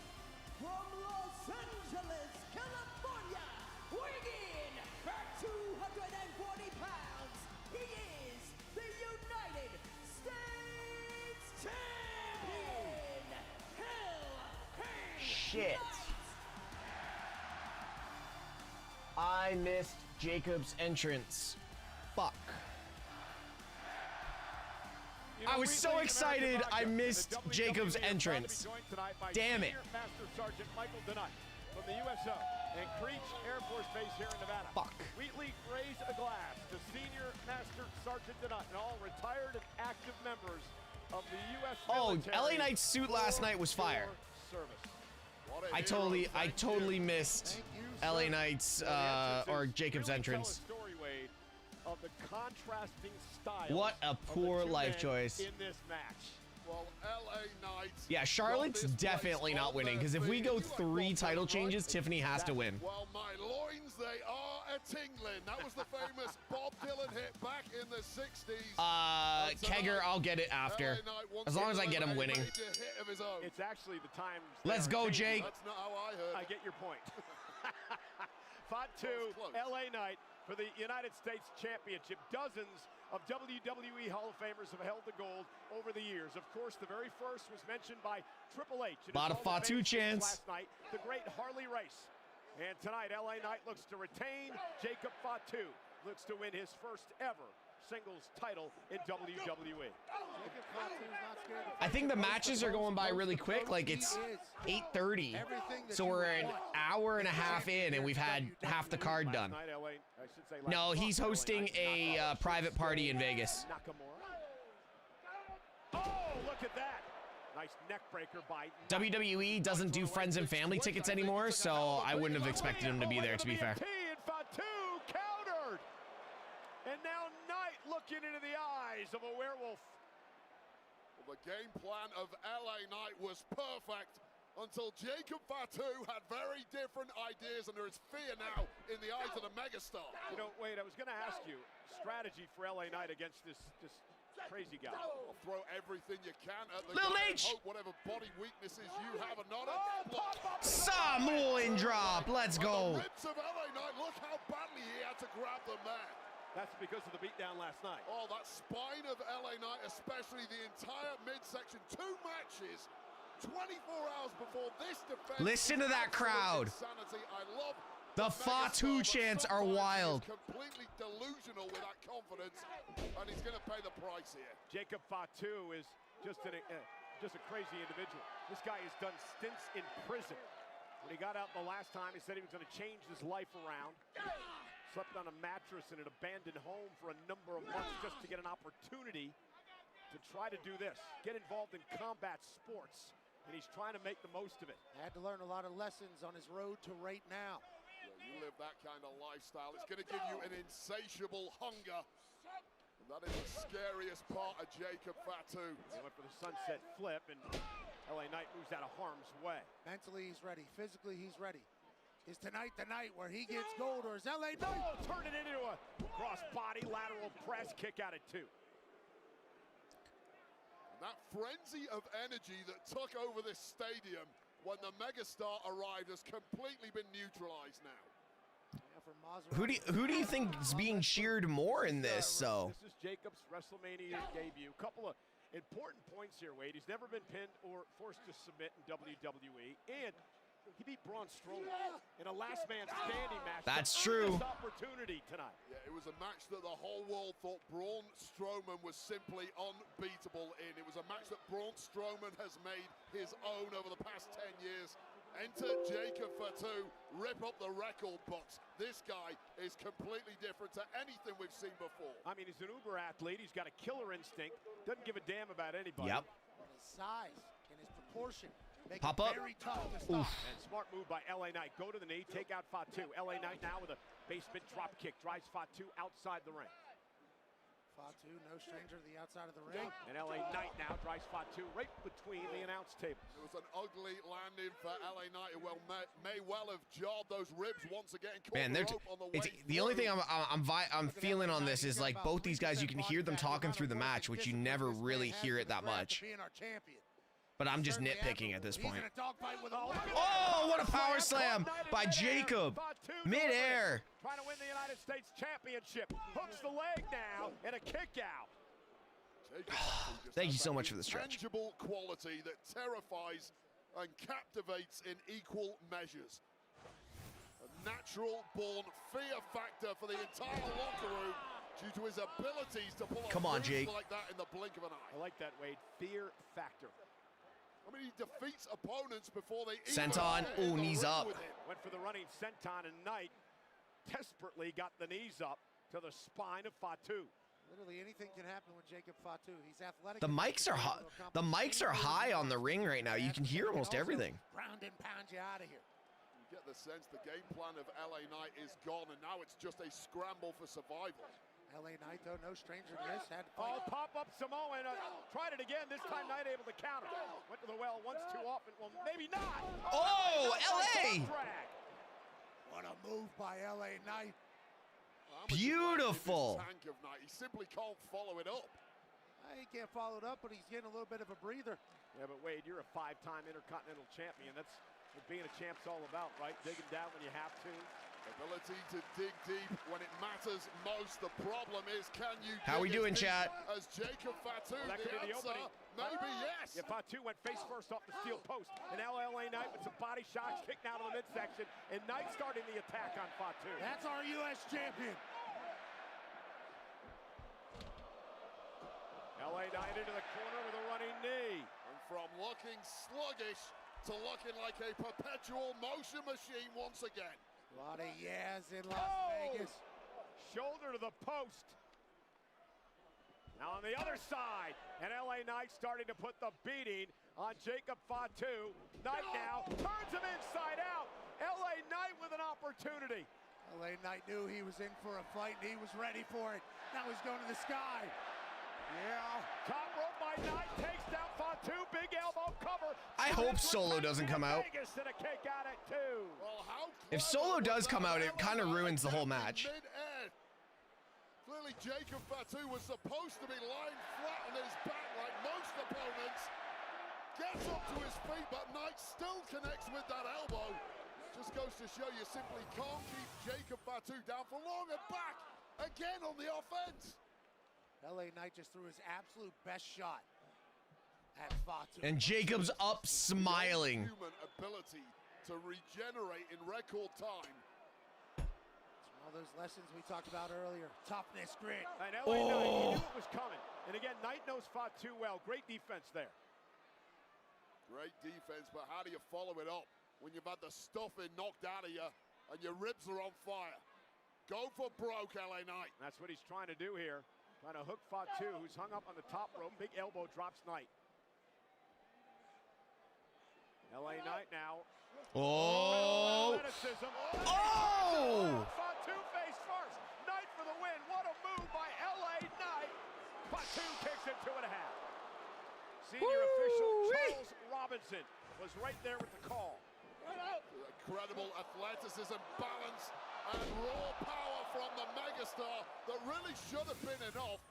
from Los Angeles, California, weighing in at 240 pounds, he is the United States Champion! Shit. I missed Jacob's entrance. Fuck. I was so excited I missed Jacob's entrance. Damn it. Master Sergeant Michael Denut from the USO and Creech Air Force Base here in Nevada. Fuck. Wheatley raise a glass to Senior Master Sergeant Denut and all retired and active members of the U.S. military. LA Knight's suit last night was fire. Service. I totally missed LA Knight's or Jacob's entrance. Of the contrasting styles What a poor life choice. in this match. Well, LA Knight. Yeah, Charlotte's definitely not winning, because if we go 3 title changes, Tiffany has to win. Well, my loins, they are a-tingling. That was the famous Bob Dylan hit back in the 60s. Kegger, I'll get it after. As long as I get him winning. It's actually the times. Let's go, Jake. That's not how I heard. I get your point. Fatu, LA Knight for the United States Championship. Dozens of WWE Hall of Famers have held the gold over the years. Of course, the very first was mentioned by Triple H. A lot of Fatu chants. Last night, the great Harley Race. And tonight, LA Knight looks to retain. Jacob Fatu looks to win his first ever singles title in WWE. I think the matches are going by really quick. Like, it's 8:30, so we're an hour and a half in, and we've had half the card done. No, he's hosting a private party in Vegas. Oh, look at that. Nice neck breaker by WWE doesn't do friends and family tickets anymore, so I wouldn't have expected him to be there, to be fair. And Fatu countered. And now Knight looking into the eyes of a werewolf. Well, the game plan of LA Knight was perfect until Jacob Fatu had very different ideas, and there is fear now in the eyes of the megastar. You know, Wade, I was going to ask you, strategy for LA Knight against this crazy guy. Well, throw everything you can at the Lil guy H! and hope whatever body weaknesses you have are not Samoan drop, let's go. The ribs of LA Knight, look how badly he had to grab them there. That's because of the beatdown last night. Oh, that spine of LA Knight, especially the entire midsection. 2 matches, 24 hours before this defense. Listen to that crowd. Insanity. I love the Fatu chants are wild. Completely delusional with that confidence, and he's going to pay the price here. Jacob Fatu is just just a crazy individual. This guy has done stints in prison. When he got out the last time, he said he was going to change his life around. Slept on a mattress in an abandoned home for a number of months just to get an opportunity to try to do this, get involved in combat sports, and he's trying to make the most of it. Had to learn a lot of lessons on his road to right now. Yeah, you live that kind of lifestyle, it's going to give you an insatiable hunger. And that is the scariest part of Jacob Fatu. He went for the sunset flip, and LA Knight moves out of harm's way. Mentally, he's ready. Physically, he's ready. Is tonight the night where he gets gold, or is LA Knight? Oh, turn it into a cross-body lateral press kick out at 2. And that frenzy of energy that took over this stadium when the megastar arrived has completely been neutralized now. Who do you think is being cheered more in this? So this is Jacob's WrestleMania debut. Couple of important points here, Wade. He's never been pinned or forced to submit in WWE, and he beat Braun Strowman in a last man standing match. That's true. Opportunity tonight. Yeah, it was a match that the whole world thought Braun Strowman was simply unbeatable in. It was a match that Braun Strowman has made his own over the past 10 years. Enter Jacob Fatu, rip up the record books. This guy is completely different to anything we've seen before. I mean, he's an uber athlete. He's got a killer instinct. Doesn't give a damn about anybody. Yep. And his size and his proportion. Pop up. Very tough to stop. And smart move by LA Knight. Go to the knee, take out Fatu. LA Knight now with a basement drop kick. Drives Fatu outside the ring. Fatu, no stranger to the outside of the ring. And LA Knight now drives Fatu right between the announce tables. It was an ugly landing for LA Knight, who may well have jarred those ribs once again. Man, the only thing I'm feeling on this is like both these guys, you can hear them talking through the match, which you never really hear it that much. But I'm just nitpicking at this point. Oh, what a power slam by Jacob. Mid-air. Trying to win the United States Championship. Hooks the leg now and a kick out. Thank you so much for the stretch. Tangible quality that terrifies and captivates in equal measures. A natural-born fear factor for the entire locker room due to his abilities to pull Come on, off Jake. moves like that in the blink of an eye. I like that, Wade. Fear factor. I mean, he defeats opponents before they Senton, even ooh, knees up. Went for the running senton, and Knight desperately got the knees up to the spine of Fatu. Literally anything can happen with Jacob Fatu. He's athletic. The mics are high. The mics are high on the ring right now. You can hear almost everything. Ground and pound you out of here. You get the sense the game plan of LA Knight is gone, and now it's just a scramble for survival. LA Knight, though, no stranger to this. Had to Oh, pop-up Samoan. Tried it again. This time Knight able to counter. Went to the well once too often. Well, maybe not. Oh, LA! What a move by LA Knight. Beautiful. Tank of Knight. He simply can't follow it up. He can't follow it up, but he's getting a little bit of a breather. Yeah, but Wade, you're a 5-time Intercontinental Champion. That's what being a champ's all about, right? Digging down when you have to. Ability to dig deep when it matters most. The problem is, can you How we doing, chat? As Jacob Fatu, that could be the answer, opening. Maybe yes. Yeah, Fatu went face first off the steel post. And now LA Knight with some body shots, kicked out of the midsection. And Knight starting the attack on Fatu. That's our U.S. champion. LA Knight into the corner with a running knee. And from looking sluggish to looking like a perpetual motion machine once again. A lot of yes in Las Vegas. Shoulder to the post. Now on the other side, and LA Knight starting to put the beating on Jacob Fatu. Knight now turns him inside out. LA Knight with an opportunity. LA Knight knew he was in for a fight, and he was ready for it. Now he's going to the sky. Yeah. Top rope by Knight, takes down Fatu, big elbow cover. I hope Solo doesn't come out. Vegas and a kick out at 2. Well, how If Solo does come out, it kind of ruins the whole match. Mid-air. Clearly, Jacob Fatu was supposed to be lying flat on his back like most opponents. Gets up to his feet, but Knight still connects with that elbow. Just goes to show you simply can't keep Jacob Fatu down for long, and back again on the offense. LA Knight just threw his absolute best shot at Fatu. And Jacob's up smiling. Human ability to regenerate in record time. It's one of those lessons we talked about earlier. Toughness, grit. And LA Knight, he knew it was coming. And again, Knight knows Fatu well. Great defense there. Great defense, but how do you follow it up when you've had the stuffing knocked out of you and your ribs are on fire? Go for broke, LA Knight. That's what he's trying to do here. Trying to hook Fatu, who's hung up on the top rope. Big elbow drops Knight. LA Knight now. Oh! Oh! Fatu face first. Knight for the win. What a move by LA Knight. Fatu kicks it 2.5. Senior official Charles Robinson was right there with the call. Incredible athleticism, balance, and raw power from the megastar that really should have been enough.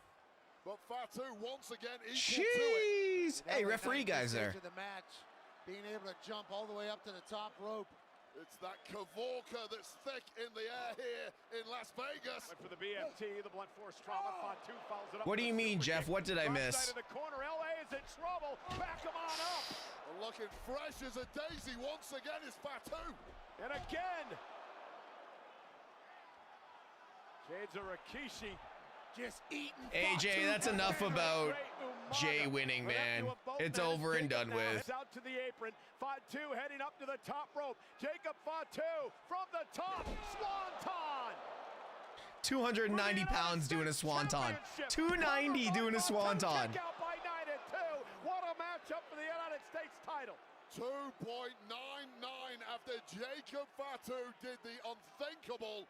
But Fatu once again equal to it. Hey, referee guys there. To the match, being able to jump all the way up to the top rope. It's that Kavorka that's thick in the air here in Las Vegas. Went for the BFT, the blunt force trauma. Fatu follows it up. What do you mean, Jeff? What did I miss? Side of the corner. LA is in trouble. Back him on up. Looking fresh as a daisy once again is Fatu. And again. Jade's a Rikishi. Just eating. AJ, that's enough about Jey winning, man. It's over and done with. It's out to the apron. Fatu heading up to the top rope. Jacob Fatu from the top. Swanton. 290 pounds doing a swanton. 290 doing a swanton. Kick out by Knight at 2. What a matchup for the United States title. 2.99 after Jacob Fatu did the unthinkable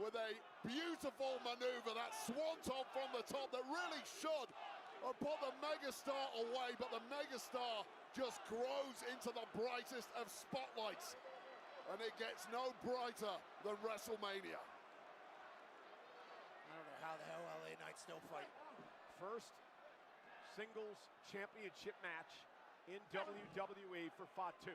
with a beautiful maneuver, that swanton from the top that really should have put the megastar away, but the megastar just grows into the brightest of spotlights, and it gets no brighter than WrestleMania. I don't know how the hell LA Knight still fight. First singles championship match in WWE for Fatu.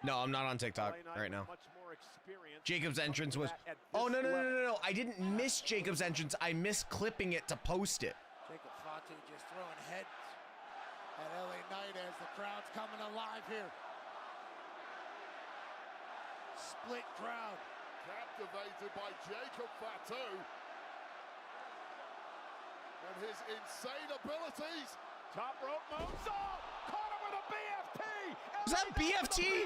No, I'm not on TikTok right now. Much more experience. Jacob's entrance was... Oh, no. I didn't miss Jacob's entrance. I missed clipping it to post it. Jacob Fatu just throwing heads at LA Knight as the crowd's coming alive here. Split crowd. Captivated by Jacob Fatu and his insane abilities. Top rope moonsault. Caught him with a BFT. Is that BFT?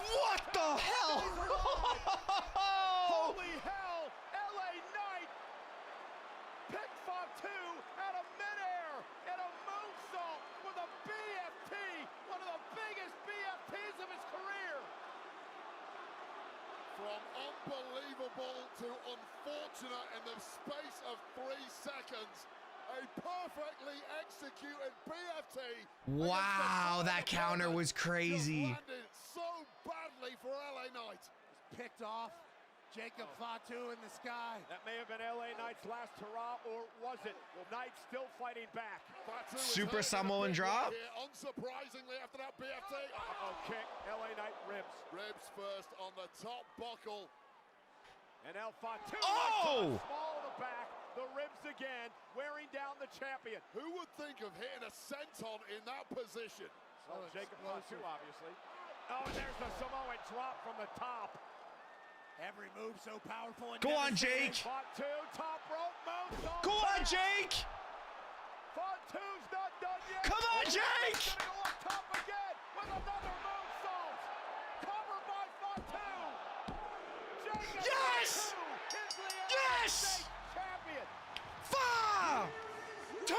What the hell? Holy hell! LA Knight picked Fatu out of midair and a moonsault with a BFT, one of the biggest BFTs of his career. From unbelievable to unfortunate in the space of 3 seconds. A perfectly executed BFT. Wow, that counter was crazy. Landed so badly for LA Knight. Picked off. Jacob Fatu in the sky. That may have been LA Knight's last hurrah, or was it? Well, Knight still fighting back. Super Samoan drop. Here, unsurprisingly, after that BFT. Kick. LA Knight ribs. Ribs first on the top buckle. And now Fatu. Oh! Small of the back. The ribs again, wearing down the champion. Who would think of hitting a senton in that position? So Jacob Fatu, obviously. Oh, and there's the Samoan drop from the top. Every move so powerful. And go on, Jake. Fatu, top rope moonsault. Go on, Jake. Fatu's not done yet. Come on, Jake. He's gonna go on top again with another moonsault. Covered by Fatu. Jacob Yes. Fatu is the Yes. States champion. 5, 2.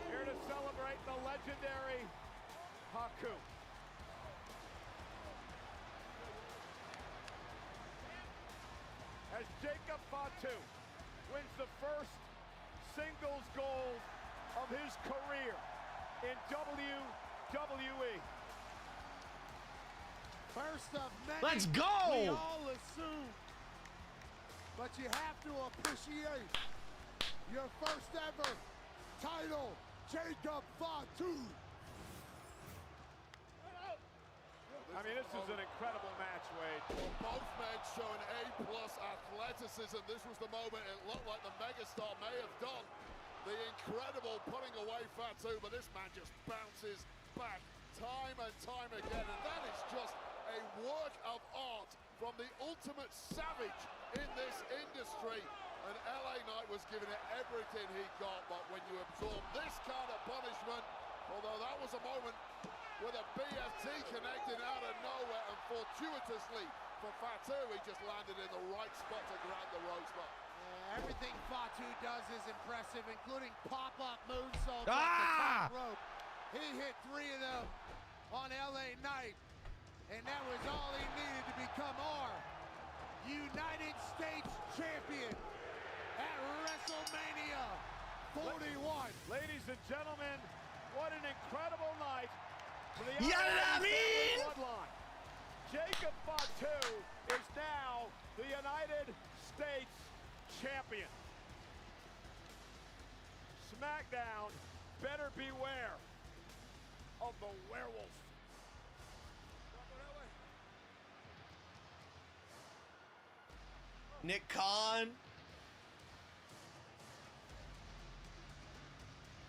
Here to celebrate the legendary Haku. As Jacob Fatu wins the first singles gold of his career in WWE. First of many. Let's go! We all assume. But you have to appreciate your first ever title, Jacob Fatu. I mean, this is an incredible match, Wade. Well, both men showing A+ athleticism. This was the moment it looked like the megastar may have done the incredible putting away Fatu, but this man just bounces back time and time again, and that is just a work of art from the ultimate savage in this industry. And LA Knight was giving it everything he got, but when you absorb this kind of punishment, although that was a moment with a BFT connecting out of nowhere, and fortuitously for Fatu, he just landed in the right spot to grab the rosebud. Everything Fatu does is impressive, including pop-up moonsaults off the top rope. He hit 3 of them on LA Knight, and that was all he needed to become our United States champion at WrestleMania 41. Ladies and gentlemen, what an incredible night for the bloodline. Jacob Fatu is now the United States champion. SmackDown better beware of the werewolf. Nick Khan.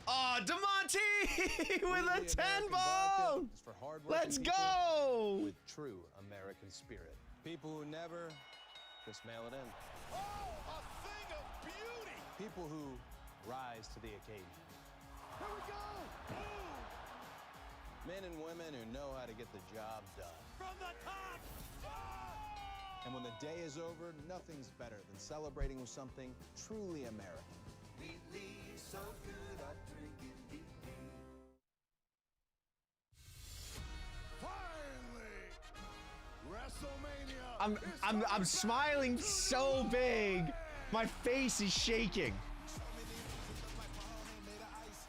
Oh, DeMonte with a 10 ball. Let's go. With true American spirit. People who never just mail it in. Oh, a thing of beauty. People who rise to the occasion. Here we go. Boom. Men and women who know how to get the job done. From the top. Oh. And when the day is over, nothing's better than celebrating with something truly American. So good at drinking deep. Finally, WrestleMania. I'm smiling so big. My face is shaking.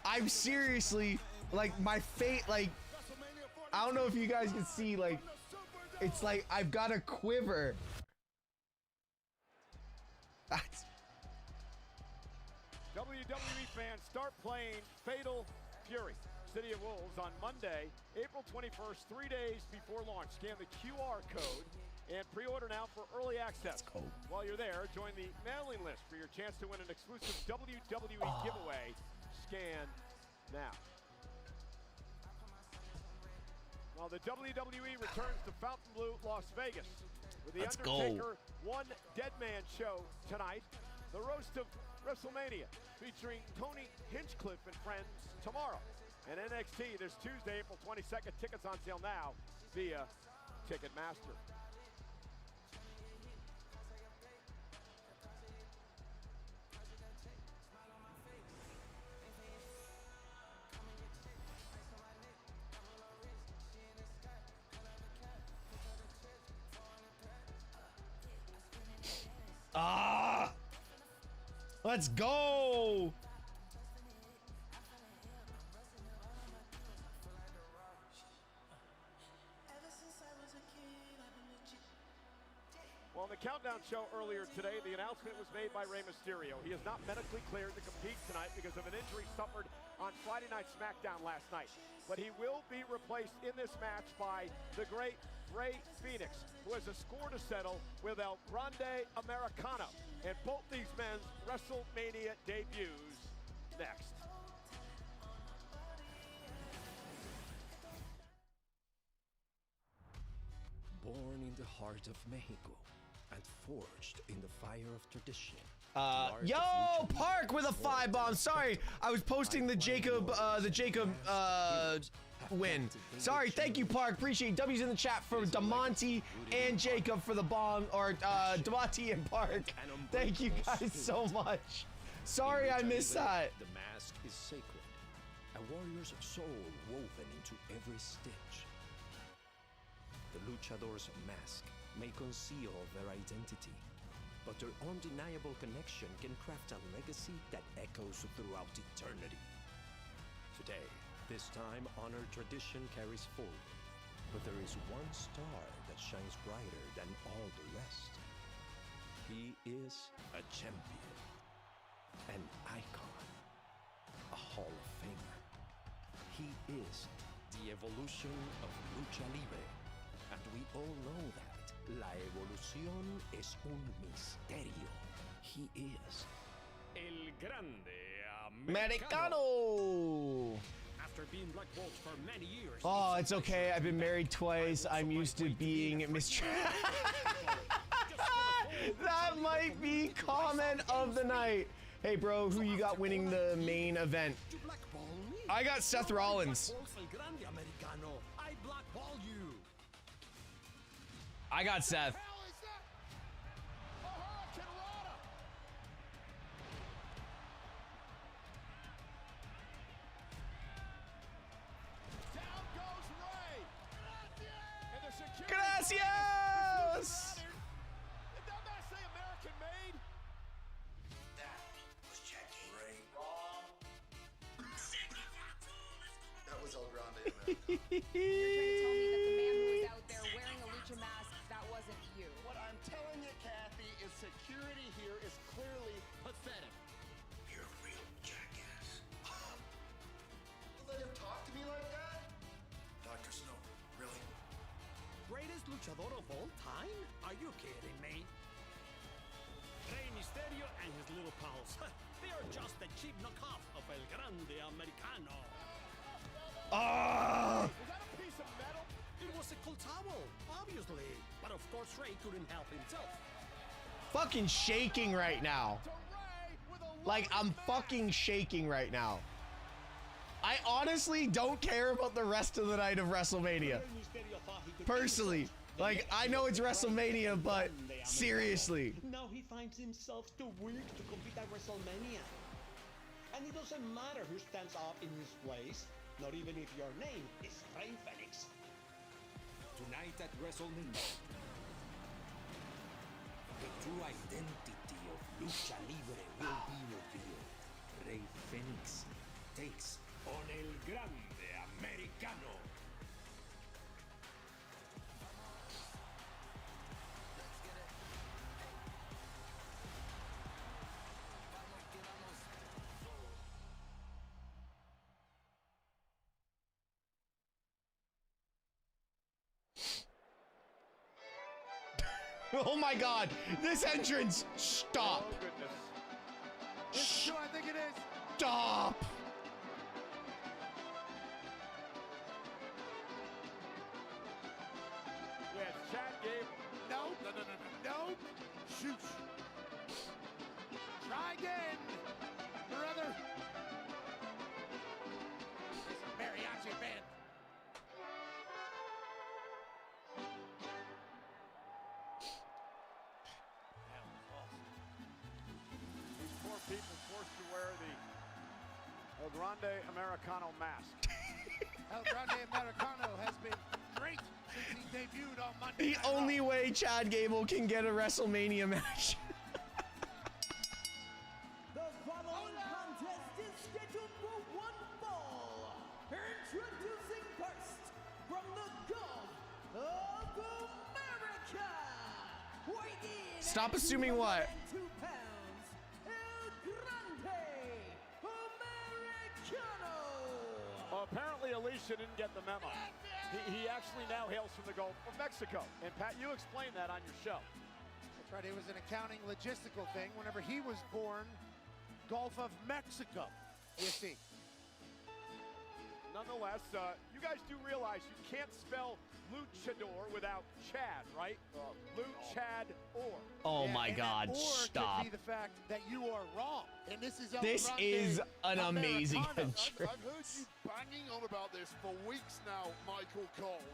I'm seriously, like, my face, like, I don't know if you guys can see, like, it's like I've got a quiver. That's... WWE fans start playing Fatal Fury, City of Wolves, on Monday, April 21st, 3 days before launch. Scan the QR code and pre-order now for early access. While you're there, join the mailing list for your chance to win an exclusive WWE giveaway. Scan now. Well, the WWE returns to Fontainebleau, Las Vegas, with the Undertaker One Dead Man show tonight. The roast of WrestleMania, featuring Tony Hinchcliffe and friends tomorrow. And NXT this Tuesday, April 22nd. Tickets on sale now via Ticketmaster. Let's go. Well, in the Countdown show earlier today, the announcement was made by Rey Mysterio. He is not medically cleared to compete tonight because of an injury suffered on Friday Night SmackDown last night. But he will be replaced in this match by the great Rey Fenix, who has a score to settle with El Grande Americano. And both these men's WrestleMania debuts next. Born in the heart of Mexico and forged in the fire of tradition. Yo, Park with a 5 bomb. Sorry, I was posting the Jacob win. Sorry, thank you, Park. Appreciate W's in the chat for DeMonte and Jacob for the bomb, or DeMonte and Park. Thank you guys so much. Sorry I missed that. The mask is sacred, a warrior's soul woven into every stitch. The luchador's mask may conceal their identity, but their undeniable connection can craft a legacy that echoes throughout eternity. Today, this time honored tradition carries forward, but there is one star that shines brighter than all the rest. He is a champion, an icon, a Hall of Famer. He is the evolution of Lucha Libre, and we all know that la evolución es un misterio. He is El Grande Americano. After being blackballed for many years. Oh, it's okay. I've been married twice. I'm used to being mistreated. That might be comment of the night. Hey, bro, who you got winning the main event? I got Seth Rollins. I got Seth. Gracias! That was El Grande. You're trying to tell me that the man who was out there wearing a lucha mask, that wasn't you. What I'm telling you, Kathy, is security here is clearly pathetic. You're a real jackass. You let him talk to me like that? Dr. Snow, really? Greatest luchador of all time? Are you kidding me? Rey Mysterio and his little pals. They are just a cheap knockoff of El Grande Americano. Ah! Was that a piece of metal? It was a cold towel, obviously. But of course, Rey couldn't help himself. Fucking shaking right now. Like, I'm fucking shaking right now. I honestly don't care about the rest of the night of WrestleMania. Personally. Like, I know it's WrestleMania, but seriously. Now he finds himself too weak to compete at WrestleMania. And it doesn't matter who stands up in his place, not even if your name is Rey Fenix. Tonight at WrestleMania, the true identity of Lucha Libre will be revealed. Rey Fenix takes on El Grande Americano. Oh my god, this entrance! Stop! Oh, goodness. It's true, I think it is. Stop! Yeah, it's Chad Gable. Nope. Nope. Shoot. Try again, brother. It's a mariachi band. These poor people forced to wear the El Grande Americano mask. El Grande Americano has been great since he debuted on Monday. The Night only Raw. way Chad Gable can get a WrestleMania match. The following contest is scheduled for one fall. Introducing first, from the Gulf of America, weighing in Stop at assuming what? 202 pounds, El Grande Americano. Apparently, Alicia didn't get the memo. He actually now hails from the Gulf of Mexico. And Pat, you explained that on your show. That's right, it was an accounting logistical thing. Whenever he was born, Gulf of Mexico, you see. Nonetheless, you guys do realize you can't spell luchador without Chad, right? Luchador. Oh Yeah, my and god, that or stop. could be the fact that you are wrong. And this is El This Grande is an amazing Americano. entrance. I've heard you banging on about this for weeks now, Michael Cole.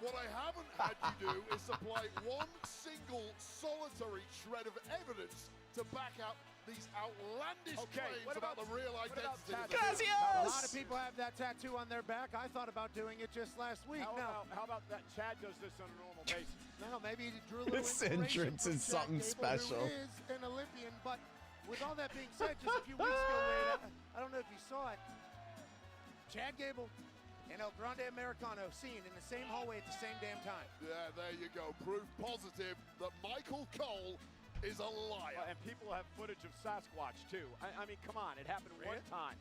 What I haven't had you do is supply one single solitary shred of evidence to back up these outlandish claims about the real identity. A lot of people have that tattoo on their back. I thought about doing it just last week. How about that Chad does this on a normal basis? No, maybe he drew a little This inspiration entrance from is Chad something Gable, special. Who is an Olympian, but with all that being said, just a few weeks ago, Wade, I don't know if you saw it, Chad Gable and El Grande Americano seen in the same hallway at the same damn time. Yeah, there you go. Proof positive that Michael Cole is a liar. And people have footage of Sasquatch, too. I mean, come on. It happened one time.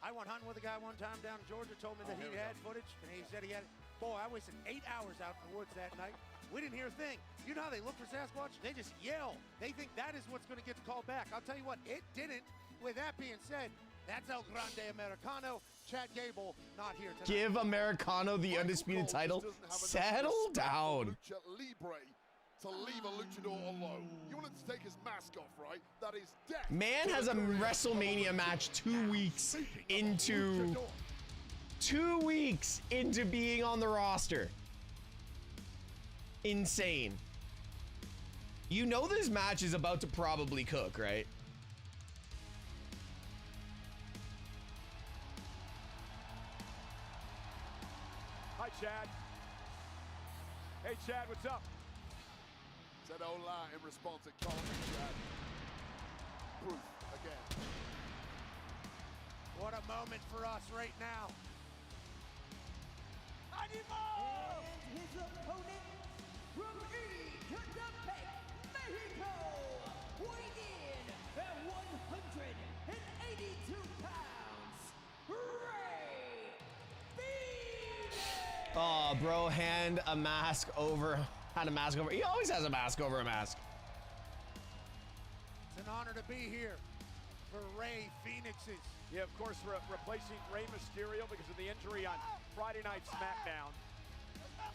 I went hunting with a guy one time down in Georgia, told me that he had footage, and he said he had it. Boy, I wasted 8 hours out in the woods that night. We didn't hear a thing. You know how they look for Sasquatch? They just yell. They think that is what's going to get the call back. I'll tell you what, it didn't. With that being said, That's El Grande Americano. Chad Gable not here tonight. Give Americano the undisputed title. Settle down. Lucha Libre to leave a luchador alone. You want him to take his mask off, right? That is death. Man has a WrestleMania match 2 weeks into 2 weeks into being on the roster. Insane. You know this match is about to probably cook, right? Hi, Chad. Hey, Chad, what's up? Said hola in response to Cargill, Chad. Proof again. What a moment for us right now. And his opponent from Ecatepec, Mexico, weighing in at 182 pounds, Rey Fénix. Oh, bro, had a mask over. He always has a mask over a mask. It's an honor to be here for Rey Fénix's. Yeah, of course, replacing Rey Mysterio because of the injury on Friday Night SmackDown.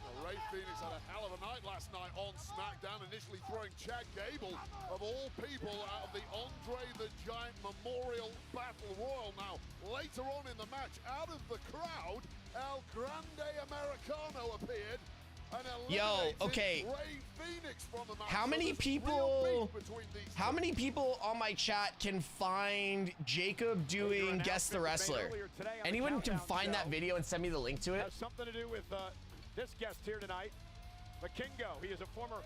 Well, Rey Fénix had a hell of a night last night on SmackDown, initially throwing Chad Gable, of all people, out of the Andre the Giant Memorial Battle Royal. Now, later on in the match, out of the crowd, El Grande Americano appeared. Yo, okay. Rey Fénix from the match. How many people on my chat can find Jacob doing Guess the Wrestler? Anyone can find that video and send me the link to it? Has something to do with this guest here tonight, Vikingo. He is a former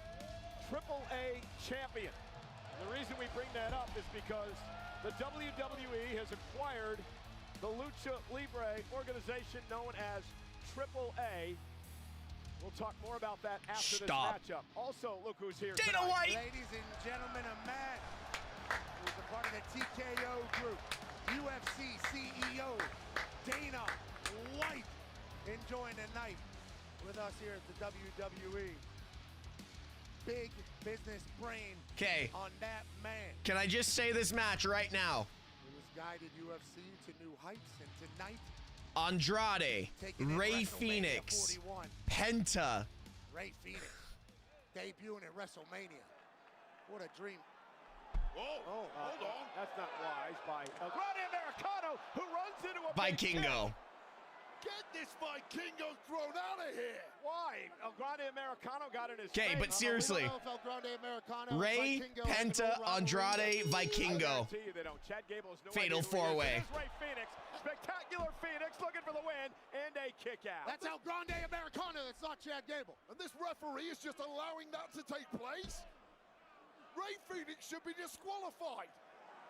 AAA champion. And the reason we bring that up is because the WWE has acquired the Lucha Libre organization known as AAA. We'll talk more about that after this matchup. Also, look who's here Dana tonight. White! Ladies and gentlemen, a man who's a part of the TKO group, UFC CEO, Dana White, enjoying the night with us here at the WWE. Big business brain on that man. Can I just say this match right now? He was guided UFC to new heights, and tonight, Andrade, Rey Fénix, 41. Penta. Rey Fénix debuting at WrestleMania. What a dream. Whoa, hold on. That's not wise by El Grande Americano, who runs into a Vikingo. Get this Vikingo thrown out of here. Why? El Grande Americano got in his Okay, face. but seriously. Rey, Penta, Andrade, Vikingo. Chad Gable is Fatal four-way. Rey Fénix, spectacular Fénix looking for the win and a kick out. That's El Grande Americano. That's not Chad Gable. And this referee is just allowing that to take place? Rey Fénix should be disqualified.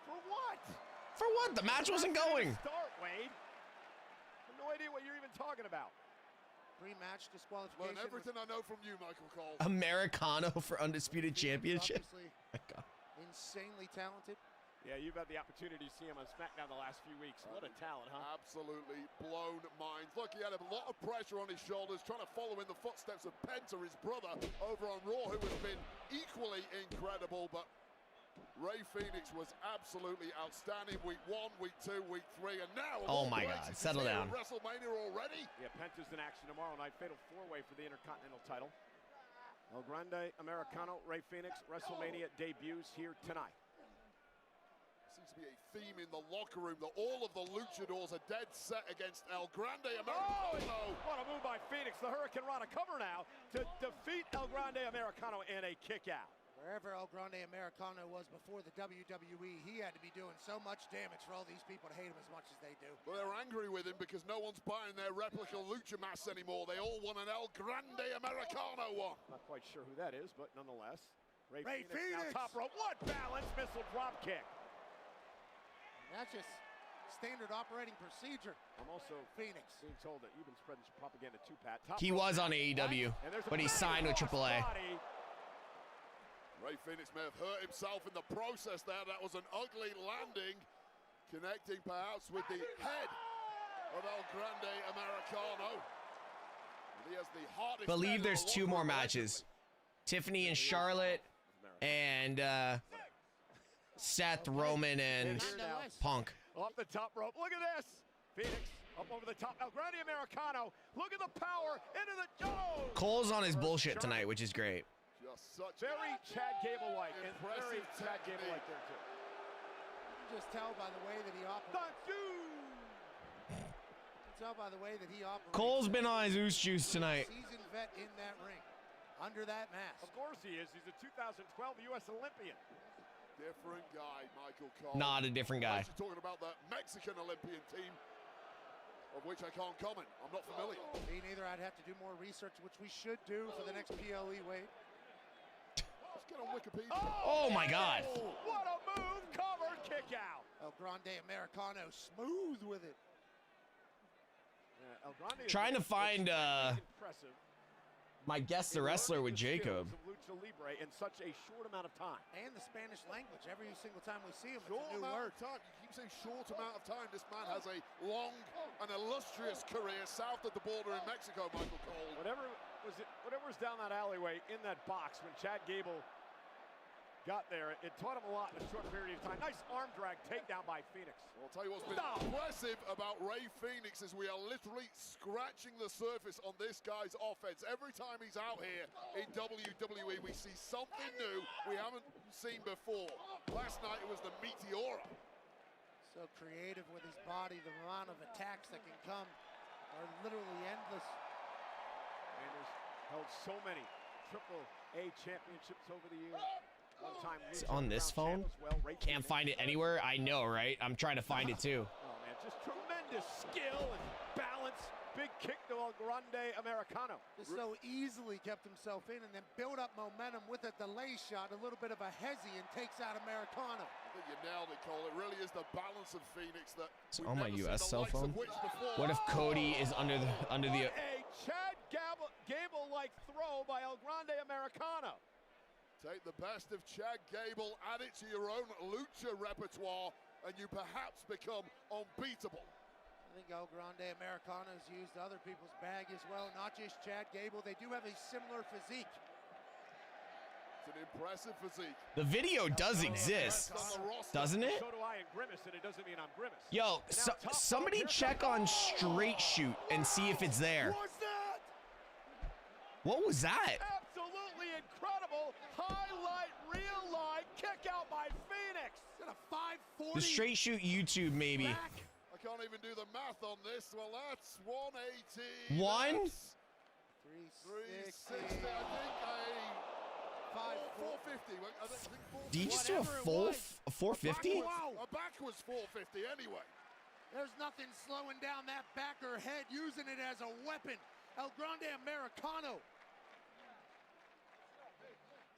For what? For what? The match wasn't going. Start, Wade. No idea what you're even talking about. Pre-match disqualification. Learn everything I know from you, Michael Cole. Americano for Undisputed Championship. My God. Insanely talented. Yeah, you've had the opportunity to see him on SmackDown the last few weeks. What a talent, huh? Absolutely blown minds. Look, he had a lot of pressure on his shoulders, trying to follow in the footsteps of Penta, his brother, over on Raw, who has been equally incredible, but Rey Fénix was absolutely outstanding. Week 1, week 2, week 3, and now... Oh my God, settle down. WrestleMania already? Yeah, Penta's in action tomorrow night. Fatal four-way for the Intercontinental title. El Grande Americano, Rey Fénix, WrestleMania debuts here tonight. Seems to be a theme in the locker room that all of the luchadors are dead set against El Grande Americano. Oh, what a move by Fénix. The Hurricane Rana cover now to defeat El Grande Americano in a kick out. Wherever El Grande Americano was before the WWE, he had to be doing so much damage for all these people to hate him as much as they do. Well, they're angry with him because no one's buying their replica lucha masks anymore. They all want an El Grande Americano one. Not quite sure who that is, but nonetheless. Rey Fénix Fénix. now top rope. What balance missile drop kick. That's just standard operating procedure. I'm also Fénix being told that you've been spreading some propaganda too, Pat. He was on AEW, but he signed with AAA. Rey Fénix may have hurt himself in the process there. That was an ugly landing, connecting perhaps with the head of El Grande Americano. And he has the hardest. Believe there's 2 more matches. Tiffany and Charlotte, and Seth, Roman, and Punk. Off the top rope. Look at this. Phoenix up over the top. El Grande Americano. Look at the power into the Cole's on his bullshit tonight, which is great. Just such very Chad Gable-like, and very Chad Gable-like there too. You can just tell by the way that he operates. You can tell by the way that he operates. Cole's been on his oos juice tonight. Seasoned vet in that ring, under that mask. Of course he is. He's a 2012 U.S. Olympian. Different guy, Michael Cole. Not a different guy. We're talking about the Mexican Olympian team, of which I can't comment. I'm not familiar. Me neither. I'd have to do more research, which we should do for the next PLE weight. Let's get on Wikipedia. Oh my God. What a move. Covered kick out. El Grande Americano smooth with it. El Grande Trying to find impressive. my guest the wrestler with Jacob. Lucha Libre in such a short amount of time. And the Spanish language. Every single time we see him, it's Short a new amount word. of time. You keep saying short amount of time. This man has a long and illustrious career south of the border in Mexico, Michael Cole. Whatever was down that alleyway in that box when Chad Gable got there, it taught him a lot in a short period of time. Nice arm drag takedown by Phoenix. Well, I'll tell you what's been impressive about Rey Fenix is we are literally scratching the surface on this guy's offense. Every time he's out here in WWE, we see something new we haven't seen before. Last night it was the Meteora. So creative with his body. The amount of attacks that can come are literally endless. Anders held so many AAA championships over the years. It's on this phone? Can't find it anywhere? I know, right? I'm trying to find it too. Oh man, just tremendous skill and balance. Big kick to El Grande Americano. Just so easily kept himself in and then built up momentum with a delay shot, a little bit of a hezzy, and takes out Americano. I think you nailed it, Cole. It really is the balance of Phoenix that It's on my US cell phone. What if Cody is under the A Chad Gable-like throw by El Grande Americano. Take the best of Chad Gable, add it to your own lucha repertoire, and you perhaps become unbeatable. I think El Grande Americano has used other people's bag as well, not just Chad Gable. They do have a similar physique. It's an impressive physique. The video does exist, doesn't it? So do I in Grimace, and it doesn't mean I'm Grimace. Yo, somebody check on Straight Shoot and see if it's there. What's that? What was that? Absolutely incredible. Highlight, real light, kick out by Phoenix. Is it a 540? The Straight Shoot YouTube, maybe. I can't even do the math on this. Well, that's 180. One? 360, I think. 450. I think 450. Did you just do a full 450? Wow. A backwards 450 anyway. There's nothing slowing down that backer head, using it as a weapon. El Grande Americano.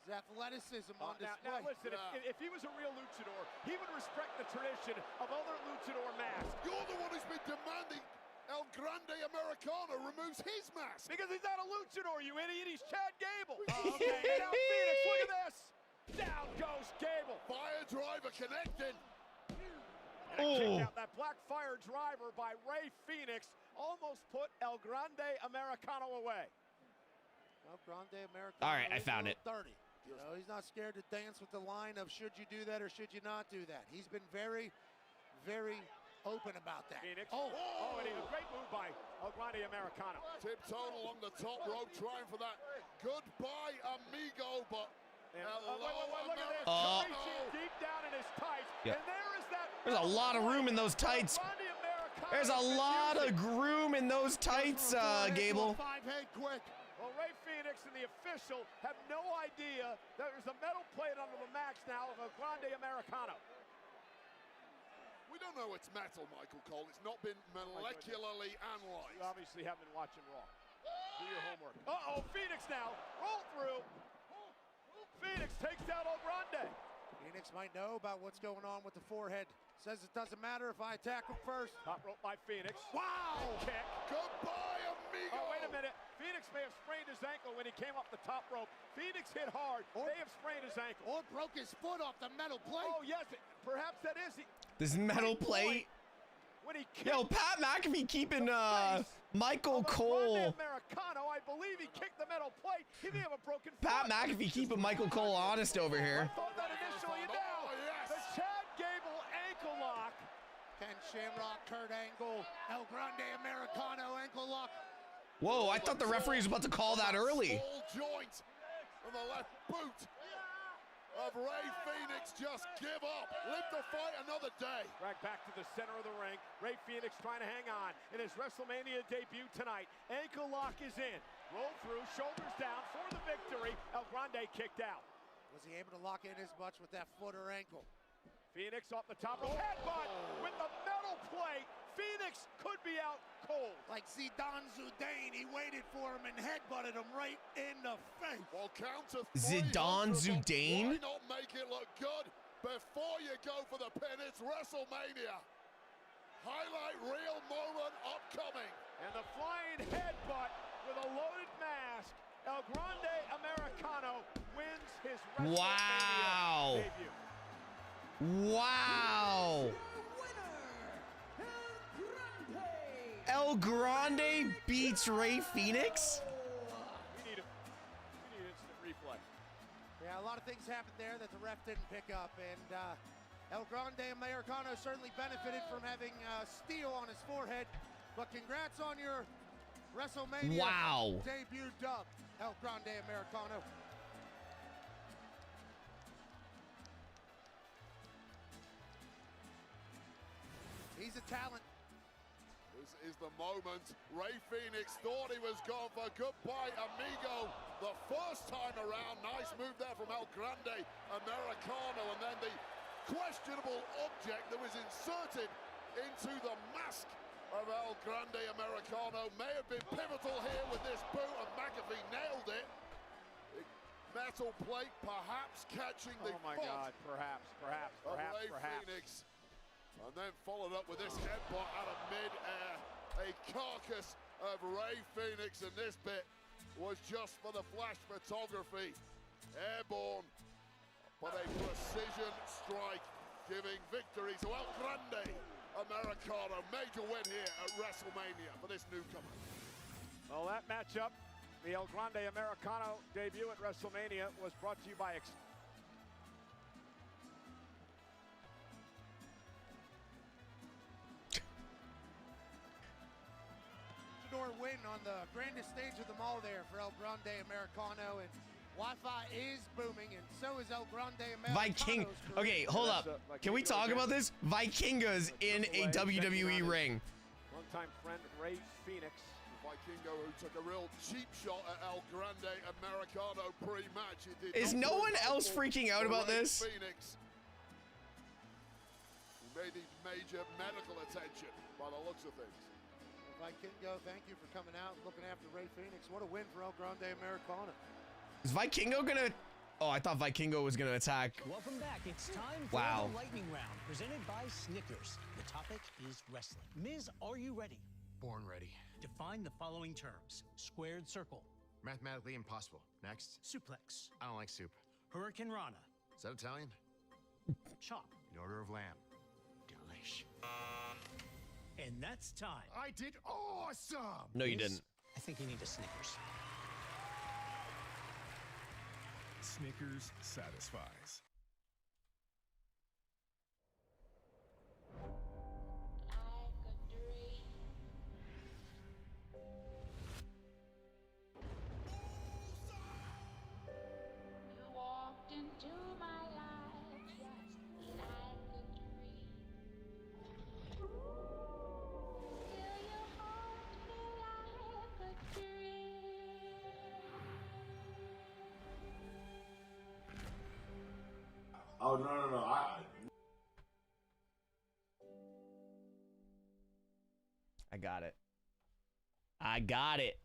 His athleticism on display. Now listen, if he was a real luchador, he would respect the tradition of other luchador masks. You're the one who's been demanding El Grande Americano removes his mask. Because he's not a luchador, you idiot. He's Chad Gable. Okay, now Phoenix, look at this. Down goes Gable. Fire driver connecting. And a kick out. That black fire driver by Rey Fenix almost put El Grande Americano away. El Grande Americano. All right, I found it. 30. You know, he's not scared to dance with the line of should you do that or should you not do that. He's been very, very open about that. Phoenix. And a great move by El Grande Americano. Tiptoed along the top rope, trying for that goodbye, amigo, but look at this. Reaching deep down in his tights. Yeah. And there is that. There's a lot of room in those tights. There's a lot of room in those tights, Gable. 5-head quick. Well, Rey Fenix and the official have no idea that there's a metal plate under the max now of El Grande Americano. We don't know it's metal, Michael Cole. It's not been molecularly analyzed. You obviously haven't been watching Raw. Do your homework. Uh-oh, Phoenix now. Roll through. Phoenix takes down El Grande. Phoenix might know about what's going on with the forehead. Says it doesn't matter if I attack him first. Top rope by Phoenix. Wow! Kick. Goodbye, amigo. Oh, wait a minute. Phoenix may have sprained his ankle when he came off the top rope. Phoenix hit hard. May have sprained his ankle. Or broke his foot off the metal plate. Oh, yes. Perhaps that is. This metal plate. When he Yo, Pat McAfee keeping Michael Cole. Americano, I believe he kicked the metal plate. He may have a broken foot. Pat McAfee keeping Michael Cole honest over here. I thought that initially. Now, the Chad Gable ankle lock. Can Shamrock, Kurt Angle, El Grande Americano, ankle lock. Whoa, I thought the referee was about to call that early. Small joint on the left boot of Rey Fenix. Just give up. Live to fight another day. Right back to the center of the ring. Rey Fenix trying to hang on in his WrestleMania debut tonight. Ankle lock is in. Roll through, shoulders down for the victory. El Grande kicked out. Was he able to lock in as much with that foot or ankle? Phoenix off the top rope. Headbutt with the metal plate. Phoenix could be out cold. Like Zidane Zidane, he waited for him and headbutted him right in the face. Well, counter Zidane Zidane? Why not make it look good before you go for the pin? It's WrestleMania. Highlight reel moment upcoming. And the flying headbutt with a loaded mask. El Grande Americano wins his WrestleMania debut. Wow. El Grande beats Rey Fenix? We need instant replay. Yeah, a lot of things happened there that the ref didn't pick up, and El Grande Americano certainly benefited from having steel on his forehead, but congrats on your WrestleMania debut dub, El Grande Americano. He's a talent. This is the moment. Rey Fenix thought he was gone for goodbye, amigo. The first time around, nice move there from El Grande Americano, and then the questionable object that was inserted into the mask of El Grande Americano may have been pivotal here with this boot, and McAfee nailed it. The metal plate perhaps catching the foot perhaps. of Rey Fenix. And then followed up with this headbutt out of mid-air. A carcass of Rey Fenix, and this bit was just for the flash photography. Airborne, but a precision strike giving victory to El Grande Americano. Major win here at WrestleMania for this newcomer. Well, that matchup, the El Grande Americano debut at WrestleMania, was brought to you by win on the grandest stage of them all there for El Grande Americano, and Wi-Fi is booming, and so is El Grande Americano. Okay, hold up. Can we talk about this? Vikingo's in a WWE ring. Longtime friend Rey Fenix. Vikingo, who took a real cheap shot at El Grande Americano pre-match. Is no one else freaking out about this? Phoenix. He may need major medical attention by the looks of things. Vikingo, thank you for coming out and looking after Rey Fenix. What a win for El Grande Americano. Is Vikingo gonna... Oh, I thought Vikingo was gonna attack. Welcome back. It's time for the lightning round, presented by Snickers. The topic is wrestling. Miz, are you ready? Born ready. Define the following terms. Squared circle. Mathematically impossible. Next. Suplex. I don't like soup. Hurricane Rana. Is that Italian? Chop. In order of lamb. Delish. And that's time. I did awesome! No, you didn't. I think you need a Snickers. Snickers satisfies. You walked into my life just like a dream. Still you haunt me like a dream. Oh, no. I got it. I got it.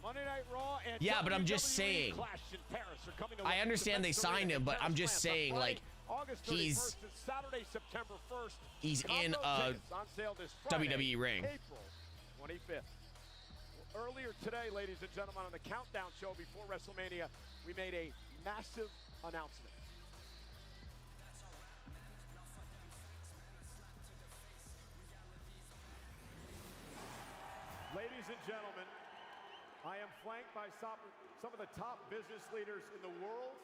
Monday Night Raw and Yeah, but I'm just WWE saying. Clash in Paris are coming to I understand they signed him, but I'm just saying, like, he's Saturday, September 1st. he's in a WWE ring. April 25th. Earlier today, ladies and gentlemen, on the Countdown show before WrestleMania, we made a massive announcement. Ladies and gentlemen, I am flanked by some of the top business leaders in the world.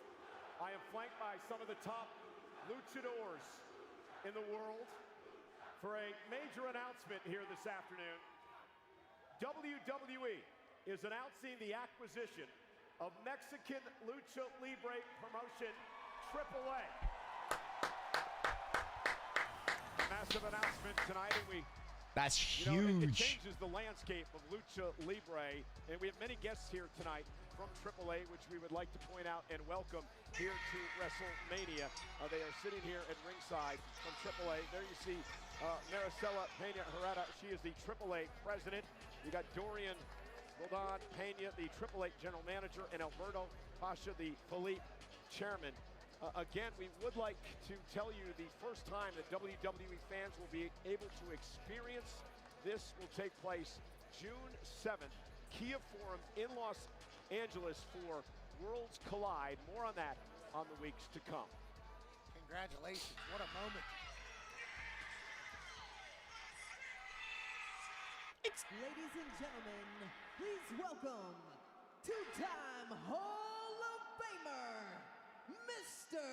I am flanked by some of the top luchadors in the world for a major announcement here this afternoon. WWE is announcing the acquisition of Mexican Lucha Libre promotion AAA. Massive announcement tonight, and that's it huge. changes the landscape of Lucha Libre, and we have many guests here tonight from AAA, which we would like to point out and welcome here to WrestleMania. They are sitting here at ringside from AAA. There you see Maricela Pena Herrera. She is the AAA president. You got Dorian Roldan Pena, the AAA general manager, and Alberto Pasha, the Philippe chairman. Again, we would like to tell you the first time that WWE fans will be able to experience this will take place June 7th, Kia Forum in Los Angeles for Worlds Collide. More on that on the weeks to come. Congratulations, what a moment. Ladies and gentlemen, please welcome two-time Hall of Famer, Mr.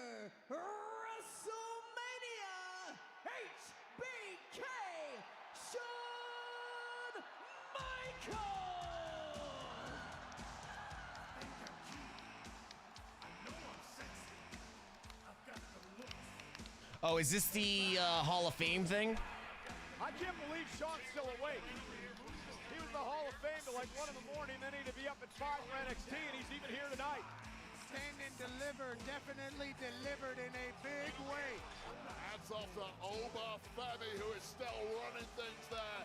WrestleMania HBK, Shawn Michaels! Oh, is this the Hall of Fame thing? I can't believe Shawn's still awake. He was the Hall of Fame till like 1 in the morning, then he'd be up at 5 for NXT, and he's even here tonight. Stand and deliver, definitely delivered in a big way. Hats off to Oba Femi, who is still running things there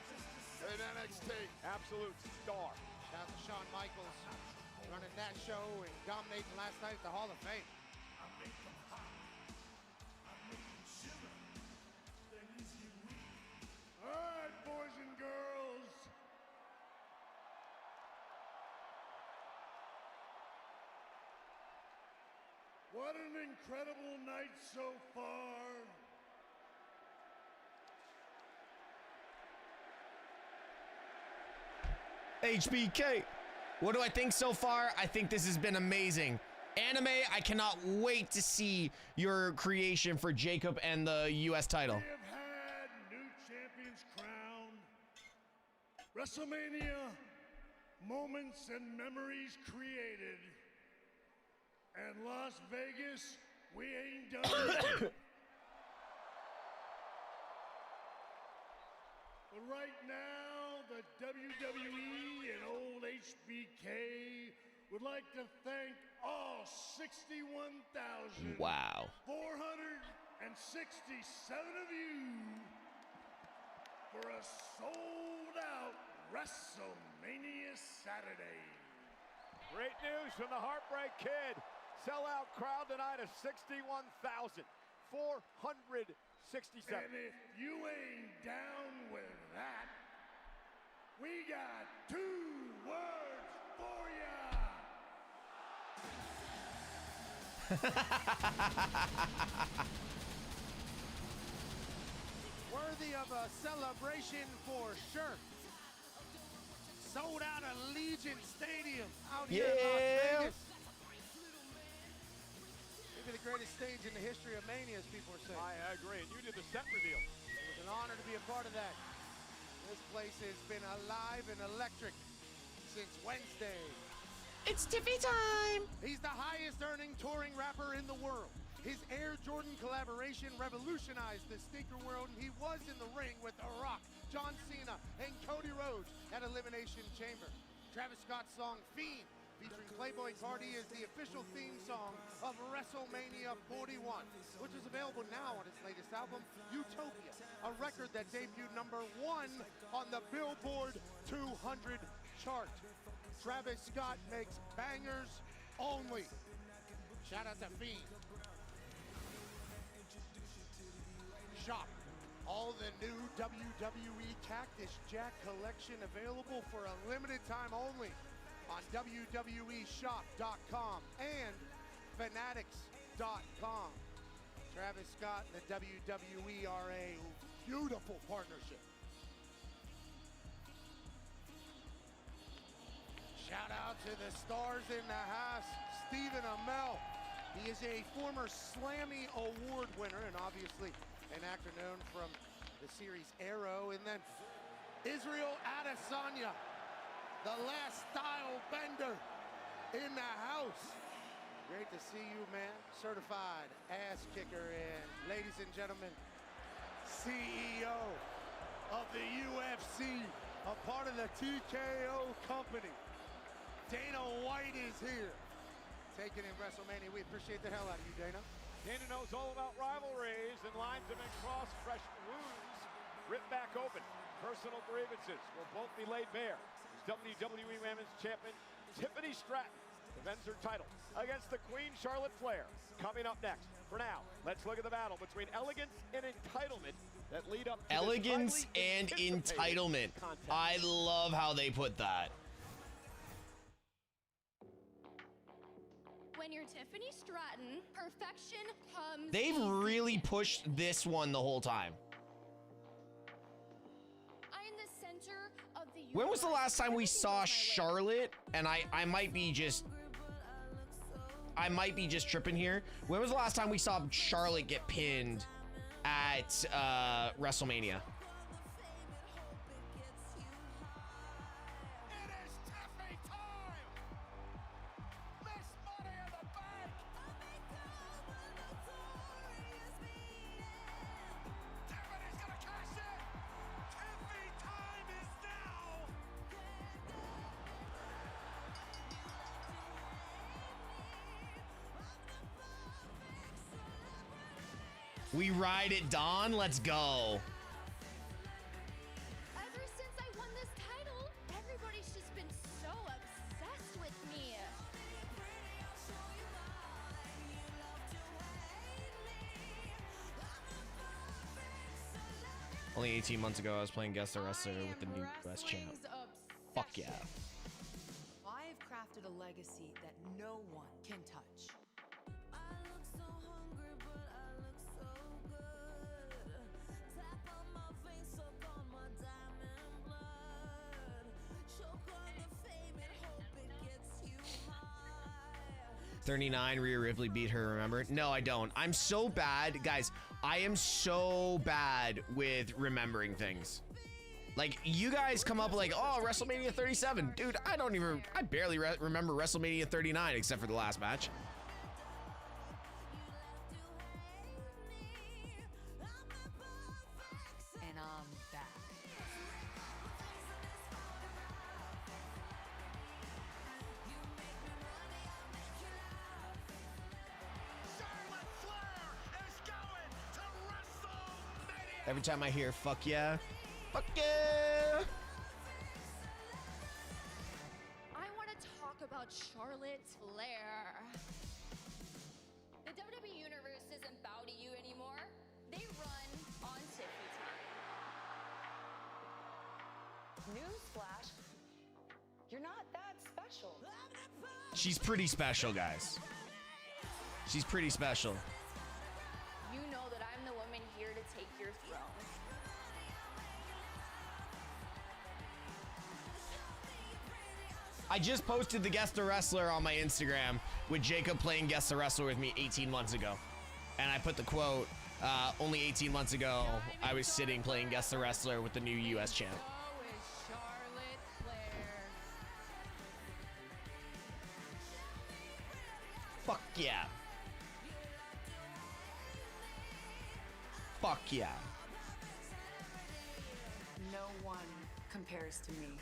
in NXT. Absolute star. Shout out to Shawn Michaels, running that show and dominating last night at the Hall of Fame. All right, boys and girls. What an incredible night so far. HBK. What do I think so far? I think this has been amazing. Anime, I cannot wait to see your creation for Jacob and the US title. We have had new champions crowned. WrestleMania, moments and memories created. And Las Vegas, we ain't done yet. But right now, the WWE and old HBK would like to thank all 61,467 Wow. of you for a sold-out WrestleMania Saturday. Great news from the Heartbreak Kid. Sellout crowd tonight of 61,467. And if you ain't down with that, we got 2 words for ya. Worthy of a celebration for sure. Sold out Allegiant Stadium out here in Las Vegas. Maybe the greatest stage in the history of Mania, as people are saying. I agree, and you did the set reveal. It was an honor to be a part of that. This place has been alive and electric since Wednesday. It's Tiffany time! He's the highest earning touring rapper in the world. His Air Jordan collaboration revolutionized the sneaker world, and he was in the ring with The Rock, John Cena, and Cody Rhodes at Elimination Chamber. Travis Scott's song Fiend, featuring Playboy Cardi, is the official theme song of WrestleMania 41, which is available now on his latest album, Utopia, a record that debuted #1 on the Billboard 200 chart. Travis Scott makes bangers only. Shout out to Fiend. Shop all the new WWE Cactus Jack collection available for a limited time only on WWEshop.com and Fanatics.com. Travis Scott and the WWE are a beautiful partnership. Shout out to the stars in the house, Stephen Amell. He is a former Slammy Award winner and obviously an actor known from the series Arrow, and then Israel Adesanya, the last style bender in the house. Great to see you, man. Certified ass kicker, and ladies and gentlemen, CEO of the UFC, a part of the TKO company. Dana White is here, taking in WrestleMania. We appreciate the hell out of you, Dana. Dana knows all about rivalries, and lines have been crossed. Fresh wounds ripped back open. Personal grievances will both be laid bare. WWE Women's Champion Tiffany Stratton defends her title against the Queen Charlotte Flair. Coming up next. For now, let's look at the battle between elegance and entitlement that lead up to elegance and entitlement. contest. I love how they put that. When you're Tiffany Stratton, perfection comes. They've really pushed this one the whole time. I'm the center of the universe. When was the last time we saw Charlotte? And I might be just tripping here. When was the last time we saw Charlotte get pinned at WrestleMania? We ride at dawn. Let's go. Ever since I won this title, everybody's just been so obsessed with me. Only 18 months ago, I was playing Guest the Wrestler with the new US champ. Fuck yeah. I've crafted a legacy that no one can touch. "39, Rhea Ripley beat her, remember?" No, I don't. I'm so bad, guys. I am so bad with remembering things. Like, you guys come up like, oh, WrestleMania 37. Dude, I barely remember WrestleMania 39 except for the last match. And I'm back. Every time I hear fuck yeah, fuck yeah. I want to talk about Charlotte Flair. The WWE Universe isn't bow to you anymore. They run on Tiffany time. Newsflash, you're not that special. She's pretty special, guys. She's pretty special. You know that I'm the woman here to take your throne. I just posted the Guest the Wrestler on my Instagram with Jacob playing Guest the Wrestler with me 18 months ago. And I put the quote, only 18 months ago, I was sitting playing Guest the Wrestler with the new US champ. Fuck yeah. Fuck yeah. No one compares to me.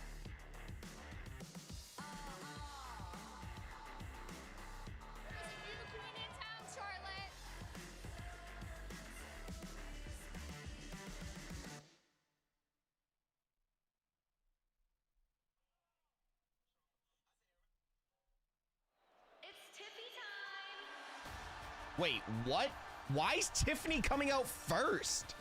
Wait, what? Why is Tiffany coming out first?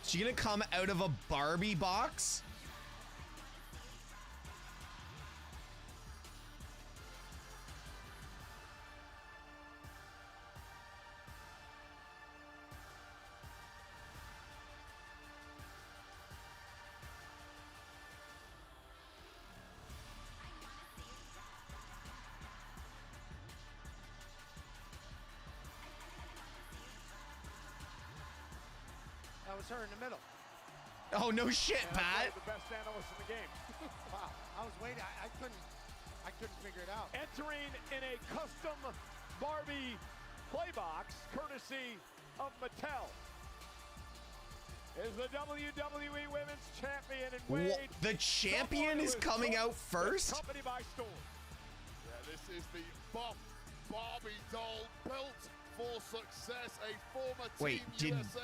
She gonna come out of a Barbie box? That was her in the middle. Oh, no shit, Pat. The best analyst in the game. Wow, I was waiting. I couldn't figure it out. Entering in a custom Barbie playbox, courtesy of Mattel, is the WWE Women's Champion and Wade. The champion is coming out first? Company by storm. Yeah, this is the Barbie doll built for success. A former Wait, Team USA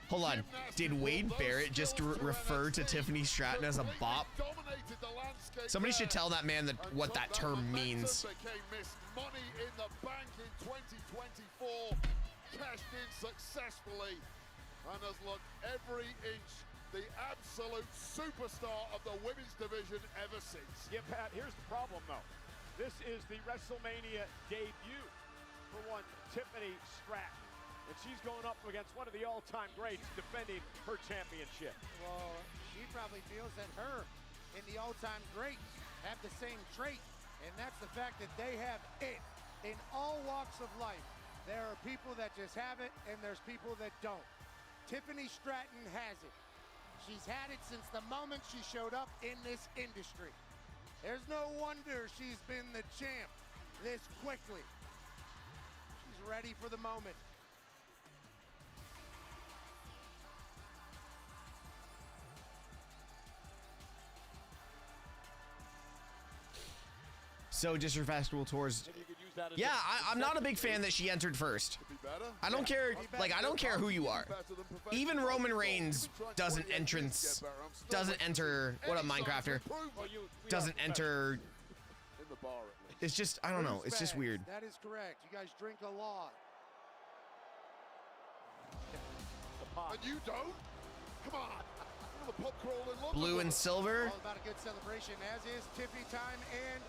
hold on. Did Wade Barrett just refer to Tiffany Stratton as a bop? Somebody should tell that man what that term means. Became Miss Money in the Bank in 2024, cashed in successfully, and has looked every inch the absolute superstar of the women's division ever since. Yeah, Pat, here's the problem, though. This is the WrestleMania debut for one Tiffany Stratton. And she's going up against one of the all-time greats defending her championship. Well, she probably feels that her and the all-time greats have the same trait, and that's the fact that they have it in all walks of life. There are people that just have it, and there's people that don't. Tiffany Stratton has it. She's had it since the moment she showed up in this industry. There's no wonder she's been the champ this quickly. She's ready for the moment. So disrespectful towards. Yeah, I'm not a big fan that she entered first. I don't care. Like, I don't care who you are. Even Roman Reigns doesn't enter. What up, Minecrafter? Doesn't enter. It's just, I don't know. It's just weird. That is correct. You guys drink a lot. And you don't? Come on. The pub crawl in London. Blue and silver. All about a good celebration, as is Tiffany time, and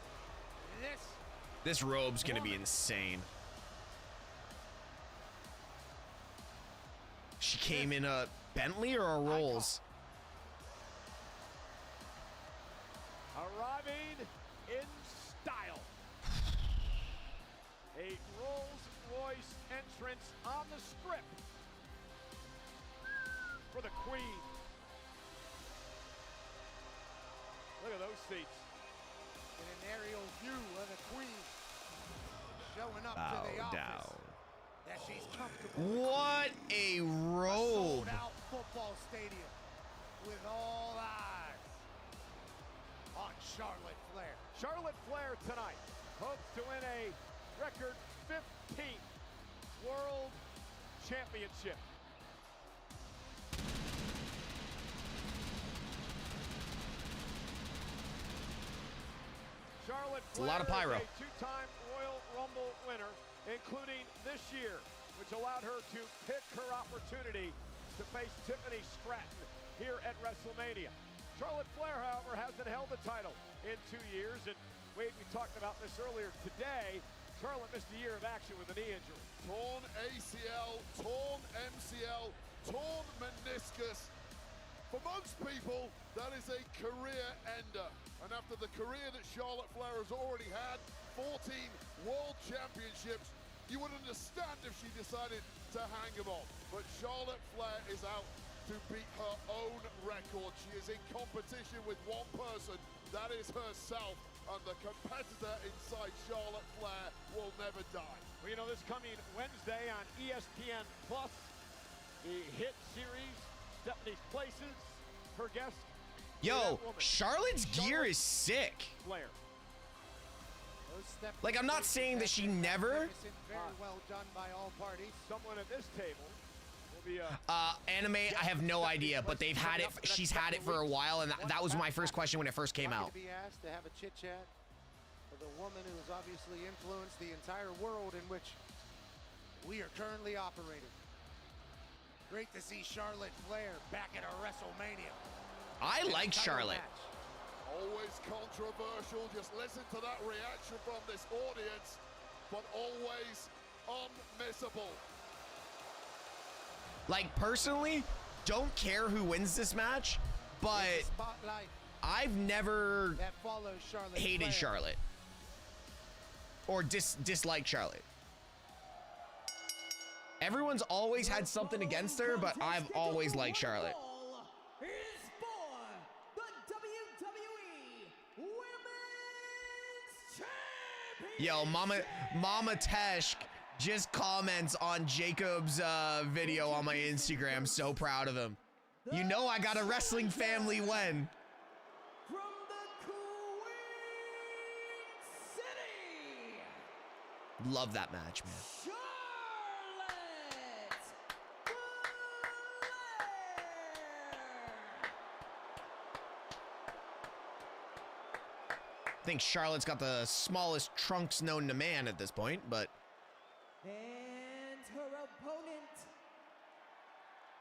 this robe's gonna be insane. She came in a Bentley or a Rolls? Arriving in style. A Rolls-Royce entrance on the strip for the Queen. Look at those seats. In an aerial view of the Queen showing up to the office that she's comfortable. What a robe! Sold-out football stadium with all eyes on Charlotte Flair. Charlotte Flair tonight hopes to win a record 15th World Championship. Charlotte Flair, a lot of pyro. is a two-time Royal Rumble winner, including this year, which allowed her to pick her opportunity to face Tiffany Stratton here at WrestleMania. Charlotte Flair, however, hasn't held the title in 2 years, and Wade, we talked about this earlier today. Charlotte missed a year of action with a knee injury. Torn ACL, torn MCL, torn meniscus. For most people, that is a career ender. And after the career that Charlotte Flair has already had, 14 world championships, you would understand if she decided to hang them on. But Charlotte Flair is out to beat her own record. She is in competition with one person, that is herself. And the competitor inside Charlotte Flair will never die. Well, you know, this coming Wednesday on ESPN Plus, the hit series, Stephanie's Places, her guest. Yo, Charlotte's gear is sick. Flair. Like, I'm not saying that she never. Very well done by all parties. Someone at this table will be Anime, I have no idea, but they've had it. She's had it for a while, and that was my first question when it first came out. To be asked to have a chit chat with a woman who has obviously influenced the entire world in which we are currently operating. Great to see Charlotte Flair back at a WrestleMania. I like Charlotte. Always controversial. Just listen to that reaction from this audience, but always unmissable. Like, personally, don't care who wins this match, but I've never hated Charlotte or disliked Charlotte. Everyone's always had something against her, but I've always liked Charlotte. Is for the WWE Women's Championship. Yo, Mama Tesh just comments on Jacob's video on my Instagram. So proud of him. You know I got a wrestling family when. From the Queen City. Love that match, man. I think Charlotte's got the smallest trunks known to man at this point, but And her opponent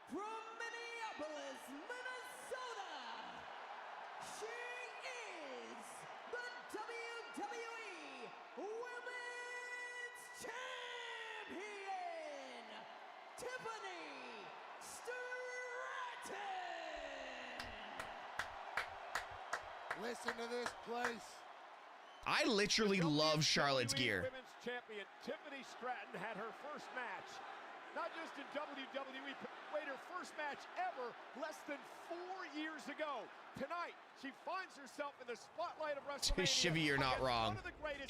from Minneapolis, Minnesota. She is the WWE Women's Champion, Tiffany Stratton. Listen to this place. I literally love Charlotte's gear. Women's champion Tiffany Stratton had her first match, not just in WWE, but played her first match ever less than 4 years ago. Tonight, she finds herself in the spotlight of WrestleMania. Shivy, you're not wrong.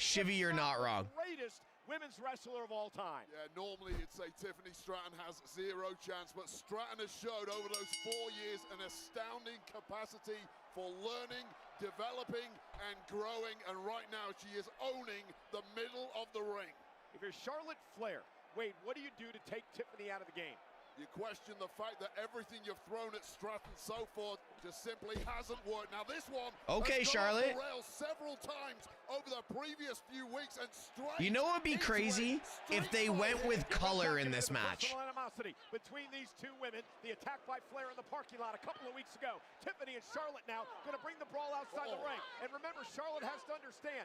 Shivy, you're not wrong. Greatest women's wrestler of all time. Yeah, normally you'd say Tiffany Stratton has zero chance, but Stratton has showed over those 4 years an astounding capacity for learning, developing, and growing, and right now she is owning the middle of the ring. If you're Charlotte Flair, Wade, what do you do to take Tiffany out of the game? You question the fact that everything you've thrown at Stratton so far just simply hasn't worked. Now this one Okay, has gone Charlotte. off the rails several times over the previous few weeks, and straight You know what would be crazy? If they went with color in this match. Animosity between these two women. The attack by Flair in the parking lot a couple of weeks ago. Tiffany and Charlotte now going to bring the brawl outside the ring. And remember, Charlotte has to understand,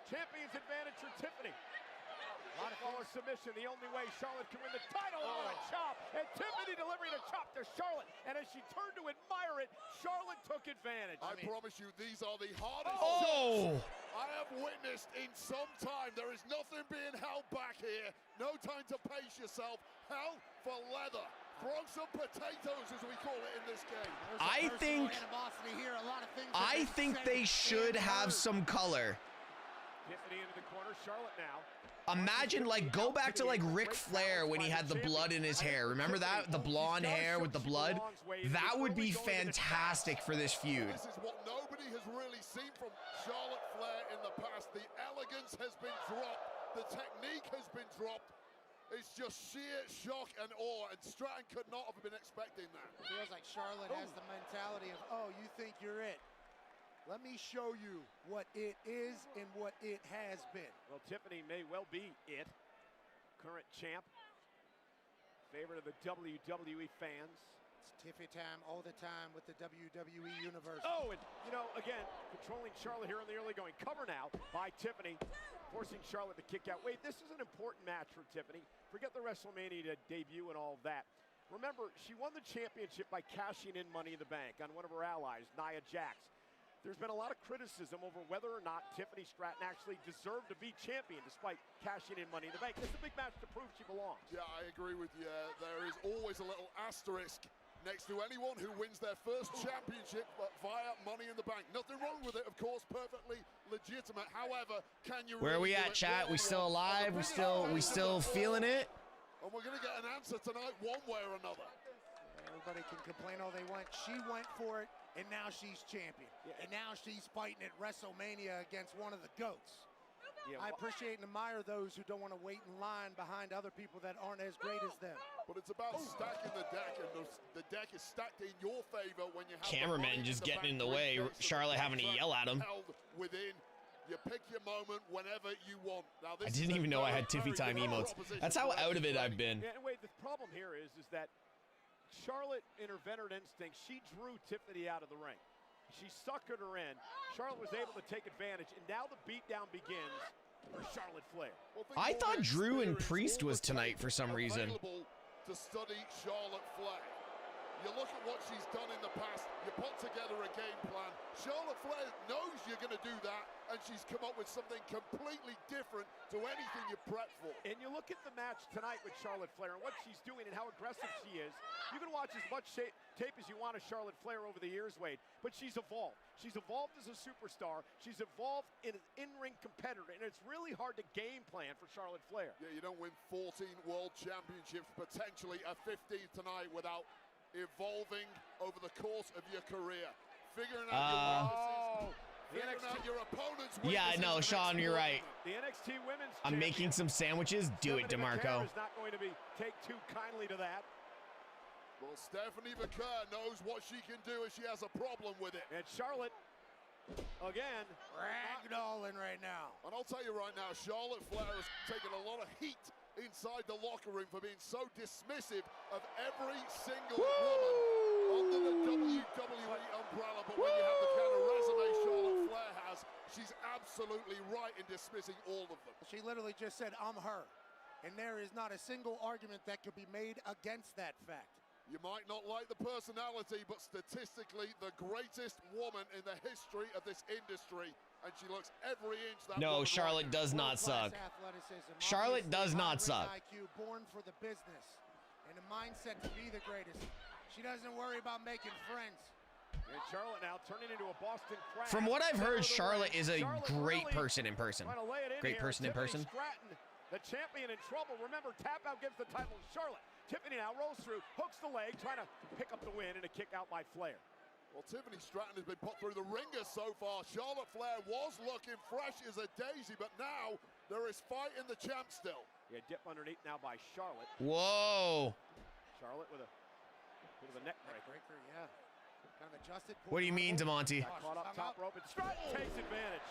champion's advantage for Tiffany. A lot of follower submission. The only way Charlotte can win the title on a chop. And Tiffany delivering a chop to Charlotte. And as she turned to admire it, Charlotte took advantage. I promise you, these are the hardest Oh! shots I have witnessed in some time. There is nothing being held back here. No time to pace yourself. Hell for leather. Throw some potatoes, as we call it in this game. I think they should have some color. Tiffany into the corner. Charlotte now. Imagine, like, go back to, like, Ric Flair when he had the blood in his hair. Remember that? The blonde hair with the blood? That would be fantastic for this feud. This is what nobody has really seen from Charlotte Flair in the past. The elegance has been dropped. The technique has been dropped. It's just sheer shock and awe, and Stratton could not have been expecting that. It feels like Charlotte has the mentality of, oh, you think you're it. Let me show you what it is and what it has been. Well, Tiffany may well be it. Current champ. Favorite of the WWE fans. It's Tiffy time all the time with the WWE Universe. Oh, and, you know, again, controlling Charlotte here in the early going. Cover now by Tiffany, forcing Charlotte to kick out. Wait, this is an important match for Tiffany. Forget the WrestleMania debut and all of that. Remember, she won the championship by cashing in Money in the Bank on one of her allies, Nia Jax. There's been a lot of criticism over whether or not Tiffany Stratton actually deserved to be champion despite cashing in Money in the Bank. This is a big match to prove she belongs. Yeah, I agree with you. There is always a little asterisk next to anyone who wins their first championship via Money in the Bank. Nothing wrong with it, of course, perfectly legitimate. However, can you Where are we really at, do it? chat? We still alive? We still feeling it? And we're going to get an answer tonight one way or another. Everybody can complain all they want. She went for it, and now she's champion. And now she's fighting at WrestleMania against one of the GOATs. I appreciate and admire those who don't want to wait in line behind other people that aren't as great as them. But it's about stacking the deck, and the deck is stacked in your favor when you have Cameraman just getting in the way. Charlotte having to yell at him. Held within. You pick your moment whenever you want. Now, this I didn't even know I had Tiffy time emotes. That's how out of it I've been. Yeah, wait, the problem here is that Charlotte, in her veteran instinct, she drew Tiffany out of the ring. She suckered her in. Charlotte was able to take advantage, and now the beatdown begins for Charlotte Flair. I thought Drew and Priest was tonight for some reason. To study Charlotte Flair. You look at what she's done in the past, you put together a game plan. Charlotte Flair knows you're going to do that, and she's come up with something completely different to anything you prep for. And you look at the match tonight with Charlotte Flair and what she's doing and how aggressive she is. You can watch as much tape as you want of Charlotte Flair over the years, Wade, but she's evolved. She's evolved as a superstar. She's evolved in an in-ring competitor, and it's really hard to game plan for Charlotte Flair. Yeah, you don't win 14 world championships, potentially a 15th tonight, without evolving over the course of your career. Figuring out your opponent's weaknesses. Yeah, no, Sean, you're right. The NXT Women's I'm making some sandwiches. Do it, DeMarco. is not going to take too kindly to that. Well, Stephanie McCare knows what she can do if she has a problem with it. And Charlotte, again, ragdolling right now. And I'll tell you right now, Charlotte Flair has taken a lot of heat inside the locker room for being so dismissive of every single woman under the WWE umbrella. But when you have the kind of resume Charlotte Flair has, she's absolutely right in dismissing all of them. She literally just said, I'm her. And there is not a single argument that could be made against that fact. You might not like the personality, but statistically the greatest woman in the history of this industry. And she looks every inch that No, Charlotte does not suck. Charlotte does not suck. IQ, born for the business and a mindset to be the greatest. She doesn't worry about making friends. And Charlotte now turning into a Boston Crab. From what I've heard, Charlotte is a great person in person. Great person in person. Stratton, the champion, in trouble. Remember, tap out gives the title to Charlotte. Tiffany now rolls through, hooks the leg, trying to pick up the win, and a kick out by Flair. Well, Tiffany Stratton has been put through the ringer so far. Charlotte Flair was looking fresh as a daisy, but now there is fight in the champ still. Yeah, dip underneath now by Charlotte. Whoa. Charlotte with a bit of a neck breaker. Yeah. Kind of adjusted. What do you mean, DeMonte? Caught up top rope, and Stratton takes advantage.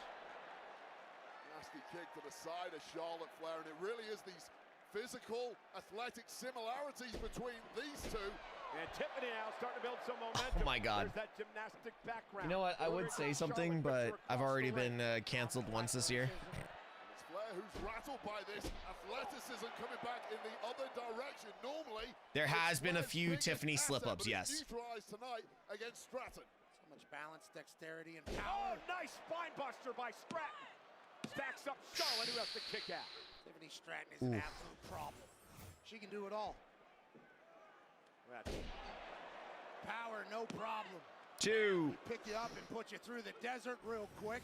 Nasty kick to the side of Charlotte Flair, and it really is these physical, athletic similarities between these two. And Tiffany now starting to build some momentum. Oh my God. There's that gymnastic background. You know what? I would say something, but I've already been canceled once this year. It's Flair who's rattled by this athleticism coming back in the other direction. Normally, there has been a few Tiffany slip-ups, yes. Neutralized tonight against Stratton. So much balance, dexterity, and power. Oh, nice spine buster by Stratton. Stacks up Charlotte, who has to kick out. Tiffany Stratton is an absolute problem. She can do it all. Power, no problem. Two. Pick you up and put you through the desert real quick.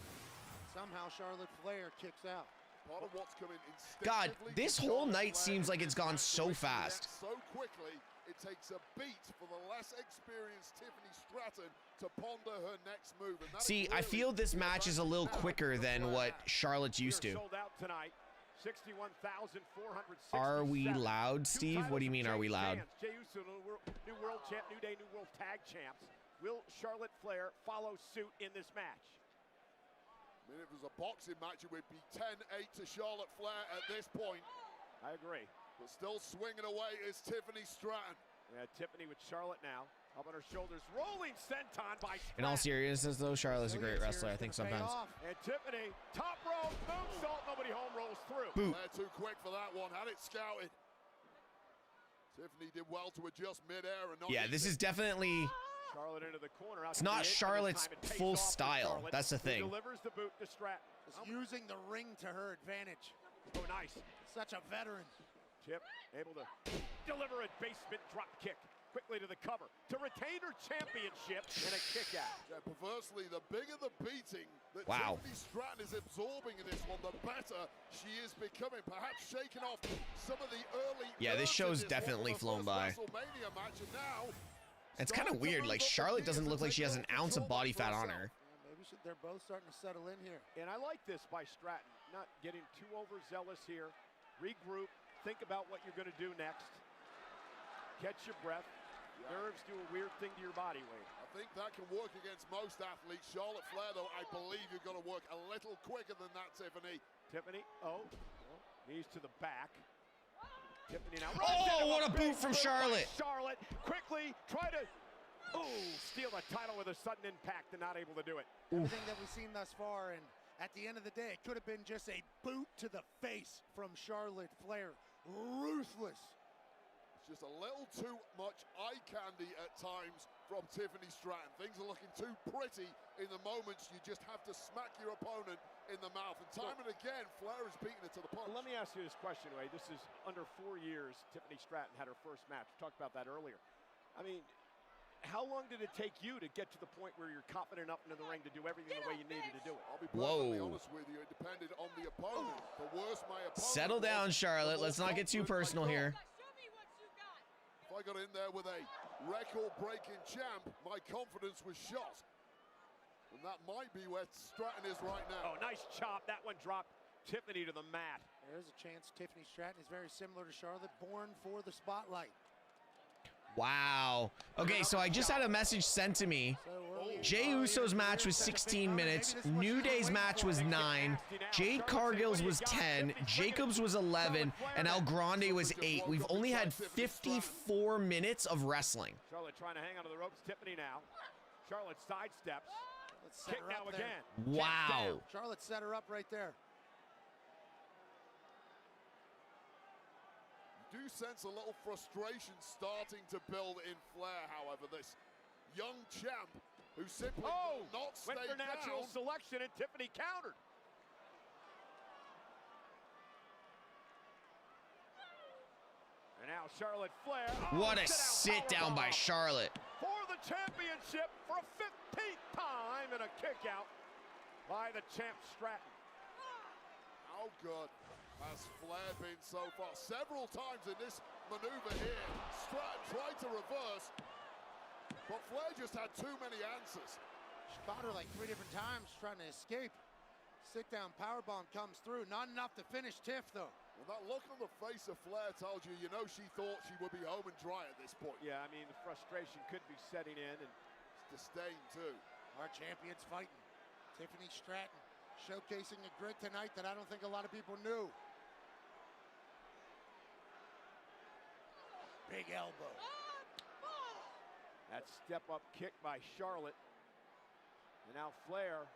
Somehow Charlotte Flair kicks out. Part of what's coming God, this whole night seems like it's gone so fast. So quickly, it takes a beat for the less experienced Tiffany Stratton to ponder her next move. And see, I feel this match is a little quicker than what Charlotte's used to. Sold out tonight. 61,460. Are we loud, Steve? What do you mean, are we loud? Jey Uso, new world champ, New Day, new world tag champs. Will Charlotte Flair follow suit in this match? I mean, if it was a boxing match, it would be 10-8 to Charlotte Flair at this point. I agree. But still swinging away is Tiffany Stratton. Yeah, Tiffany with Charlotte now. Up on her shoulders, rolling senton by Stratton. In all seriousness, though, Charlotte's a great wrestler, I think, sometimes. And Tiffany, top rope, moonsault, nobody home, rolls through. Boot. They're too quick for that one, had it scouted. Tiffany did well to adjust mid-air and not. Yeah, this is definitely. Charlotte into the corner. It's not Charlotte's full style. That's the thing. Delivers the boot to Stratton. Just using the ring to her advantage. Oh, nice. Such a veteran. Tip able to deliver a basement drop kick. Quickly to the cover to retain her championship and a kick out. Yeah, perversely, the bigger the beating that wow. Tiffany Stratton is absorbing in this one, the better she is becoming. Perhaps shaking off some of the early. Yeah, this show's definitely flown by. WrestleMania match, and now it's kind of weird. Like, Charlotte doesn't look like she has an ounce of body fat on her. Yeah, maybe they're both starting to settle in here. And I like this by Stratton, not getting too overzealous here. Regroup, think about what you're going to do next. Catch your breath. Nerves do a weird thing to your body, Wade. I think that can work against most athletes. Charlotte Flair, though, I believe you've got to work a little quicker than that, Tiffany. Tiffany, knees to the back. Tiffany now. Oh, what a boot from Charlotte. Charlotte quickly try to steal the title with a sudden impact and not able to do it. Everything that we've seen thus far, and at the end of the day, it could have been just a boot to the face from Charlotte Flair. Ruthless. It's just a little too much eye candy at times from Tiffany Stratton. Things are looking too pretty in the moments you just have to smack your opponent in the mouth. And time and again, Flair is beating it to the punch. Let me ask you this question, Wade. This is under 4 years Tiffany Stratton had her first match. We talked about that earlier. I mean, how long did it take you to get to the point where you're confident enough into the ring to do everything the way you needed to do it? I'll be perfectly honest with you, it depended on the opponent. The worse my opponent Settle down, Charlotte. Let's not get too personal here. If I got in there with a record-breaking champ, my confidence was shot. And that might be where Stratton is right now. Oh, nice chop. That one dropped Tiffany to the mat. There's a chance Tiffany Stratton is very similar to Charlotte, born for the spotlight. Wow. Okay, so I just had a message sent to me. Jey Uso's match was 16 minutes. New Day's match was 9. Jade Cargill's was 10. Jacobs was 11. And El Grande was 8. We've only had 54 minutes of wrestling. Charlotte trying to hang onto the ropes. Tiffany now. Charlotte sidesteps. Kick now again. Wow. Charlotte set her up right there. Do sense a little frustration starting to build in Flair, however. This young champ who simply will not stay went for natural down. selection and Tiffany countered. And now Charlotte Flair. What a sit down by Charlotte. For the championship for a 15th time and a kick out by the champ Stratton. How good has Flair been so far? Several times in this maneuver here, Stratton tried to reverse, but Flair just had too many answers. She caught her like 3 different times trying to escape. Sit-down powerbomb comes through. Not enough to finish Tiff, though. Well, that look on the face of Flair tells you, you know she thought she would be home and dry at this point. Yeah, I mean, the frustration could be setting in. And disdain, too. Our champion's fighting. Tiffany Stratton showcasing a grit tonight that I don't think a lot of people knew. Big elbow. That step-up kick by Charlotte. And now Flair.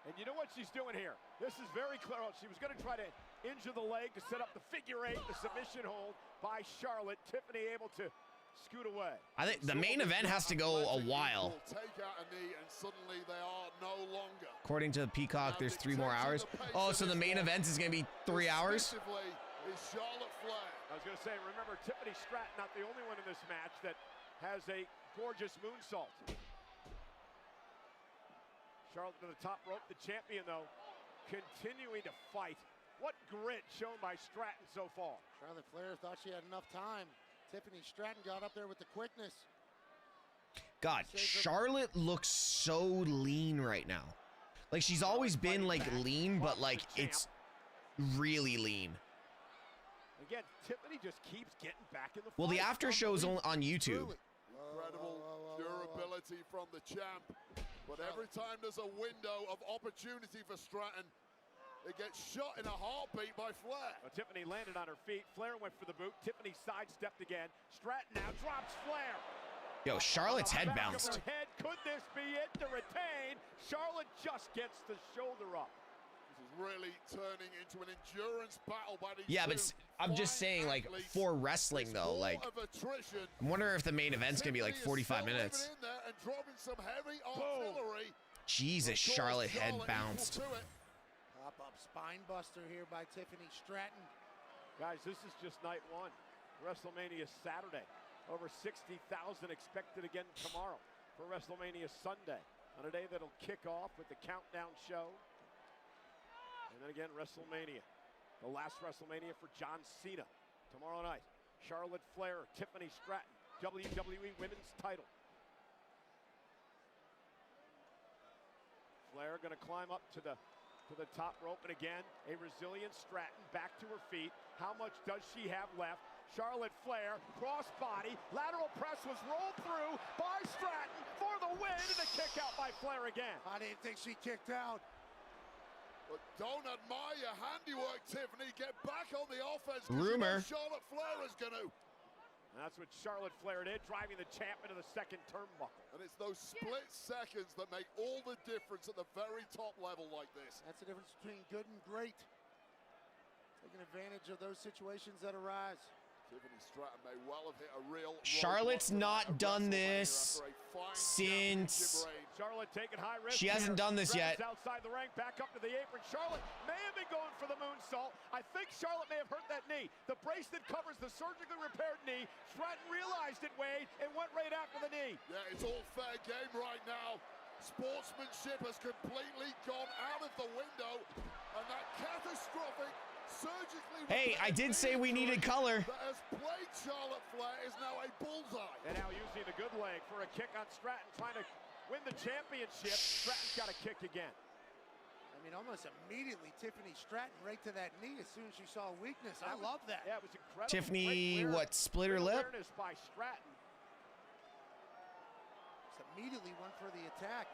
And you know what she's doing here? This is very clear. She was going to try to injure the leg to set up the figure 8, the submission hold by Charlotte. Tiffany able to scoot away. I think the main event has to go a while. Take out a knee and suddenly they are no longer. According to Peacock, there's 3 more hours. Oh, so the main event is going to be 3 hours? Is Charlotte Flair. I was going to say, remember, Tiffany Stratton, not the only one in this match that has a gorgeous moonsault. Charlotte to the top rope, the champion, though, continuing to fight. What grit shown by Stratton so far. Charlotte Flair thought she had enough time. Tiffany Stratton got up there with the quickness. God, Charlotte looks so lean right now. Like, she's always been, like, lean, but, like, it's really lean. Again, Tiffany just keeps getting back in the fight. Well, the after show's on YouTube. Incredible durability from the champ. But every time there's a window of opportunity for Stratton, it gets shot in a heartbeat by Flair. Well, Tiffany landed on her feet. Flair went for the boot. Tiffany sidestepped again. Stratton now drops Flair. Yo, Charlotte's head bounced. Head. Could this be it to retain? Charlotte just gets the shoulder up. This is really turning into an endurance battle by these Yeah, but I'm just saying, like, for wrestling, though, like, I wonder if the main event's going to be, like, 45 minutes. And dropping some heavy artillery. Jesus, Charlotte head bounced. Pop-up spine buster here by Tiffany Stratton. Guys, this is just night 1. WrestleMania Saturday. Over 60,000 expected again tomorrow for WrestleMania Sunday. On a day that'll kick off with the countdown show. And then again, WrestleMania. The last WrestleMania for John Cena. Tomorrow night, Charlotte Flair, Tiffany Stratton, WWE Women's title. Flair gonna climb up to the top rope, and again, a resilient Stratton back to her feet. How much does she have left? Charlotte Flair, crossbody, lateral press was rolled through by Stratton for the win, and a kick out by Flair again. I didn't think she kicked out. But don't admire your handiwork, Tiffany. Get back on the offense. Rumor. Charlotte Flair is going to. And that's what Charlotte Flair did, driving the champ into the second turnbuckle. And it's those split seconds that make all the difference at the very top level like this. That's the difference between good and great. Taking advantage of those situations that arise. Tiffany Stratton may well have hit a real Charlotte's not done this since... Charlotte taking high risk. She hasn't done this yet. Outside the ring, back up to the apron. Charlotte may have been going for the moonsault. I think Charlotte may have hurt that knee. The bracelet covers the surgically repaired knee. Stratton realized it, Wade, and went right after the knee. Yeah, it's all fair game right now. Sportsmanship has completely gone out of the window, and that catastrophic surgically... Hey, I did say we needed color. ...that has played Charlotte Flair is now a bullseye. And now using the good leg for a kick on Stratton, trying to win the championship. Stratton's got a kick again. I mean, almost immediately, Tiffany Stratton right to that knee as soon as she saw weakness. I love that. Yeah, it was incredible. Tiffany, what, split her lip? Awareness by Stratton. Just immediately went for the attack.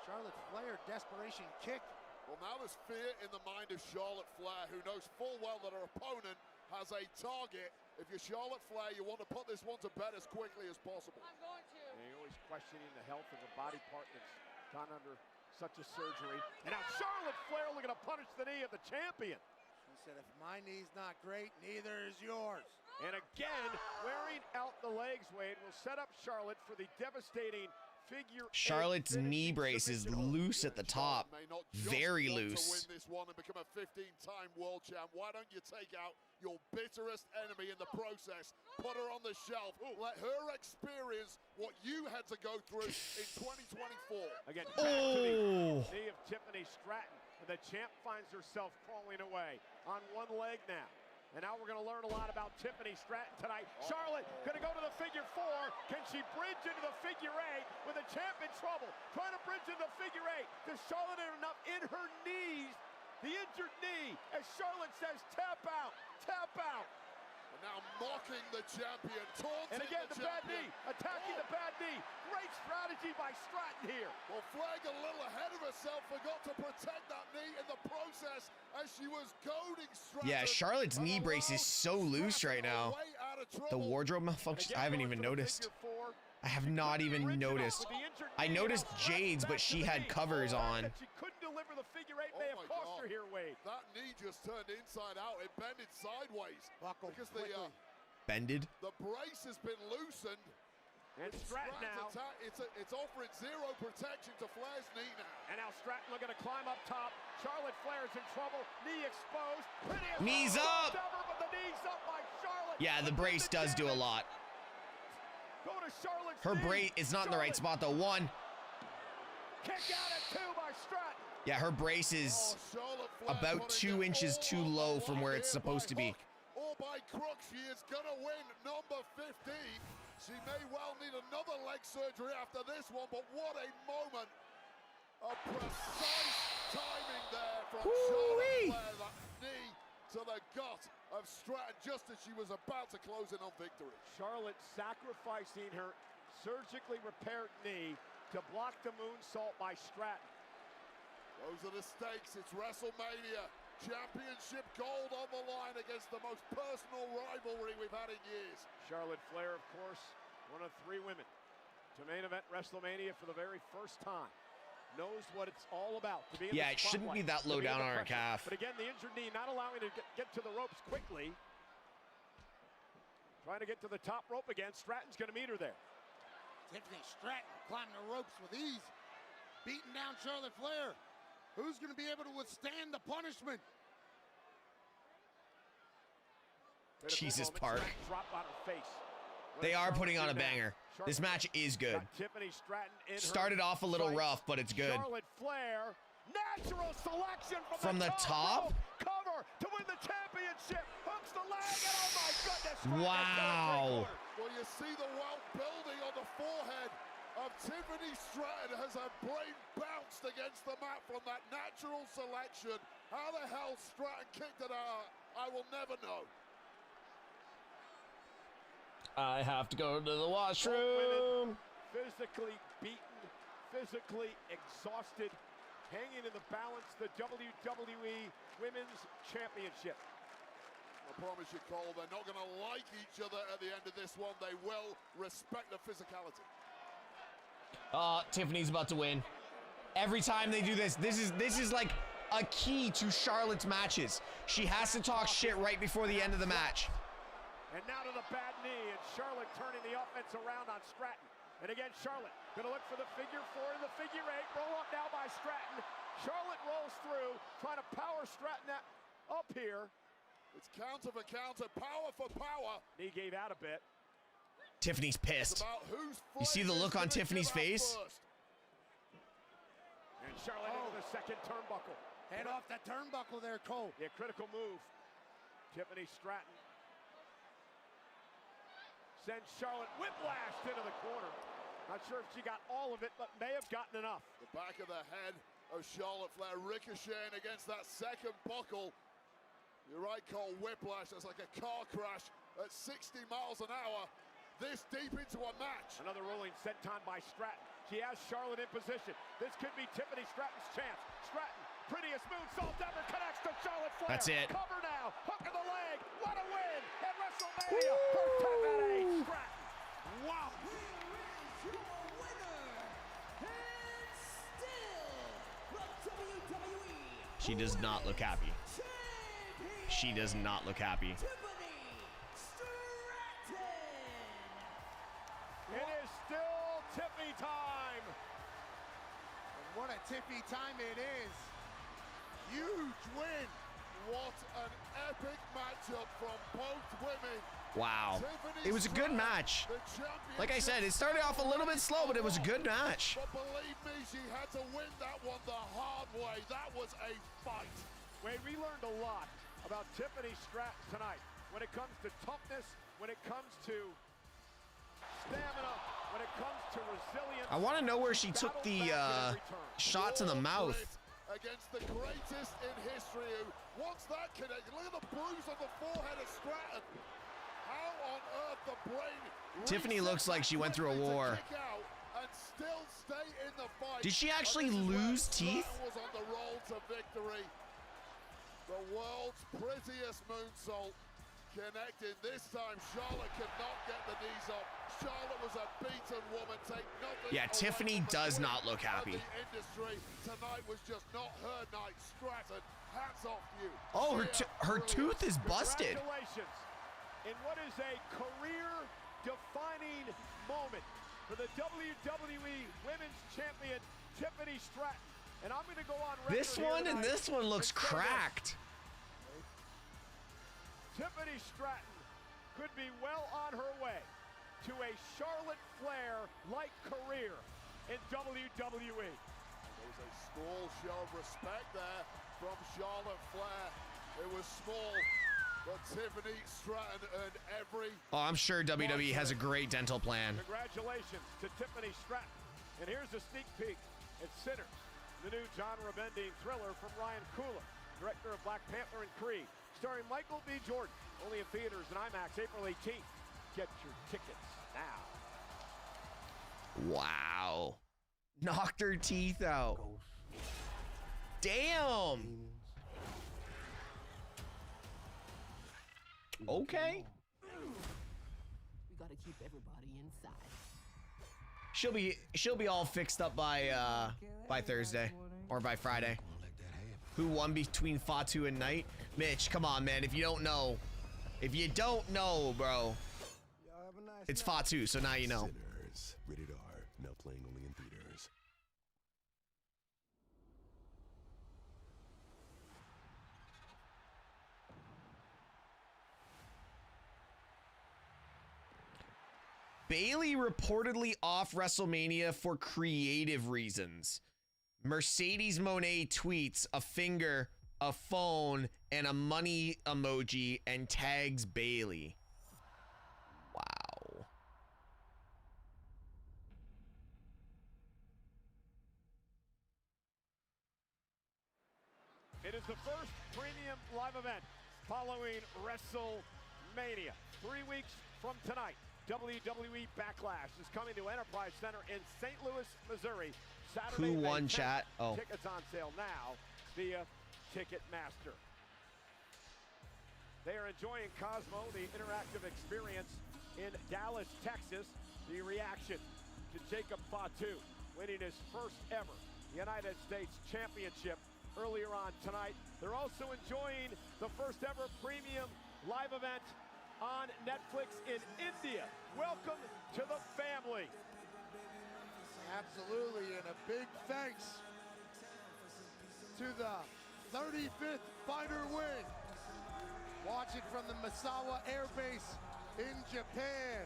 Charlotte Flair, desperation kick. Well, now there's fear in the mind of Charlotte Flair, who knows full well that her opponent has a target. If you're Charlotte Flair, you want to put this one to bed as quickly as possible. I'm going to. And you're always questioning the health of a body part that's gone under such a surgery. And now Charlotte Flair looking to punish the knee of the champion. She said, if my knee's not great, neither is yours. And again, wearing out the legs, Wade, will set up Charlotte for the devastating figure. Charlotte's knee brace is loose at the top. Very loose. To win this one and become a 15-time world champ. Why don't you take out your bitterest enemy in the process, put her on the shelf, let her experience what you had to go through in 2024. Again, back to the knee of Tiffany Stratton. And the champ finds herself crawling away on one leg now. And now we're going to learn a lot about Tiffany Stratton tonight. Charlotte going to go to the figure 4. Can she bridge into the figure 8 with the champ in trouble? Trying to bridge into the figure 8. Does Charlotte have enough in her knees? The injured knee, as Charlotte says, tap out, tap out. And now mocking the champion, taunting and again, the bad knee, attacking the bad knee. Great strategy by Stratton here. Well, Flair got a little ahead of herself, forgot to protect that knee in the process as she was goading Stratton. Yeah, Charlotte's knee brace is so loose right now. The wardrobe malfunctions, I haven't even noticed. I have not even noticed. I noticed Jade's, but she had covers on. She couldn't deliver the figure 8, may have cost her here, Wade. That knee just turned inside out. It bended sideways. Because Bended? The brace has been loosened. And Stratton now. It's offering zero protection to Flair's knee now. And now Stratton looking to climb up top. Charlotte Flair's in trouble. Knee exposed. Knees up! But the knee's up by Charlotte. Yeah, the brace does do a lot. Go to Charlotte's Her brace is not in the right spot though. One. Kick out at 2 by Stratton. Yeah, her brace is about 2 inches too low from where it's supposed to be. Or by crook, she is gonna win number 15. She may well need another leg surgery after this one, but what a moment of precise timing there from Charlotte Flair. That knee to the gut of Stratton just as she was about to close in on victory. Charlotte sacrificing her surgically repaired knee to block the moonsault by Stratton. Those are the stakes. It's Wrestlemania. Championship gold on the line against the most personal rivalry we've had in years. Charlotte Flair, of course, one of 3 women to main event WrestleMania for the very first time. Knows what it's all about. To be in yeah, the it shouldn't be that low down on her calf. But again, the injured knee not allowing her to get to the ropes quickly. Trying to get to the top rope again. Stratton's going to meet her there. Tiffany Stratton climbing the ropes with ease. Beating down Charlotte Flair. Who's going to be able to withstand the punishment? Jesus, Park. Drop on her face. They are putting on a banger. This match is good. Tiffany Stratton in started off a little rough, but it's good. Charlotte Flair, natural selection from the top. Cover to win the championship. Hooks the leg, and oh my goodness! Wow. Well, you see the wealth building on the forehead of Tiffany Stratton as her brain bounced against the mat from that natural selection. How the hell Stratton kicked it out, I will never know. I have to go to the washroom. Physically beaten, physically exhausted, hanging in the balance, the WWE Women's Championship. I promise you, Cole, they're not going to like each other at the end of this one. They will respect the physicality. Tiffany's about to win. Every time they do this, this is like a key to Charlotte's matches. She has to talk shit right before the end of the match. And now to the bad knee, and Charlotte turning the offense around on Stratton. And again, Charlotte gonna look for the figure 4 and the figure 8. Roll up now by Stratton. Charlotte rolls through, trying to power Stratton up here. It's counter for counter, power for power. Knee gave out a bit. Tiffany's pissed. You see the look on Tiffany's face? And Charlotte into the second turnbuckle. Head off that turnbuckle there, Cole. Yeah, critical move. Tiffany Stratton sends Charlotte whiplashed into the corner. Not sure if she got all of it, but may have gotten enough. The back of the head of Charlotte Flair ricocheting against that second buckle. You're right, Cole, whiplash. That's like a car crash at 60 miles an hour. This deep into a match. Another rolling senton by Stratton. She has Charlotte in position. This could be Tiffany Stratton's chance. Stratton, prettiest moonsault ever, connects to Charlotte Flair. That's it. Cover now, hook of the leg. What a win at WrestleMania. First time at 8, Stratton. Wow. Your winner, and still the WWE. She does not look happy. She does not look happy. It is still Tiffy time. And what a Tiffy time it is. Huge win. What an epic matchup from both women. Wow. It was a good match. Like I said, it started off a little bit slow, but it was a good match. But believe me, she had to win that one the hard way. That was a fight. Wade, we learned a lot about Tiffany Stratton tonight. When it comes to toughness, when it comes to stamina, when it comes to resilience. I want to know where she took the shot to the mouth. Against the greatest in history who wants that connect. Look at the bruise on the forehead of Stratton. How on earth the brain Tiffany looks like she went through a war. And still stay in the fight. Did she actually lose teeth? Was on the roll to victory. The world's prettiest moonsault connected. This time Charlotte could not get the knees up. Charlotte was a beaten woman. Take nothing. Yeah, Tiffany does not look happy. The industry tonight was just not her night. Stratton, hats off to you. Oh, her tooth is busted. Congratulations. In what is a career-defining moment for the WWE Women's Champion, Tiffany Stratton. And I'm going to go on record This one and this one looks cracked. Tiffany Stratton could be well on her way to a Charlotte Flair-like career in WWE. There was a small show of respect there from Charlotte Flair. It was small, but Tiffany Stratton earned every... Oh, I'm sure WWE has a great dental plan. Congratulations to Tiffany Stratton. And here's a sneak peek at Sinners, the new John Rebendine thriller from Ryan Coogler, director of Black Panther and Creed, starring Michael B. Jordan. Only in theaters and IMAX April 18th. Get your tickets now. Wow. Knocked her teeth out. Damn. Okay. We gotta keep everybody inside. She'll be all fixed up by Thursday or by Friday. Who won between Fatu and Knight? Mitch, come on, man. If you don't know, bro, it's Fatu. So now you know. Sinners, rated R, now playing only in theaters. Bayley reportedly off WrestleMania for creative reasons. Mercedes Moné tweets a finger, a phone, and a money emoji and tags Bayley. Wow. It is the first premium live event following WrestleMania. 3 weeks from tonight, WWE Backlash is coming to Enterprise Center in St. Louis, Missouri. Saturday, Who won, May 10th. chat? Oh. Tickets on sale now via Ticketmaster. They are enjoying Cosmo, the interactive experience in Dallas, Texas. The reaction to Jacob Fatu winning his first ever United States Championship earlier on tonight. They're also enjoying the first ever premium live event on Netflix in India. Welcome to the family. Absolutely, and a big thanks to the 35th Fighter Wing, watching from the Misawa Air Base in Japan.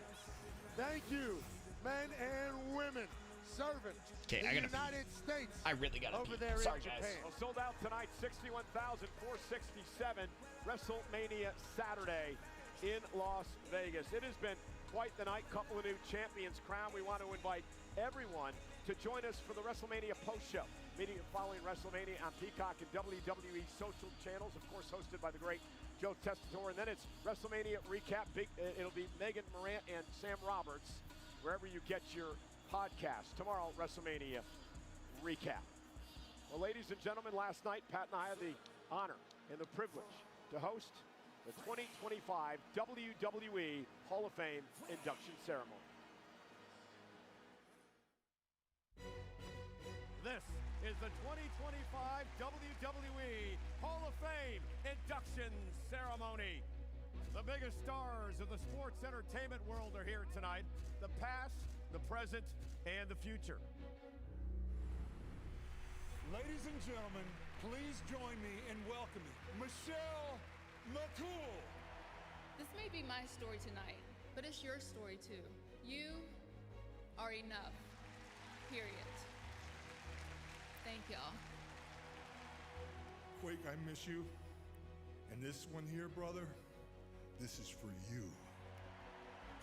Thank you, men and women, serving the United States. I really gotta over pee. there Sorry, in guys. Japan. Well, sold out tonight, 61,467. WrestleMania Saturday in Las Vegas. It has been quite the night. Couple of new champions crowned. We want to invite everyone to join us for the WrestleMania post show. Immediately following WrestleMania on Peacock and WWE social channels, of course, hosted by the great Joe Tessitore. And then it's WrestleMania recap. It'll be Megan Morant and Sam Roberts, wherever you get your podcast. Tomorrow, WrestleMania recap. Well, ladies and gentlemen, last night, Pat and I had the honor and the privilege to host the 2025 WWE Hall of Fame induction ceremony. This is the 2025 WWE Hall of Fame induction ceremony. The biggest stars of the sports entertainment world are here tonight. The past, the present, and the future. Ladies and gentlemen, please join me in welcoming Michelle McCool. This may be my story tonight, but it's your story too. You are enough. Period. Thank y'all. Quake, I miss you. And this one here, brother, this is for you.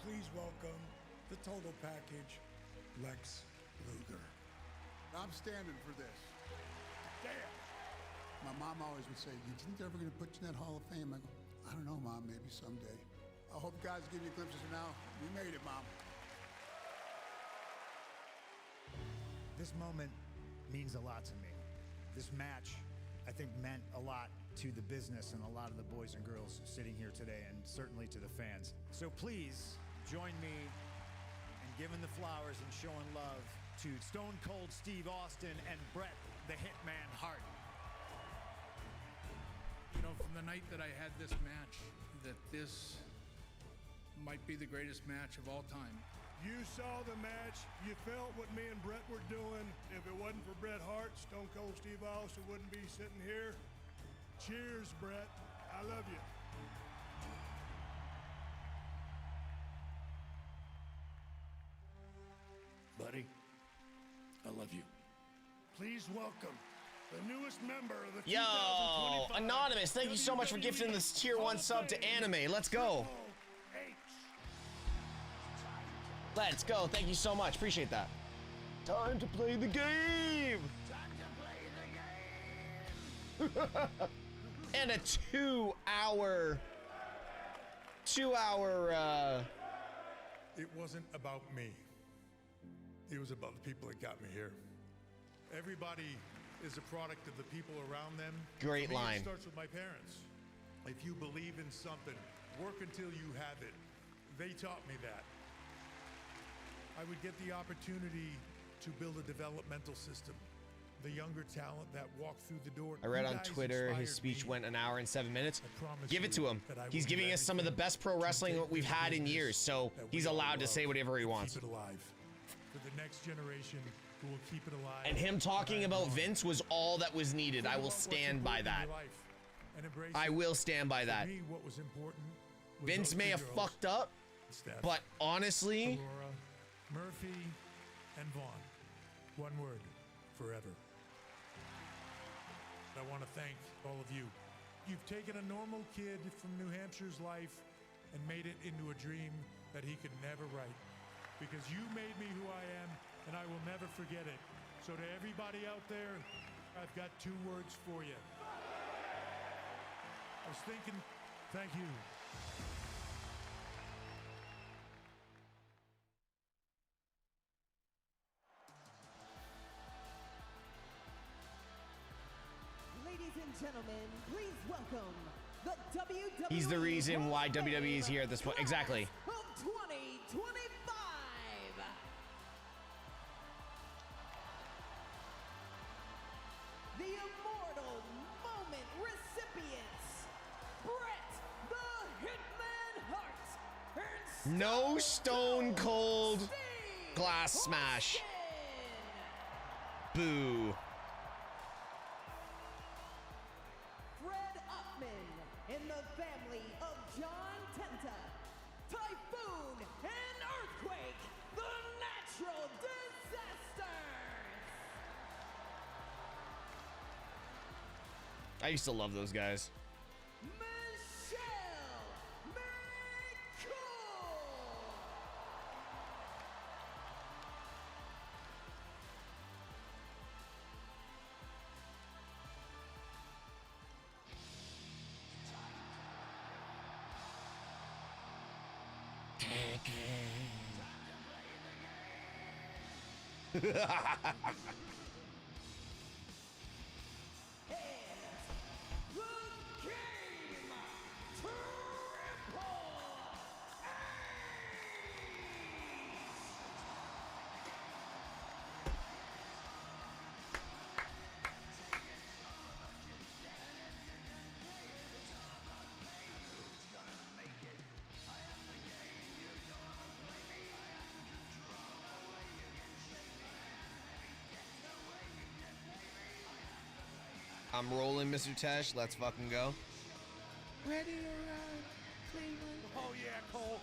Please welcome the total package, Lex Luger. I'm standing for this. Damn. My mom always would say, you think they're ever going to put you in that Hall of Fame? I go, I don't know, Mom, maybe someday. I hope guys give you glimpses of now. We made it, Mom. This moment means a lot to me. This match, I think, meant a lot to the business and a lot of the boys and girls sitting here today, and certainly to the fans. So please join me in giving the flowers and showing love to Stone Cold Steve Austin and Bret the Hitman Hart. You know, from the night that I had this match, that this might be the greatest match of all time. You saw the match. You felt what me and Bret were doing. If it wasn't for Bret Hart, Stone Cold Steve Austin wouldn't be sitting here. Cheers, Bret. I love you. Buddy, I love you. Please welcome the newest member of the Yo, 2025 Anonymous, thank you so much for gifting this tier 1 sub to Anime. Let's go. Let's go. Thank you so much. Appreciate that. Time to play the game. And a 2 hour. It wasn't about me. It was about the people that got me here. Everybody is a product of the people around them. Great For me, line. It starts with my parents. If you believe in something, work until you have it. They taught me that. I would get the opportunity to build a developmental system. The younger talent that walked through the door. I read You on guys Twitter his inspired speech me. went an hour and 7 minutes. promise Give it to you him. that I will He's do giving us some of the everything best pro to wrestling take we've this had in business years, so that he's we all allowed to say love whatever he and wants. Keep it alive. For the next generation who will keep it alive. And him talking and about on. Vince was all that was needed. Think I will about what's stand by important in that. your life and embrace I it. will stand by For that. me, what was important was Vince those may two have girls, fucked up, Steph, but honestly, Aurora, Murphy, and Vaughn. One word, forever. I want to thank all of you. You've taken a normal kid from New Hampshire's life and made it into a dream that he could never write. Because you made me who I am, and I will never forget it. So to everybody out there, I've got 2 words for you. I was thinking, thank you. Ladies and gentlemen, please welcome the WWE. he's the reason why WWE is here at this point. Exactly. Of 2025. The Immortal Moment recipients, Bret the Hitman Hart No Stone Cold glass smash. Boo. Fred Upman in the family of John Tenta. Typhoon and Earthquake, the natural disasters. I used to love those guys. I'm rolling, Mr. Tesh. Let's fucking go. Ready to run, Cleveland. Oh, yeah, Cole.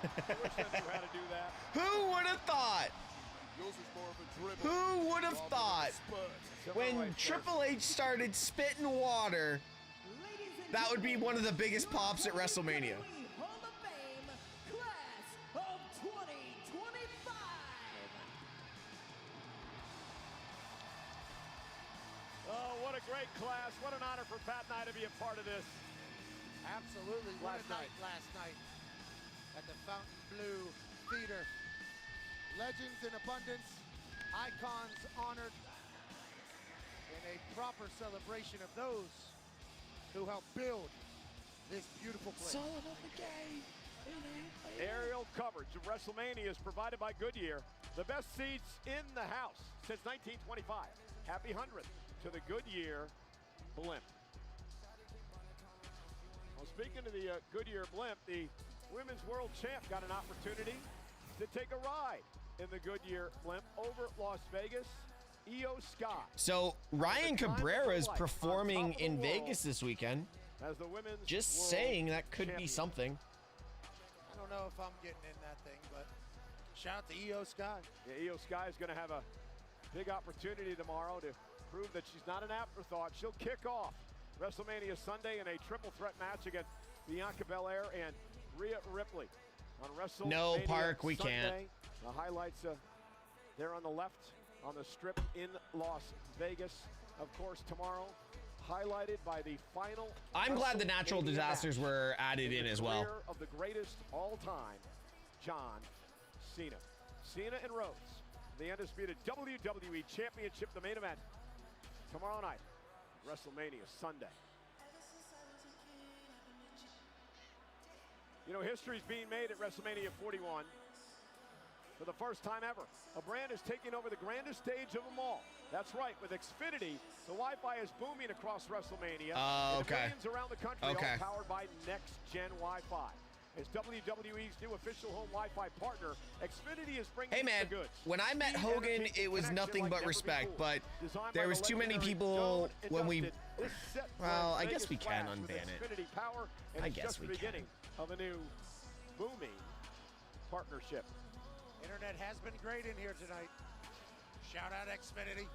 I wish I knew how to do that. Who would have thought? Yours is more of a dribble. Who would have rather thought than a spurt. when Triple H started spitting water, that would be one of the biggest pops at WrestleMania? Hall of Fame, class of 2025. Oh, what a great class. What an honor for Pat and I to be a part of this. Absolutely. What a night last night at the Fontainebleau Theater. Legends in abundance, icons honored, and a proper celebration of those who helped build this beautiful place. Son of a game. Aerial coverage of WrestleMania is provided by Goodyear. The best seats in the house since 1925. Happy 100th to the Goodyear blimp. Well, speaking of the Goodyear blimp, the Women's World Champ got an opportunity to take a ride in the Goodyear blimp over Las Vegas. Io Sky. So Ryan Cabrera is performing in Vegas this weekend. As the women's Just saying, that could be something. I don't know if I'm getting in that thing, but shout out to Io Sky. Yeah, Io Sky is going to have a big opportunity tomorrow to prove that she's not an afterthought. She'll kick off WrestleMania Sunday in a triple threat match against Bianca Belair and Rhea Ripley on WrestleMania No, Park, we Sunday. can't. The highlights there on the left on the strip in Las Vegas. Of course, tomorrow, highlighted by the final. I'm glad the natural WrestleMania disasters match were added in the as well. career of the greatest all-time, John Cena. Cena and Rhodes, the undisputed WWE Championship, the main event tomorrow night, WrestleMania Sunday. You know, history's being made at WrestleMania 41. For the first time ever, a brand is taking over the grandest stage of them all. That's right, with Xfinity, the Wi-Fi is booming across WrestleMania. Oh, and okay. Millions around the country, Okay. all powered by next-gen Wi-Fi. As WWE's new official home Wi-Fi partner, Xfinity is bringing Hey man, the goods. when I met Speed, Hogan, energy, it was connection nothing like but never respect, before. but Designed there by was the too many legendary people Stone when we... Dustin, this set Well, I Las guess we Vegas can flash with unban it. Xfinity power, and I it's guess just we the can. beginning of a new booming partnership. Internet has been great in here tonight. Shout out Xfinity.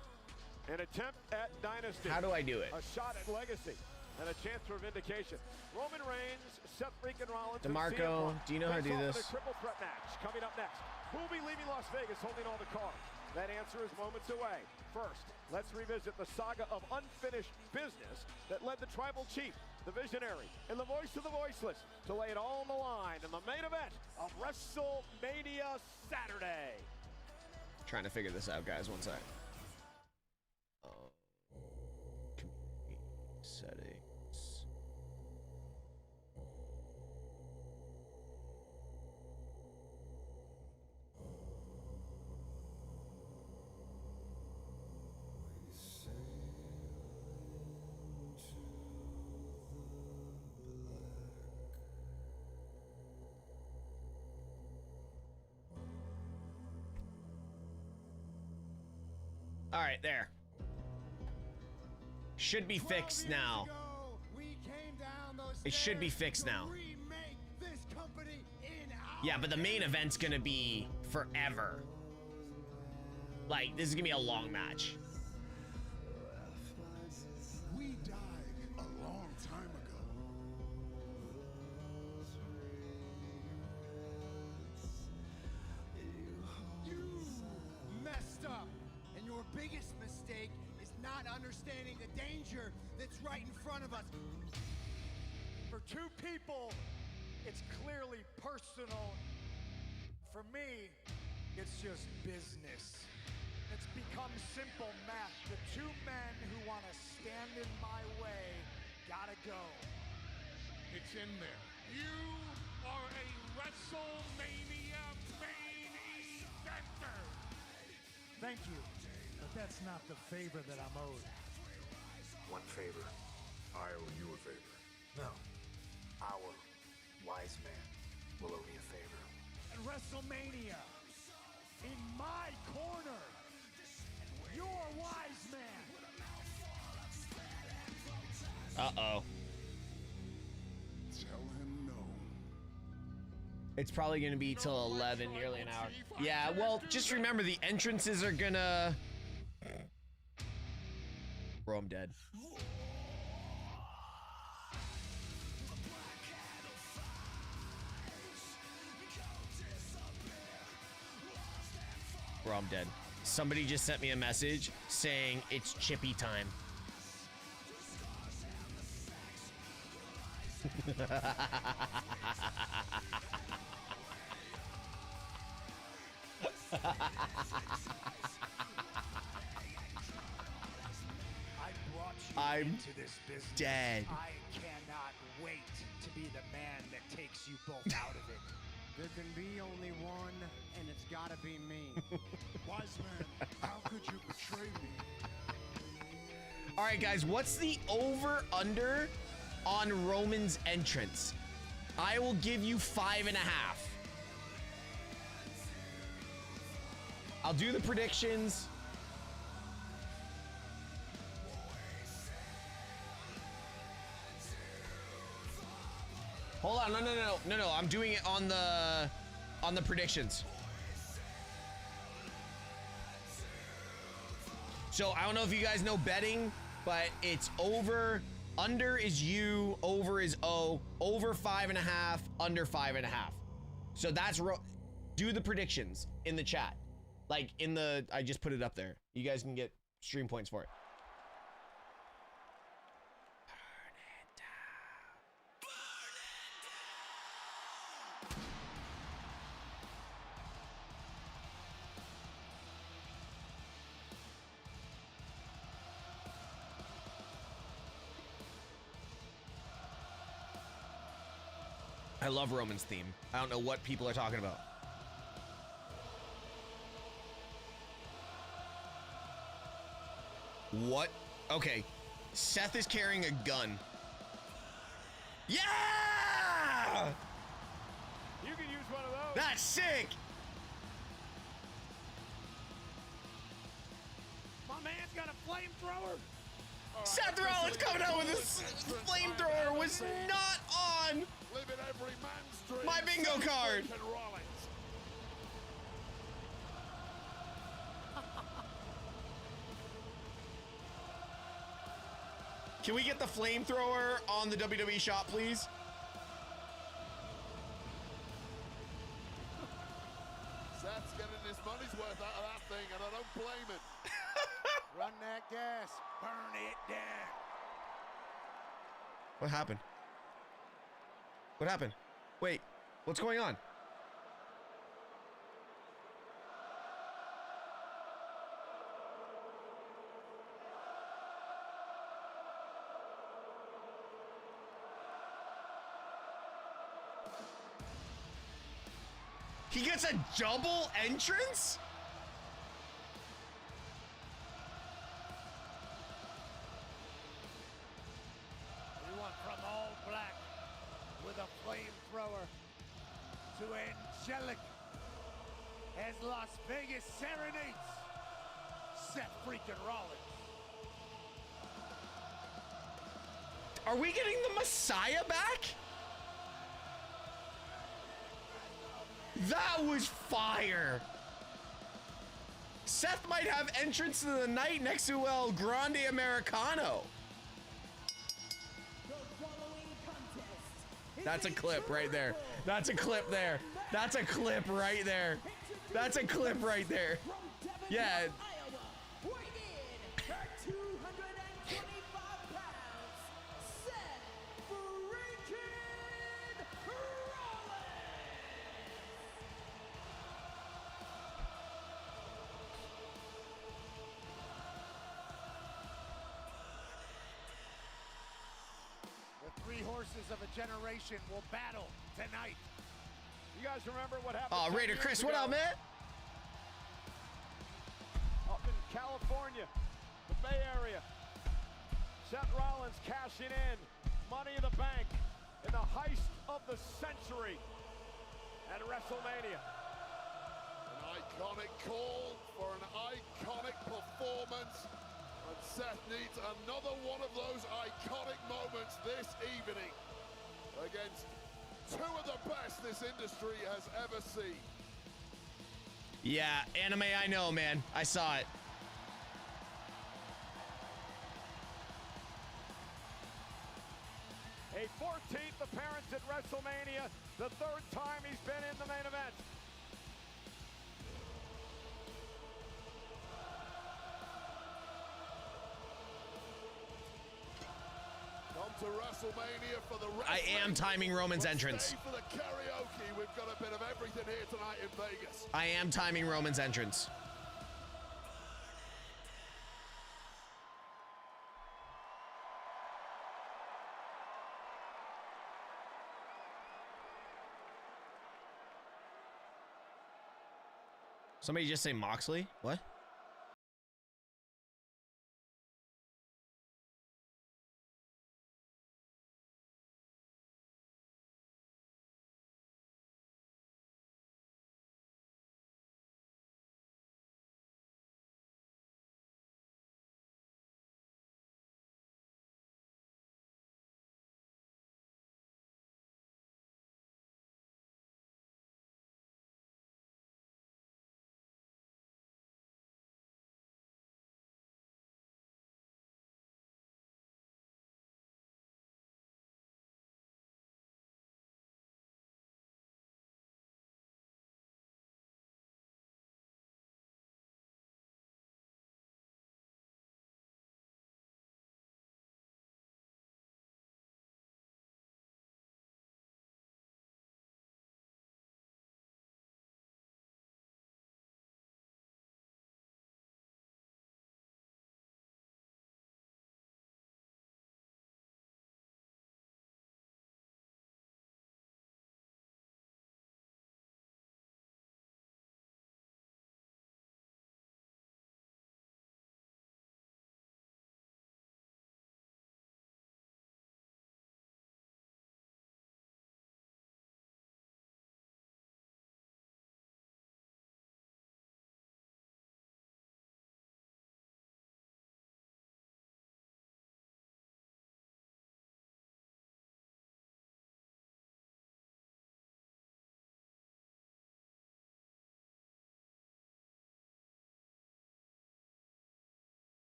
An attempt at dynasty. How do I do it? A shot at legacy and a chance for vindication. Roman Reigns, Seth freaking Rollins, DeMarco, and CM Punk do you know how to face do off in this? a triple threat match coming up next. Who'll be leaving Las Vegas holding all the cards? That answer is moments away. First, let's revisit the saga of unfinished business that led the tribal chief, the visionary, and the voice of the voiceless to lay it all on the line in the main event of WrestleMania Saturday. Trying to figure this out, guys. One sec. Settings. All right, there. Should be fixed now. It should be fixed now. Yeah, but the main event's gonna be forever. Like, this is gonna be a long match. We died a long time ago. You messed up, and your biggest mistake is not understanding the danger that's right in front of us. For two people, it's clearly personal. For me, it's just business. It's become simple math. The two men who want to stand in my way gotta go. It's in there. You are a WrestleMania main eventer. Thank you, but that's not the favor that I'm owed. One favor. I owe you a favor. No. Our wise man will owe me a favor. At WrestleMania, in my corner, your wise man. Uh-oh. Tell him no. It's probably gonna be till 11, nearly an hour. Yeah, well, just remember the entrances are gonna... Bro, I'm dead. Bro, I'm dead. Somebody just sent me a message saying it's chippy time. I'm into this business. dead. I cannot wait to be the man that takes you both out of it. There can be only one, and it's gotta be me. Wise man, how could you betray me? All right, guys, what's the over-under on Roman's entrance? I will give you 5.5. I'll do the predictions. Hold on, no. I'm doing it on the predictions. So I don't know if you guys know betting, but it's over. Under is U, over is O, over 5.5, under 5.5. So that's do the predictions in the chat. Like in the, I just put it up there. You guys can get stream points for it. I love Roman's theme. I don't know what people are talking about. What? Okay. Seth is carrying a gun. Yeah! You can use one of those. That's sick! My man's got a flamethrower. Seth Rollins coming out with a flamethrower was not on my bingo card. Can we get the flamethrower on the WWE shop, please? Seth's getting his money's worth out of that thing, and I don't blame him. Run that gas. Burn it down. What happened? What happened? Wait, what's going on? He gets a double entrance? We went from all black with a flamethrower to angelic as Las Vegas serenades Seth freaking Rollins. Are we getting the Messiah back? That was fire. Seth might have entrance of the night next to El Grande Americano. That's a clip right there. That's a clip there. That's a clip right there. That's a clip right there. Yeah. Three horses of a generation will battle tonight. You guys remember what happened? Oh, Raider Chris, what up, man? Up in California, the Bay Area. Seth Rollins cashing in Money in the Bank in the heist of the century at WrestleMania. An iconic call for an iconic performance. And Seth needs another one of those iconic moments this evening against two of the best this industry has ever seen. Yeah, anime I know, man. I saw it. A 14th appearance at WrestleMania, the third time he's been in the main event. To WrestleMania for the I am timing Roman's entrance. For the karaoke, we've got a bit of everything here tonight in Vegas. I am timing Roman's entrance. Somebody just say Moxley? What?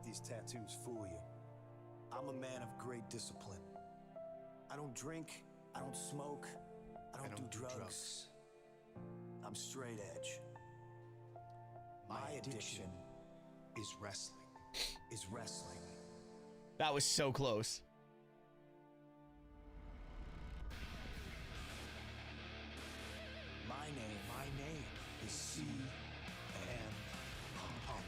these tattoos fool you. I'm a man of great discipline. I don't drink, I don't smoke, I don't do drugs. I'm straight edge. My addiction is wrestling. That was so close. My name is CM Punk.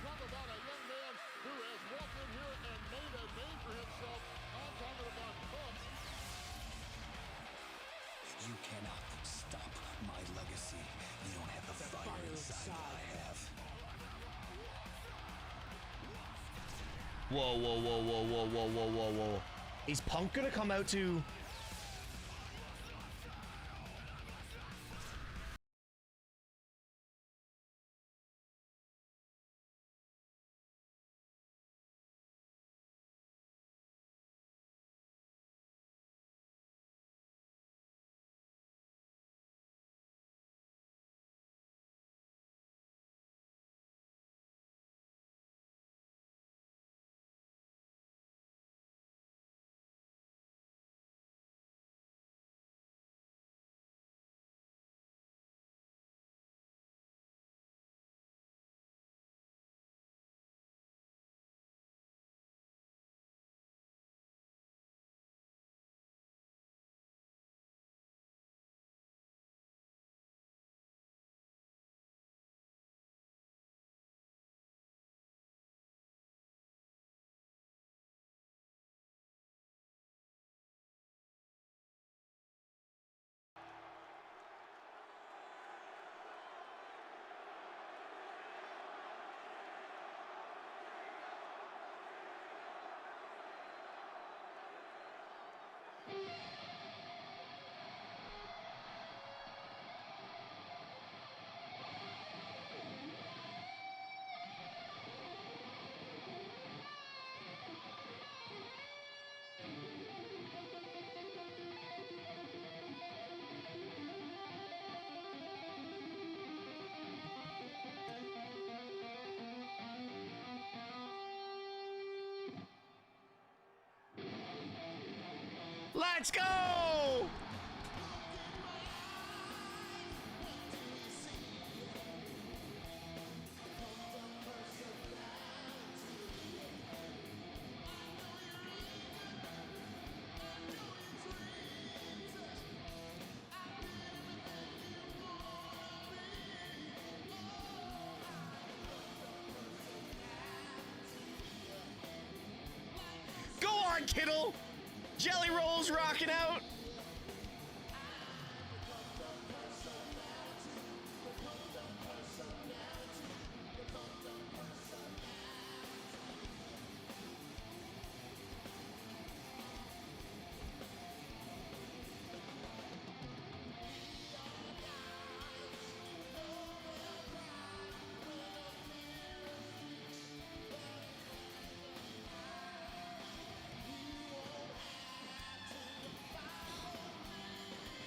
Talk about a young man who has walked in here and made a name for himself. I'm talking about Punk. You cannot stop my legacy. You don't have the fire inside that I have. Whoa, whoa, whoa, whoa, whoa, whoa, whoa, whoa, whoa. Is Punk gonna come out to... Let's go! Go on, Kittle! Jelly Rolls rocking out!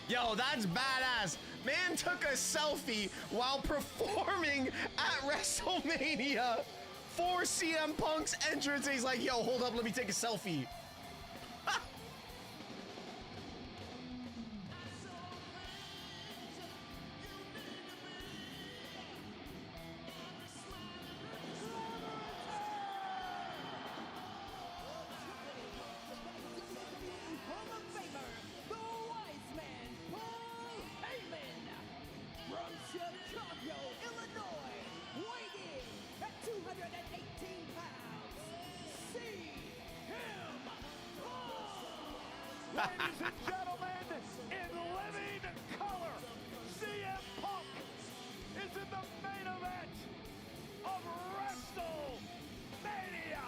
Yo, that's badass. Man took a selfie while performing at WrestleMania for CM Punk's entrance. He's like, yo, hold up, let me take a selfie. Ladies and gentlemen, in living color, CM Punk is in the main event of WrestleMania.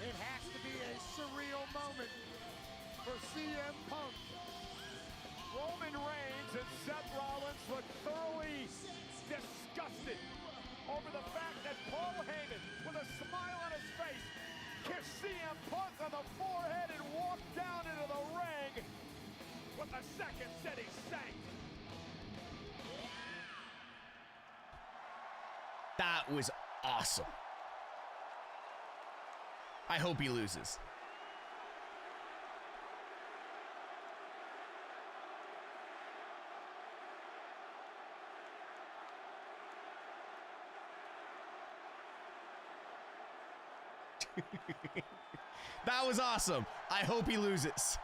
It has to be a surreal moment for CM Punk. Roman Reigns and Seth Rollins look thoroughly disgusted over the fact that Paul Heyman, with a smile on his face, kissed CM Punk on the forehead and walked down into the ring with the second city sank. That was awesome. I hope he loses. That was awesome. I hope he loses.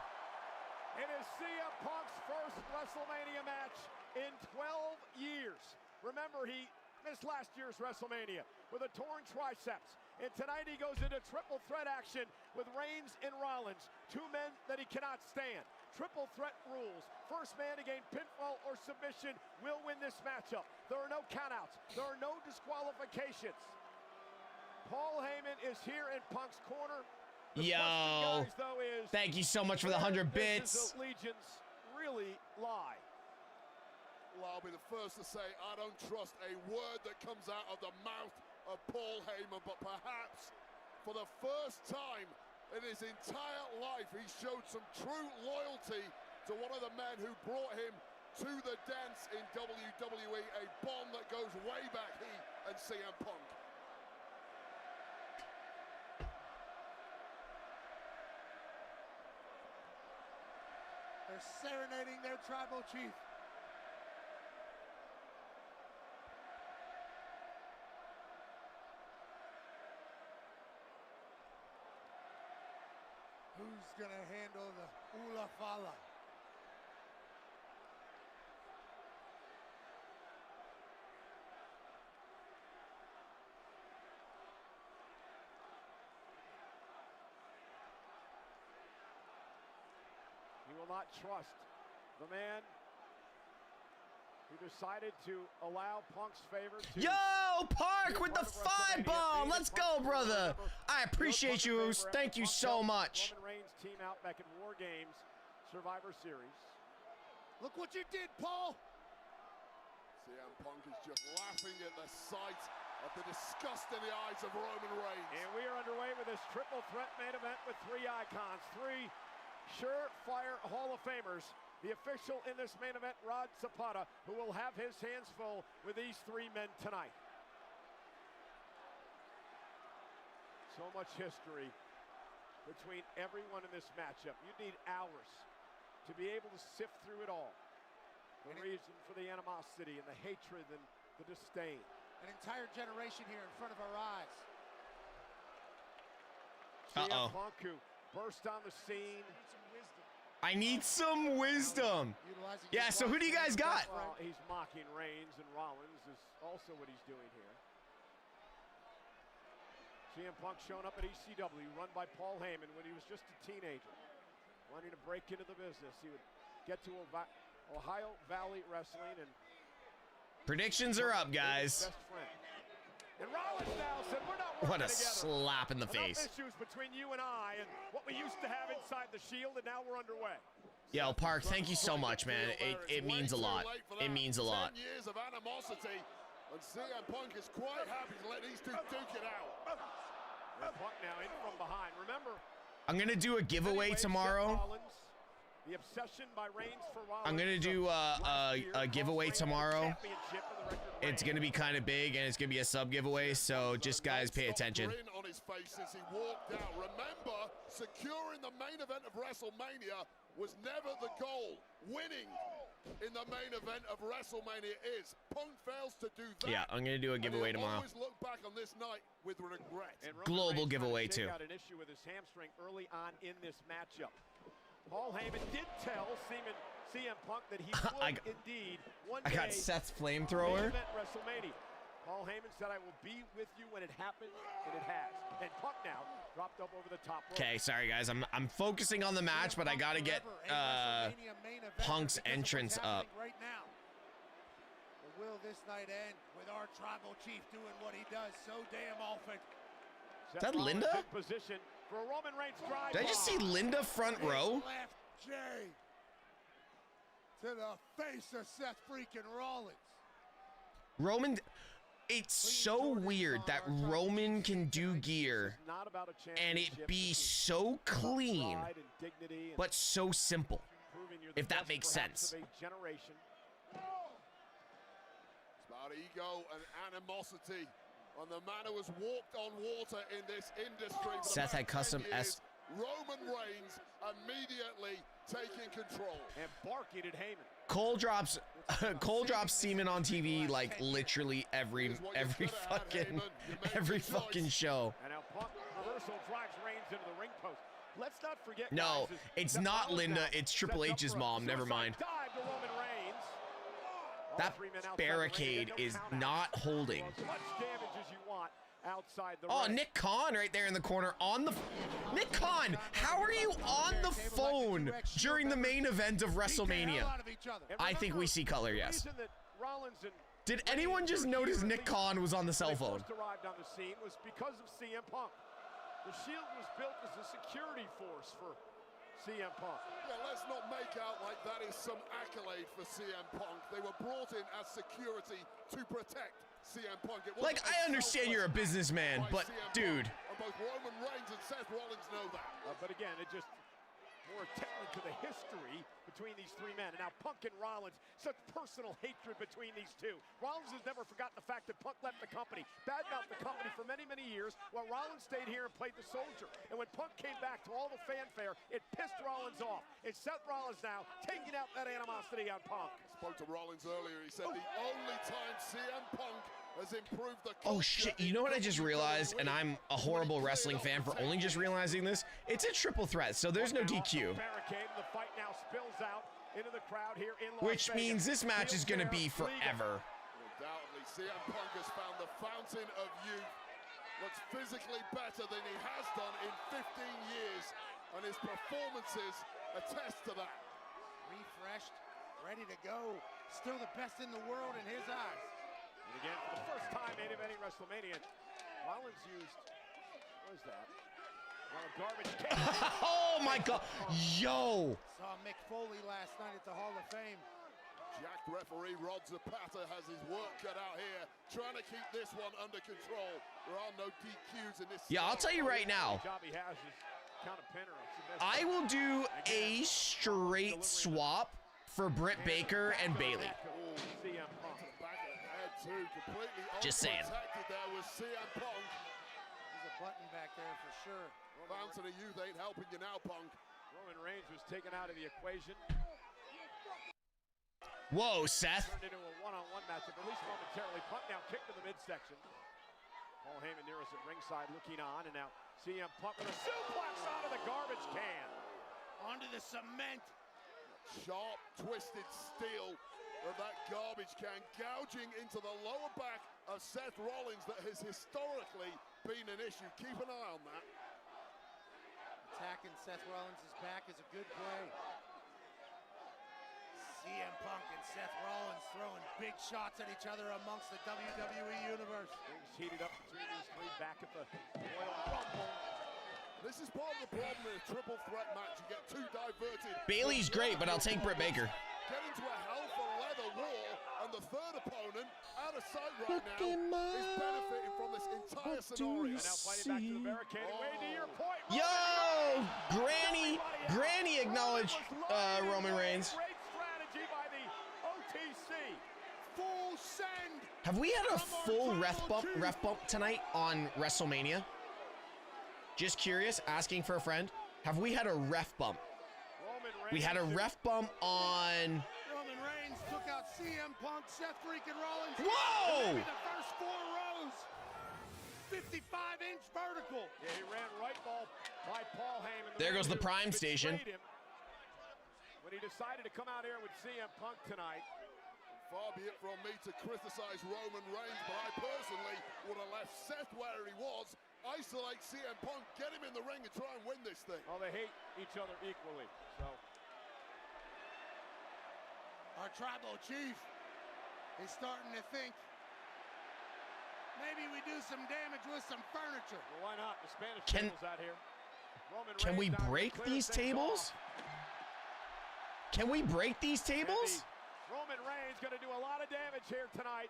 It is CM Punk's first WrestleMania match in 12 years. Remember, he missed last year's WrestleMania with a torn triceps. And tonight he goes into triple threat action with Reigns and Rollins, two men that he cannot stand. Triple threat rules. First man to gain pinfall or submission will win this matchup. There are no countouts. There are no disqualifications. Paul Heyman is here in Punk's corner. The Yo, question, guys, though, is thank you so much for the 100 bits. Does allegiance really lie? Well, I'll be the first to say I don't trust a word that comes out of the mouth of Paul Heyman, but perhaps for the first time in his entire life, he showed some true loyalty to one of the men who brought him to the dance in WWE, a bond that goes way back, he and CM Punk. They're serenading their tribal chief. Who's gonna handle the Ula Fala? He will not trust the man who decided to allow Punk's favor to... Yo, Park with the 5 bomb. Let's go, brother. I appreciate you. Thank you so much. Roman Reigns team out back in War Games Survivor Series. Look what you did, Paul. CM Punk is just laughing at the sight of the disgust in the eyes of Roman Reigns. And we are underway with this triple threat main event with three icons, three surefire Hall of Famers. The official in this main event, Rod Zapata, who will have his hands full with these three men tonight. So much history between everyone in this matchup. You need hours to be able to sift through it all. The reason for the animosity and the hatred and the disdain. An entire generation here in front of our eyes. CM Punk, who burst on the scene. I need some wisdom. Yeah, so who do you guys got? Well, he's mocking Reigns, and Rollins is also what he's doing here. CM Punk showing up at ECW, run by Paul Heyman when he was just a teenager. Wanting to break into the business. He would get to Ohio Valley Wrestling and... Predictions are up, guys. Best friend. And Rollins now said, we're not working What a together. slap in the face. Enough issues between you and I and what we used to have inside the Shield, and now we're underway. Yo, Park, thank you so much, man. It means a lot. It means a lot. 10 years of animosity, and CM Punk is quite happy to let these two duke it out. And Punk now in from behind. Remember, I'm gonna do a giveaway tomorrow. The obsession by Reigns for Rollins. I'm gonna do a giveaway tomorrow. It's gonna be kind of big, and it's gonna be a sub giveaway. So just guys, pay attention. Grin on his face as he walked out. Remember, securing the main event of WrestleMania was never the goal. Winning in the main event of WrestleMania is. Punk fails to do that. Yeah, I'm gonna do a giveaway tomorrow. Always look back on this night with regret. Global giveaway too. Got an issue with his hamstring early on in this matchup. Paul Heyman did tell CM Punk that he would indeed one day. I got Seth's flamethrower. WrestleMania. Paul Heyman said, "I will be with you when it happens," and it has. And Punk now dropped up over the top rope. Okay, sorry guys, I'm focusing on the match, but I gotta get Punk's entrance up. Right now. But will this night end with our tribal chief doing what he does so damn often? Is that Linda? Position for a Roman Reigns drive. Did I just see Linda front row? Left Jay to the face of Seth freaking Rollins. Roman, It's so weird that Roman can do gear and it be so clean, but so simple, if that makes sense. It's about ego and animosity. And the man who has walked on water in this industry. Seth had custom S. Roman Reigns immediately taking control. And barking at Heyman. Cole drops semen on TV like literally every fucking show. And now Punk reversal drives Reigns into the ring post. Let's not forget. No, guys, it's not Linda. It's Triple H's mom. Never mind. Dive to Roman Reigns. That barricade is not holding. As much damage as you want outside the Oh, ring. Nick Khan right there in the corner on the... Nick Khan, how are you on the phone during the main event of WrestleMania? I think we see color, yes. Did anyone just notice Nick Khan was on the cell phone? Arrived on the scene was because of CM Punk. The Shield was built as a security force for CM Punk. Yeah, let's not make out like that is some accolade for CM Punk. They were brought in as security to protect CM Punk. Like, I understand you're a businessman, but dude. And both Roman Reigns and Seth Rollins know that. But again, it just more technically to the history between these three men. And now Punk and Rollins, such personal hatred between these two. Rollins has never forgotten the fact that Punk left the company, badmouthed the company for many, many years, while Rollins stayed here and played the soldier. And when Punk came back to all the fanfare, it pissed Rollins off. It's Seth Rollins now taking out that animosity on Punk. I spoke to Rollins earlier. He said the only time CM Punk has improved the Oh shit, you know what I just realized? And I'm a horrible wrestling fan for only just realizing this. It's a triple threat, so there's no DQ. The fight now spills out into the crowd here in Las Which Vegas. means this match is going to be forever. Undoubtedly, CM Punk has found the fountain of youth. Looks physically better than he has done in 15 years. And his performances attest to that. Refreshed, ready to go. Still the best in the world in his eyes. And again, for the first time in any WrestleMania, Rollins used, what is that? Well, a garbage can. Oh my God, yo. Saw Mick Foley last night at the Hall of Fame. Jacked referee Rod Zapata has his work cut out here, trying to keep this one under control. There are no DQs in this. Yeah, I'll tell you right now. The job he has is count a pinner. I will do a straight swap for Britt Baker and Bayley. Just saying. There was CM Punk. There's a button back there for sure. Fountain of youth ain't helping you now, Punk. Roman Reigns was taken out of the equation. Whoa, Seth. Turned into a one-on-one matchup, at least momentarily. Punk now kicked to the midsection. Paul Heyman near us at ringside looking on, and now CM Punk with a suplex out of the garbage can. Onto the cement. Sharp, twisted steel of that garbage can gouging into the lower back of Seth Rollins that has historically been an issue. Keep an eye on that. Attacking Seth Rollins' back is a good play. CM Punk and Seth Rollins throwing big shots at each other amongst the WWE Universe. Things heated up between these three back at the Royal Rumble. This is part of the problem with a triple threat match. You get too diverted. Bayley's great, but I'll take Britt Baker. Get into a hell for leather war, and the third opponent, out of sight right now, is benefiting from this entire scenario. And now fighting back to the barricade. Wade, to your point. Yo, Granny acknowledged Roman Reigns. Great strategy by the OTC. Full send. Have we had a full ref bump tonight on WrestleMania? Just curious, asking for a friend. Have we had a ref bump? We had a ref bump on... Roman Reigns took out CM Punk, Seth freaking Rollins. Whoa! Maybe the first 4 rows. 55-inch vertical. Yeah, he ran right ball by Paul Heyman. There goes the Prime Station. When he decided to come out here with CM Punk tonight. Far be it from me to criticize Roman Reigns, but I personally would have left Seth where he was, isolate CM Punk, get him in the ring and try and win this thing. Well, they hate each other equally, so. Our tribal chief is starting to think maybe we do some damage with some furniture. Well, why not? The Spanish tables out here. Can we break these tables? Can we break these tables? Roman Reigns going to do a lot of damage here tonight.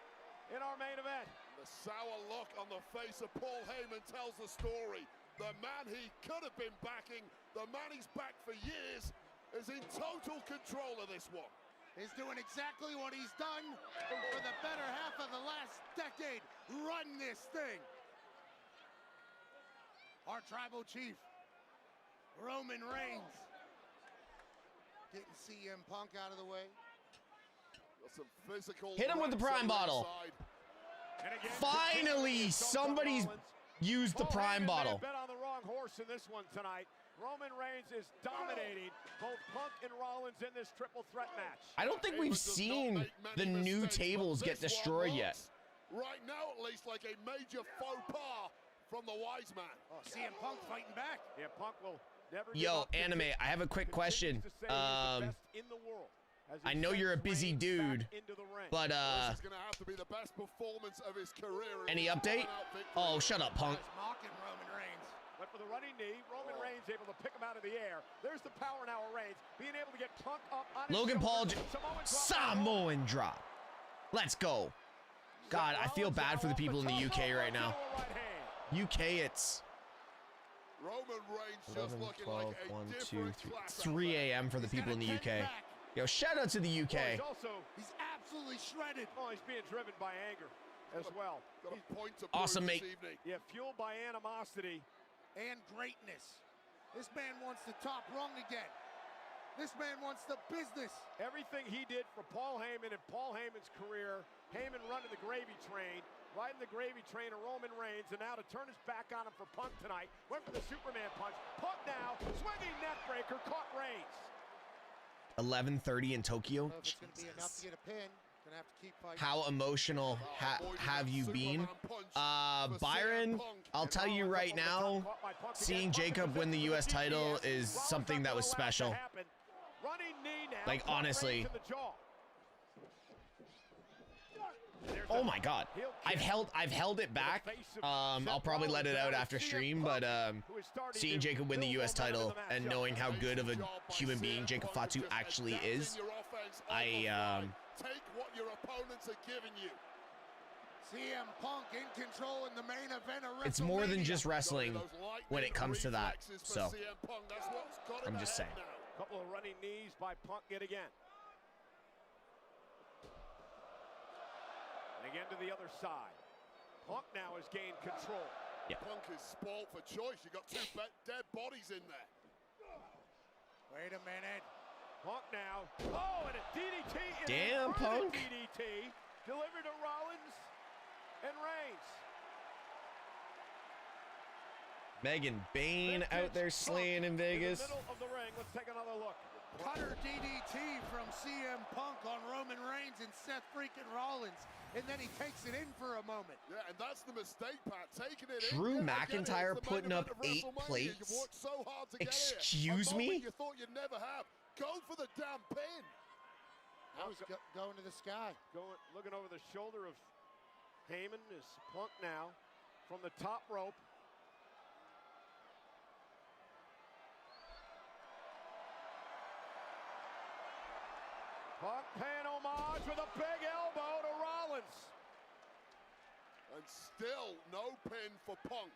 in our main event. The sour look on the face of Paul Heyman tells the story. The man he could have been backing, the man he's backed for years, is in total control of this one. He's doing exactly what he's done for the better half of the last decade. Run this thing. Our tribal chief, Roman Reigns, getting CM Punk out of the way. Got some physical. Hit him with the prime bottle. Finally, somebody's used the prime bottle. Bet on the wrong horse in this one tonight. Roman Reigns is dominating both Punk and Rollins in this triple threat match. I don't think we've seen the new tables get destroyed yet. Right now, at least, like a major faux pas from the wise man. Oh, CM Punk fighting back. Yeah, Punk will never. Yo, Anime, I have a quick question. I know you're a busy dude, but this is gonna have to be the best performance of his career. Any update? Oh, shut up, Punk. Mocking Roman Reigns. Went for the running knee. Roman Reigns able to pick him out of the air. There's the power now of Reigns, being able to get Punk up on Logan his Paul, Samoan drop. Let's go. God, I feel bad for the people in the UK right now. UK, it's Roman Reigns 11, just 12, like 1, 2, 3, class 3 a.m. for the people in the UK. Yo, shout out to the UK. He's absolutely shredded. Oh, he's being driven by anger as well. Got a point to Awesome, prove mate. this evening. Yeah, fueled by animosity. And greatness. This man wants the top rung again. This man wants the business. Everything he did for Paul Heyman and Paul Heyman's career, Heyman running the gravy train, riding the gravy train of Roman Reigns, and now to turn his back on him for Punk tonight. Went for the Superman punch. Punk now, swinging neck breaker, caught Reigns. 11:30 in Tokyo. If it's going to be enough to get a pin, going to have to keep fighting. How emotional have you been? Byron, I'll tell you right now, seeing Jacob win the US title is something that was special. Like, honestly. Oh my God. I've held it back. I'll probably let it out after stream, but seeing Jacob win the US title and knowing how good of a human being Jacob Fatu actually is, Take what your opponents are giving you. CM Punk in control in the main event of it's more than WrestleMania. just wrestling when it comes to that. So I'm just saying. Couple of running knees by Punk yet again. And again to the other side. Punk now has gained control. Yeah. Punk is spoiled for choice. You got two dead bodies in there. Wait a minute. Punk now. Oh, and a DDT. Damn, Punk. DDT delivered to Rollins and Reigns. Megan Bain out there slaying in Vegas. In the middle of the ring. Let's take another look. Cutter DDT from CM Punk on Roman Reigns and Seth freaking Rollins. And then he takes it in for a moment. Yeah, and that's the mistake, Pat. Taking it Drew in. McIntyre putting up 8 plates? So hard to Excuse get me? You thought you'd never have. Go for the damn pin. Now he's going to the sky. Looking over the shoulder of Heyman is Punk now from the top rope. Punk paying homage with a big elbow to Rollins. And still no pin for Punk.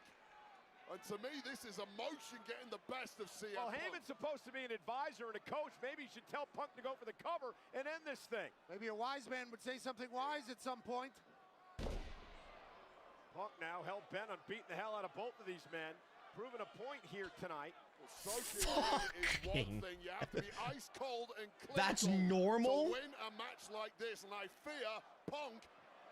And to me, this is emotion getting the best of CM Well, Punk. Heyman's supposed to be an advisor and a coach. Maybe he should tell Punk to go for the cover and end this thing. Maybe a wise man would say something wise at some point. Punk now hell-bent on beating the hell out of both of these men. Proving a point here tonight. Well, is one thing. You have to be ice cold and clinical That's normal? to win a match like this, and I fear Punk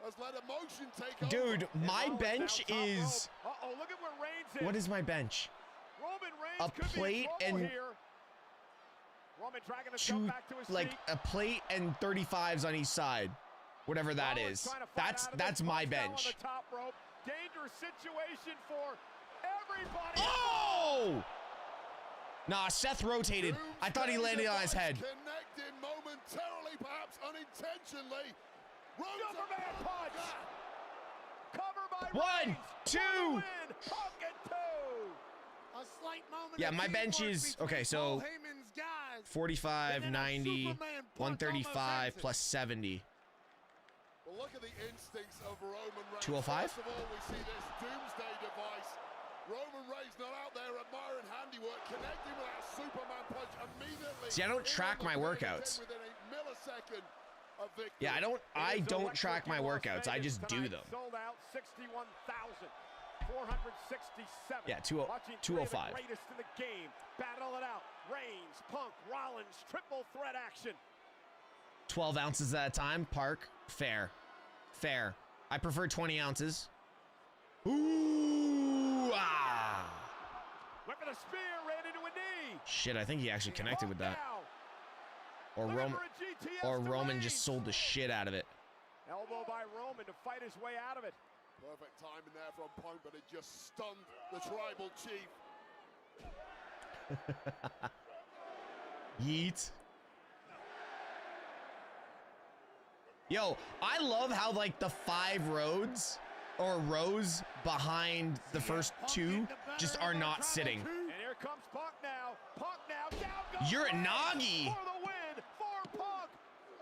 has let emotion take over. Dude, my bench is... Uh-oh, look at where Reigns is. What is my bench? Roman Reigns A could plate be in trouble and here. Roman dragging himself back to his like feet. a plate and 35s on each side. Whatever that Rollins is. trying to fight out of That's it. my Punk's now bench. On the top rope. Dangerous situation for everybody. Oh! Nah, Seth rotated. I thought he landed on his head. Connecting momentarily, perhaps unintentionally. Superman punch. Cover by 1, 2. Win. Punk at 2. A slight moment. Yeah, of my bench teamwork is... between Okay, so... Paul Heyman's guys. 45, And then 90, Superman Punk 135 almost ends it. plus 70. Well, look at the instincts of Roman Reigns. 205? First of all, we see this doomsday device. Roman Reigns not out there admiring handiwork, connecting with that Superman punch immediately. See, I don't track my workouts. Within a millisecond of victory. Yeah, I don't track my workouts. I just do them. Sold out 61,467. Yeah, 205. Greatest in the game. Battle it out. Reigns, Punk, Rollins, triple threat action. 12 ounces at a time. Park. Fair. Fair. I prefer 20 ounces. Ooh! Ah! Went for the spear, ran into a knee. Shit, I think he actually connected with that. Or Roman just sold the shit out of it. Elbow by Roman to fight his way out of it. Perfect timing there from Punk, but it just stunned the tribal chief. Yeet. Yo, I love how like the 5 rows behind the first 2 just are not sitting. And here comes Punk now. Punk now. Down goes You're a Reigns Nagi. for the win for Punk.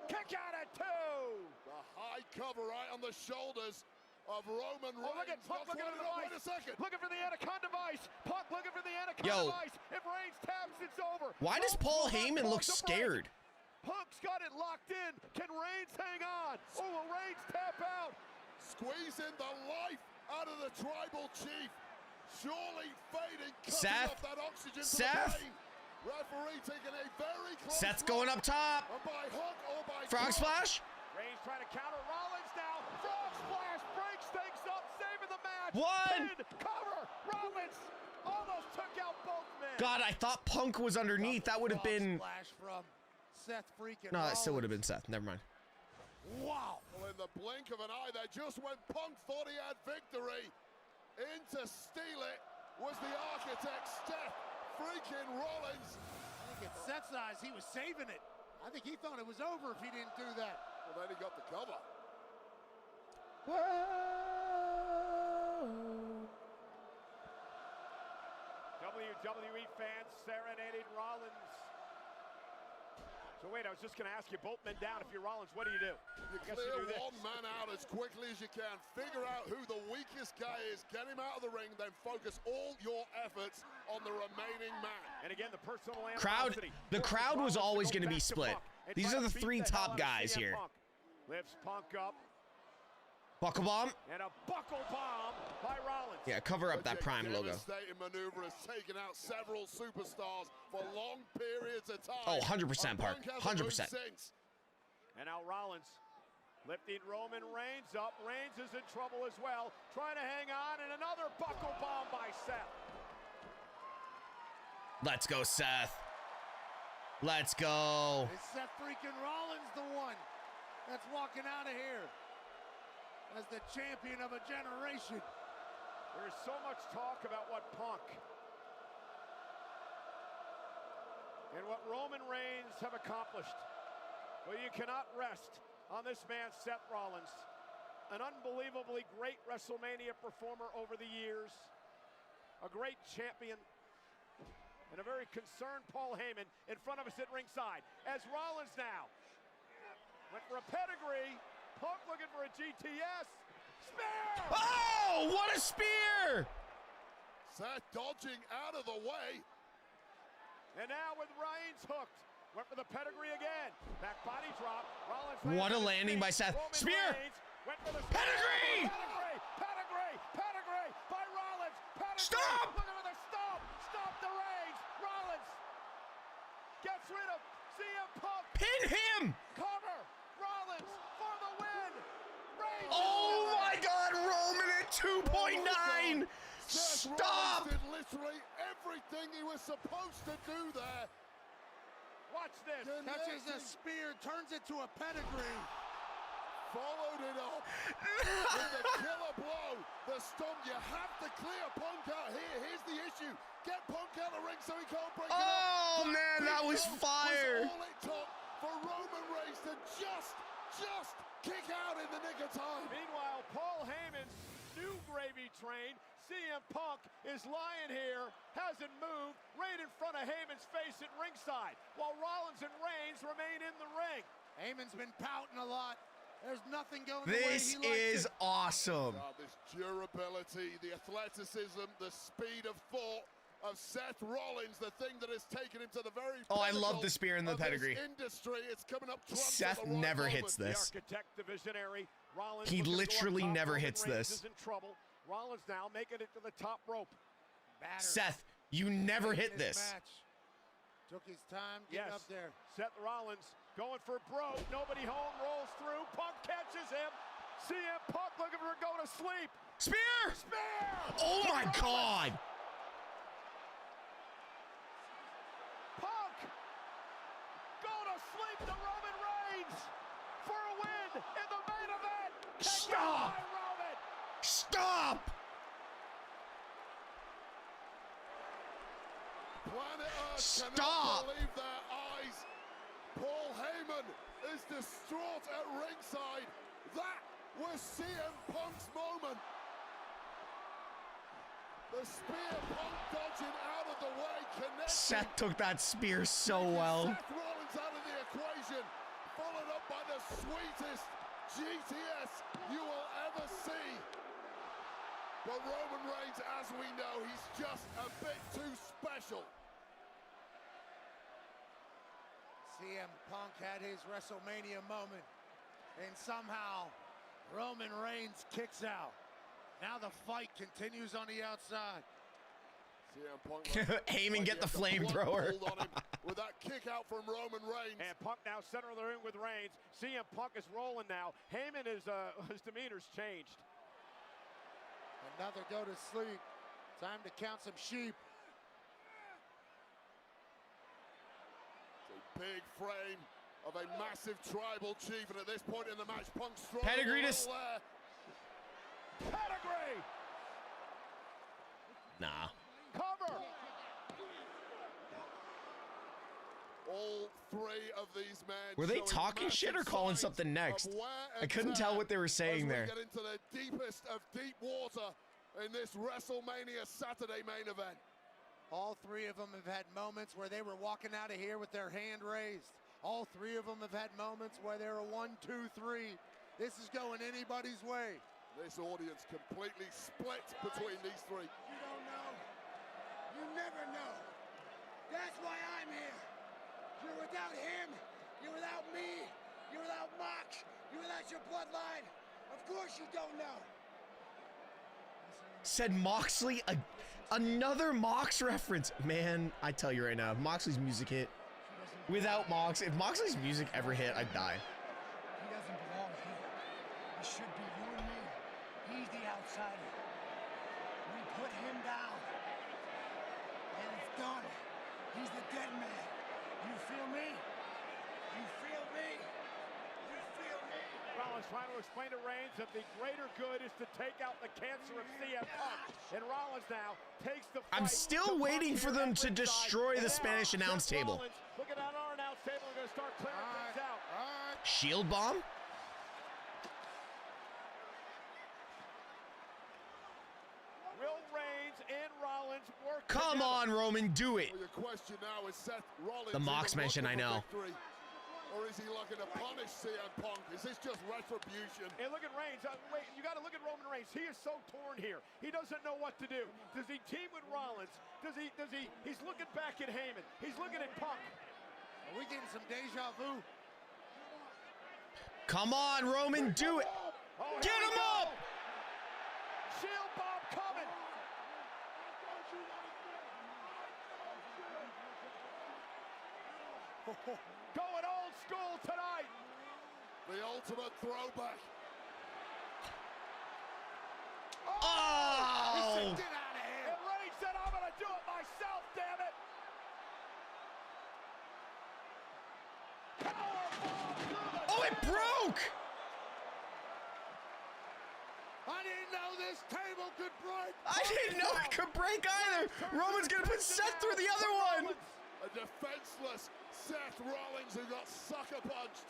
Kick out at 2. The high cover right on the shoulders of Roman Reigns. Oh, look at Punk looking for the device. Wait a second. Looking for the Anaconda device. Punk looking for the Anaconda Yo. device. If Reigns taps, it's over. Why does Paul Heyman look scared? Punk's got it locked in. Can Reigns hang on? Oh, will Reigns tap out? Squeezing the life out of the tribal chief. Surely fading, cutting Seth. off that oxygen to Seth. the brain. Referee taking a very close Seth's look. going up top. And by hook or by Frog crook. splash. Reigns trying to counter Rollins now. Frog splash breaks things up, saving the match. One. Pin, cover. Rollins almost took out both men. God, I thought Punk was underneath. That would have been. Splash from Seth freaking No, that still would have Rollins. been Seth. Never mind. Wow. Well, in the blink of an eye there, just when Punk thought he had victory, in to steal it was the architect, Seth freaking Rollins. I think in Seth's eyes, he was saving it. I think he thought it was over if he didn't do that. Well, then he got the cover. WWE fans serenading Rollins. So wait, I was just going to ask you, both men down. If you're Rollins, what do you do? You I guess clear you do this. one man out as quickly as you can. Figure out who the weakest guy is. Get him out of the ring. Then focus all your efforts on the remaining man. And again, the personal The animosity. crowd was Rollins always to going to be back split. Punk and These try are to the beat 3 the hell top out of guys CM here. Punk. Lifts Punk up. Buckle bomb. And a buckle bomb by Rollins. Yeah, cover up that Prime logo. Devastating maneuver has taken out several superstars for long periods of time. Oh, 100% Park. Punk hasn't moved 100%. since. And now Rollins lifting Roman Reigns up. Reigns is in trouble as well. Trying to hang on, and another buckle bomb by Seth. Let's go, Seth. Let's go. Is Seth freaking Rollins the one that's walking out of here as the champion of a generation? There is so much talk about what Punk and what Roman Reigns have accomplished. Well, you cannot rest on this man, Seth Rollins. An unbelievably great WrestleMania performer over the years. A great champion. And a very concerned Paul Heyman in front of us at ringside. As Rollins now went for a pedigree. Punk looking for a GTS. Spear! Oh, what a spear! Seth dodging out of the way. And now with Reigns hooked. Went for the pedigree again. Back body drop. Rollins. What a landing by Seth. Roman Spear! Reigns went for the Pedigree! Pedigree by Rollins. Pedigree. Stop! Looking for the stomp. Stop the Reigns. Rollins gets rid of CM Punk. Pin him! Cover. Rollins for the win. Reigns. Oh my God, Roman at 2.9! Seth Stop! Rollins did literally everything he was supposed to do there. Watch this. Touches a spear, turns it to a pedigree. Followed it up with the killer blow. The stomp. You have to clear Punk out here. Here's the issue. Get Punk out of the ring so he can't break it up. Oh man, that was fire. Was all it took for Roman Reigns to just kick out in the nick of time. Meanwhile, Paul Heyman's new gravy train, CM Punk, is lying here, hasn't moved, right in front of Heyman's face at ringside, while Rollins and Reigns remain in the ring. Heyman's been pouting a lot. There's nothing going the way This he likes is it. awesome. This durability, the athleticism, the speed of thought of Seth Rollins, the thing that has taken him to the very Oh, I love pinnacle the spear in the of this pedigree. industry. It's coming up trumps Seth at the right never moment. hits this. The architect, the visionary, Rollins He looking to go up literally top. never Roman hits Reigns this. is in trouble. Rollins now making it to the top rope. Seth, you never hit this. Match. Took his time getting up there. Seth Rollins going for broke. Nobody home, rolls through. Punk catches him. CM Punk looking for a go to sleep. Spear! Spear! Oh my God! Punk! Go to sleep to Roman Reigns for a win in the main event. Stop! By Roman. Stop! Planet Earth Stop! cannot believe their eyes. Paul Heyman is distraught at ringside. That was CM Punk's moment. The spear, Punk dodging out of the way, connecting. Seth took that spear so well. Seth Rollins out of the equation, followed up by the sweetest GTS you will ever see. But Roman Reigns, as we know, he's just a bit too special. CM Punk had his WrestleMania moment, and somehow Roman Reigns kicks out. Now the fight continues on the outside. CM Punk Heyman get the flamethrower. With that kick out from Roman Reigns. And Punk now center of the ring with Reigns. CM Punk is rolling now. Heyman is his demeanor's changed. Another go to sleep. Time to count some sheep. It's a big frame of a massive tribal chief, and at this point in the match, Punk strong. Pedigree to Pedigree! Nah. Cover! All three of these men. Were they showing talking shit or massive calling signs something next? of wear I and couldn't tear tell what they were saying as there. we get into the deepest of deep water in this WrestleMania Saturday main event. All three of them have had moments where they were walking out of here with their hand raised. All three of them have had moments where they were 1, 2, 3. This is going anybody's way. This audience completely split between these three. You don't know. You never know. That's why I'm here. You're without him. You're without me. You're without Mox. You're without your bloodline. Of course you don't know. Said Moxley, another Mox reference. Man, I tell you right now, if Moxley's music hit, without Mox, if Moxley's music ever hit, I'd die. He doesn't belong here. It should be you and me. He's the outsider. We put him down. And it's done. He's the dead man. You feel me? You feel me? You feel me? Rollins trying to explain to Reigns that the greater good is to take out the cancer of CM Punk. And Rollins now takes the fight. I'm still waiting for them to destroy the Spanish announce table. Look at our announce table. We're going to start clearing things out. Shield bomb? Will Reigns and Rollins work Come on, Roman, do it. Well, your question now is Seth Rollins. The Mox mention, I know. Victory, or is he looking to punish CM Punk? Is this just retribution? And look at Reigns. Wait, you got to look at Roman Reigns. He is so torn here. He doesn't know what to do. Does he team with Rollins? He's looking back at Heyman. He's looking at Punk. Are we getting some deja vu? Come on, Roman, do it. Oh, Get him up. Shield bomb coming. Going old school tonight. The ultimate throwback. Oh! He said, get out of here. And Reigns said, I'm going to do it myself, damn it. Oh, it broke! I didn't know this table could break. I didn't know it could break either. Roman's gonna put Seth through the other one. A defenseless Seth Rollins who got sucker punched.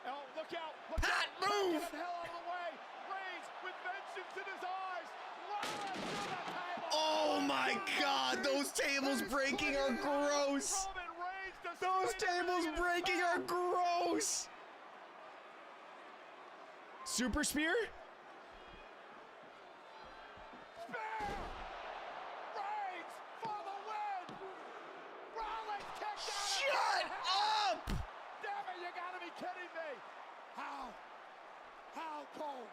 Oh, look out. Pat, move. Get the hell out of the way. Reigns with vengeance in his eyes. Rollins to the table. Oh my God, those tables breaking are gross. Roman Reigns Those tables breaking are gross. Super spear? Spear! Reigns for the win! Rollins kicked out. Shut up! Damn it, you gotta be kidding me! How? How, Cole?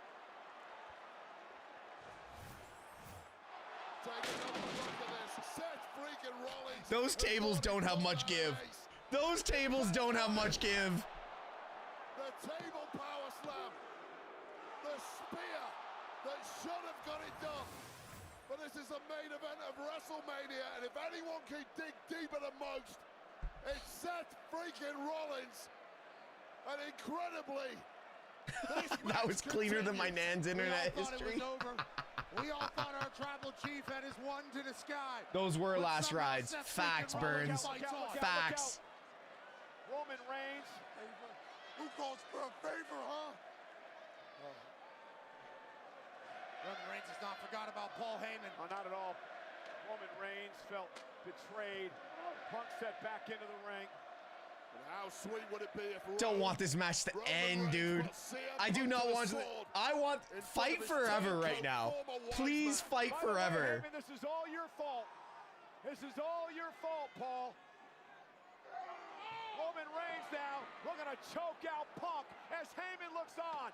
Take another look at this. Seth freaking Rollins. Those tables don't have much give. Those tables don't have much give. The table power slam. The spear that should have got it done. But this is a main event of WrestleMania, and if anyone can dig deeper than most, it's Seth freaking Rollins. And incredibly, That was cleaner than my Nan's internet history. We all thought our tribal chief had his one to the sky. Those were last rides. Facts, Burns. Facts. Roman Reigns. Who calls for a favor, huh? Roman Reigns has not forgot about Paul Heyman. Oh, not at all. Roman Reigns felt betrayed. Punk set back into the ring. And how sweet would it be if Don't want this match to end, dude. I do not want to. I want fight forever right now. Please fight forever. Heyman, this is all your fault. This is all your fault, Paul. Roman Reigns now looking to choke out Punk as Heyman looks on.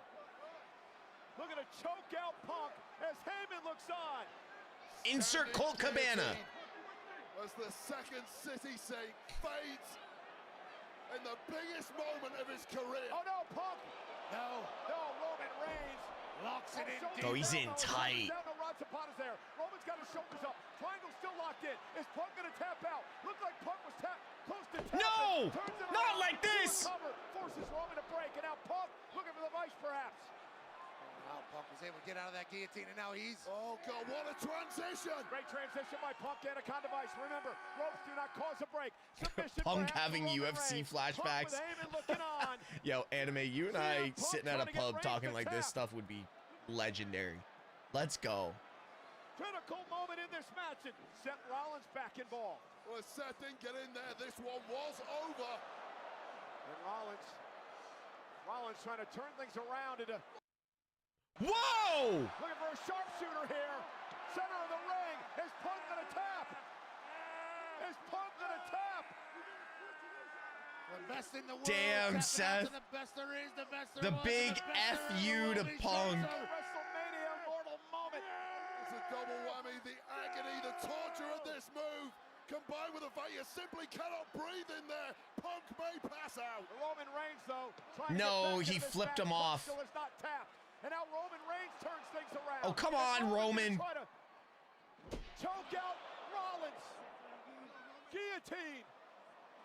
Looking to choke out Punk as Heyman looks on. Insert Colt Cabana. As the second City Saint fades in the biggest moment of his career. Oh no, Punk! No, Roman Reigns locks it in deep. Oh, he's in tight. Down the Rod Zapata's there. Roman's got his shoulders up. Triangle still locked in. Is Punk gonna tap out? Looked like Punk was close to tapping. No! Turns it Not around. like this! Recover. Forces Roman to break, and now Punk looking for the vice, perhaps. Now Punk was able to get out of that guillotine, and now he's... Oh, God, what a transition! Great transition by Punk, Anaconda Vice. Remember, ropes do not cause a break. Submission Punk perhaps having for Roman UFC Reigns. flashbacks. Punk with Heyman looking on. Yo, Anime, you and I Punk sitting at a trying to get pub Reigns talking to like this tap. stuff would be legendary. Let's go. Critical moment in this match, and Seth Rollins back involved. Well, Seth didn't get in there. This one was over. And Rollins trying to turn things around into... Whoa! Looking for a sharpshooter here. Center of the ring. Is Punk gonna tap? Is Punk gonna tap? The best in the world. Damn, Seth. The best there is, the best The there was, big the best there F you ever to will be. Punk. WrestleMania immortal moment. It's a double whammy. The agony, the torture of this move, combined with the fact you simply cannot breathe in there. Punk may pass out. Roman Reigns, though, trying No, to get back he in this flipped match. him Punk off. still is not tapped. And now Roman Reigns turns things around. Oh, come And on, Roman. Try to choke out Rollins. Guillotine.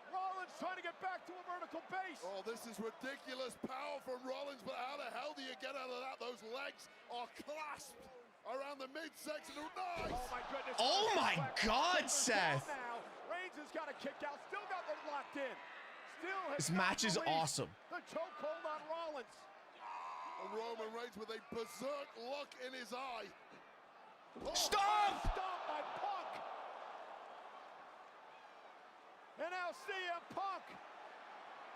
Rollins trying to get back to a vertical base. Oh, this is ridiculous power from Rollins, but how the hell do you get out of that? Those legs are clasped around the midsection. Nice. Oh my goodness. Oh my God, Seth. Now, Reigns has got a kick out. Still got them locked in. Still has This match is not released awesome. The chokehold on Rollins. Roman Reigns with a berserk look in his eye. Oh, Stop! Stop by Punk. And now CM Punk.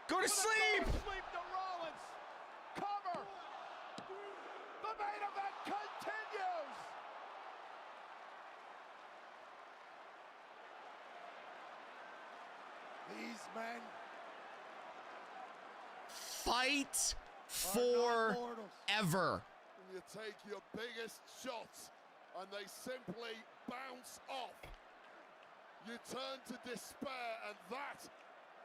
Go to sleep! Sleep to Rollins. Cover. The main event continues. These men Fight forever. You take your biggest shots and they simply bounce off. You turn to despair, and that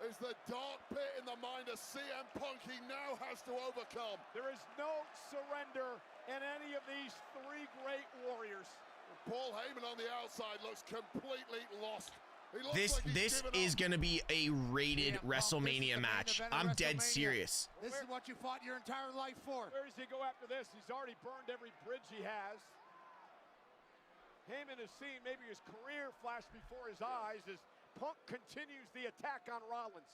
is the dark pit in the mind of CM Punk he now has to overcome. There is no surrender in any of these three great warriors. Paul Heyman on the outside looks completely lost. He looks This like he's given is up. gonna be a rated WrestleMania match. I'm dead serious. This is what you fought your entire life for. Where does he go after this? He's already burned every bridge he has. Heyman has seen maybe his career flash before his eyes as Punk continues the attack on Rollins.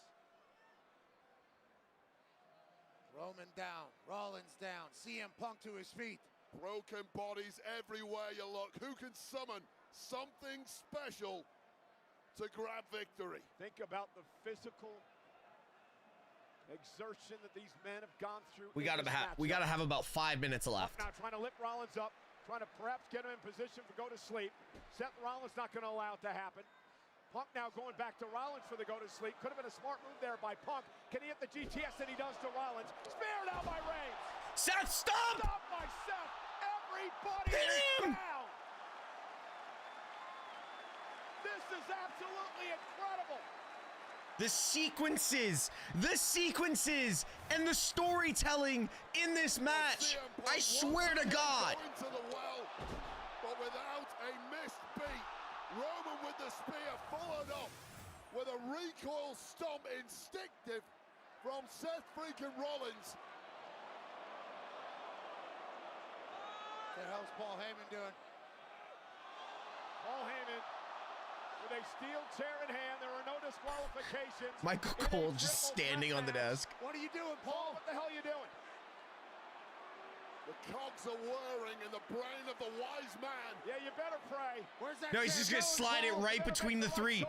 Roman down, Rollins down, CM Punk to his feet. Broken bodies everywhere you look. Who can summon something special to grab victory? Think about the physical exertion that these men have gone through. We gotta have about 5 minutes left. Now trying to lift Rollins up, trying to perhaps get him in position to go to sleep. Seth Rollins not going to allow it to happen. Punk now going back to Rollins for the go to sleep. Could have been a smart move there by Punk. Can he hit the GTS that he does to Rollins? Speared out by Reigns. Seth, stop! Stop by Seth. Everybody Hit is him! down. This is absolutely incredible. The sequences, and the storytelling in this match. I swear to God. Going to the well, but without a missed beat. Roman with the spear followed up with a recoil stomp instinctive from Seth freaking Rollins. What the hell's Paul Heyman doing? Paul Heyman with a steel chair in hand. There are no disqualifications. Michael Cole just standing on the desk. What are you doing, Paul, Paul? what the hell are you doing? The cogs are whirring in the brain of the wise man. Yeah, you better pray. Where's that No, he's just gonna slide it right between the three.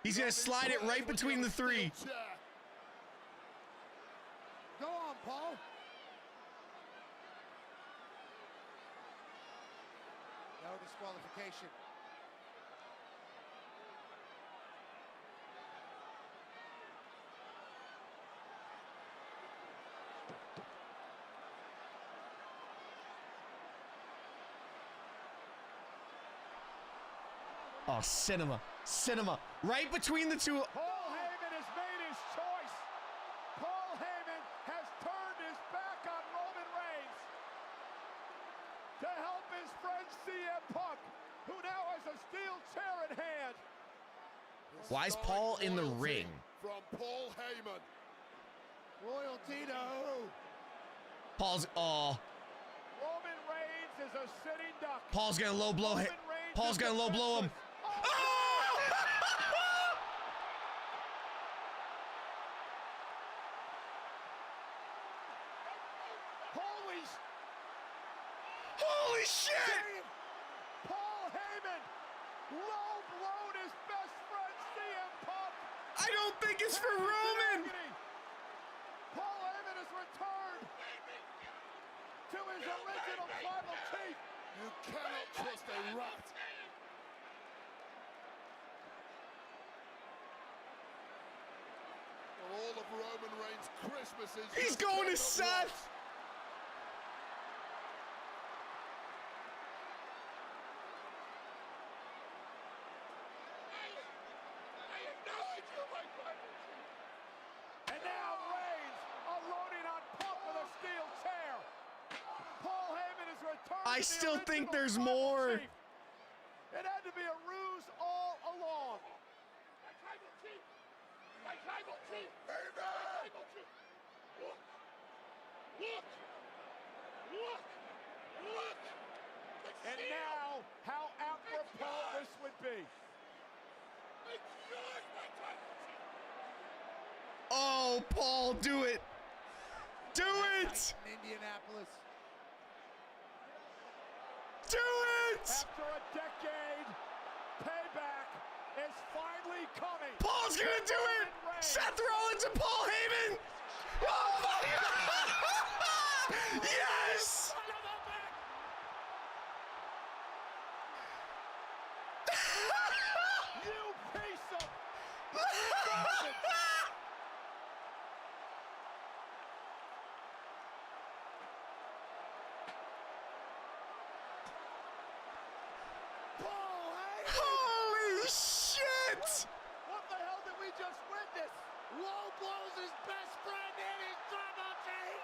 He's gonna slide it right between the three. Go on, Paul. No disqualification. Oh, cinema. Right between the two. Paul Heyman has made his choice. Paul Heyman has turned his back on Roman Reigns to help his friend CM Punk, who now has a steel chair in hand. Why is Paul in the ring? From Paul Heyman. Royalty to who? Paul's, Roman Reigns is a sitting duck. Paul's gonna low blow him. Paul's gonna low blow him. Holy shit! Paul Heyman low blown his best friend CM Punk. I don't think it's for Roman. Paul Heyman has returned to his original tribal chief. You cannot trust a rat. For all of Roman Reigns' Christmases. He's going to Seth. And now Reigns unloading on Punk with a steel chair. Paul Heyman is returned. I still think there's more. Chief. It had to be a ruse all along. My tribal chief! My tribal chief! Look! And now, how apropos this would be. Oh, Paul, do it. Do it. Indianapolis. Do it. After a decade, payback is finally coming. Paul's gonna do it. Seth Rollins and Paul Heyman. Oh my God. Yes. You piece of Holy shit! What the hell did we just witness? Low blows his best friend and his tribal chief.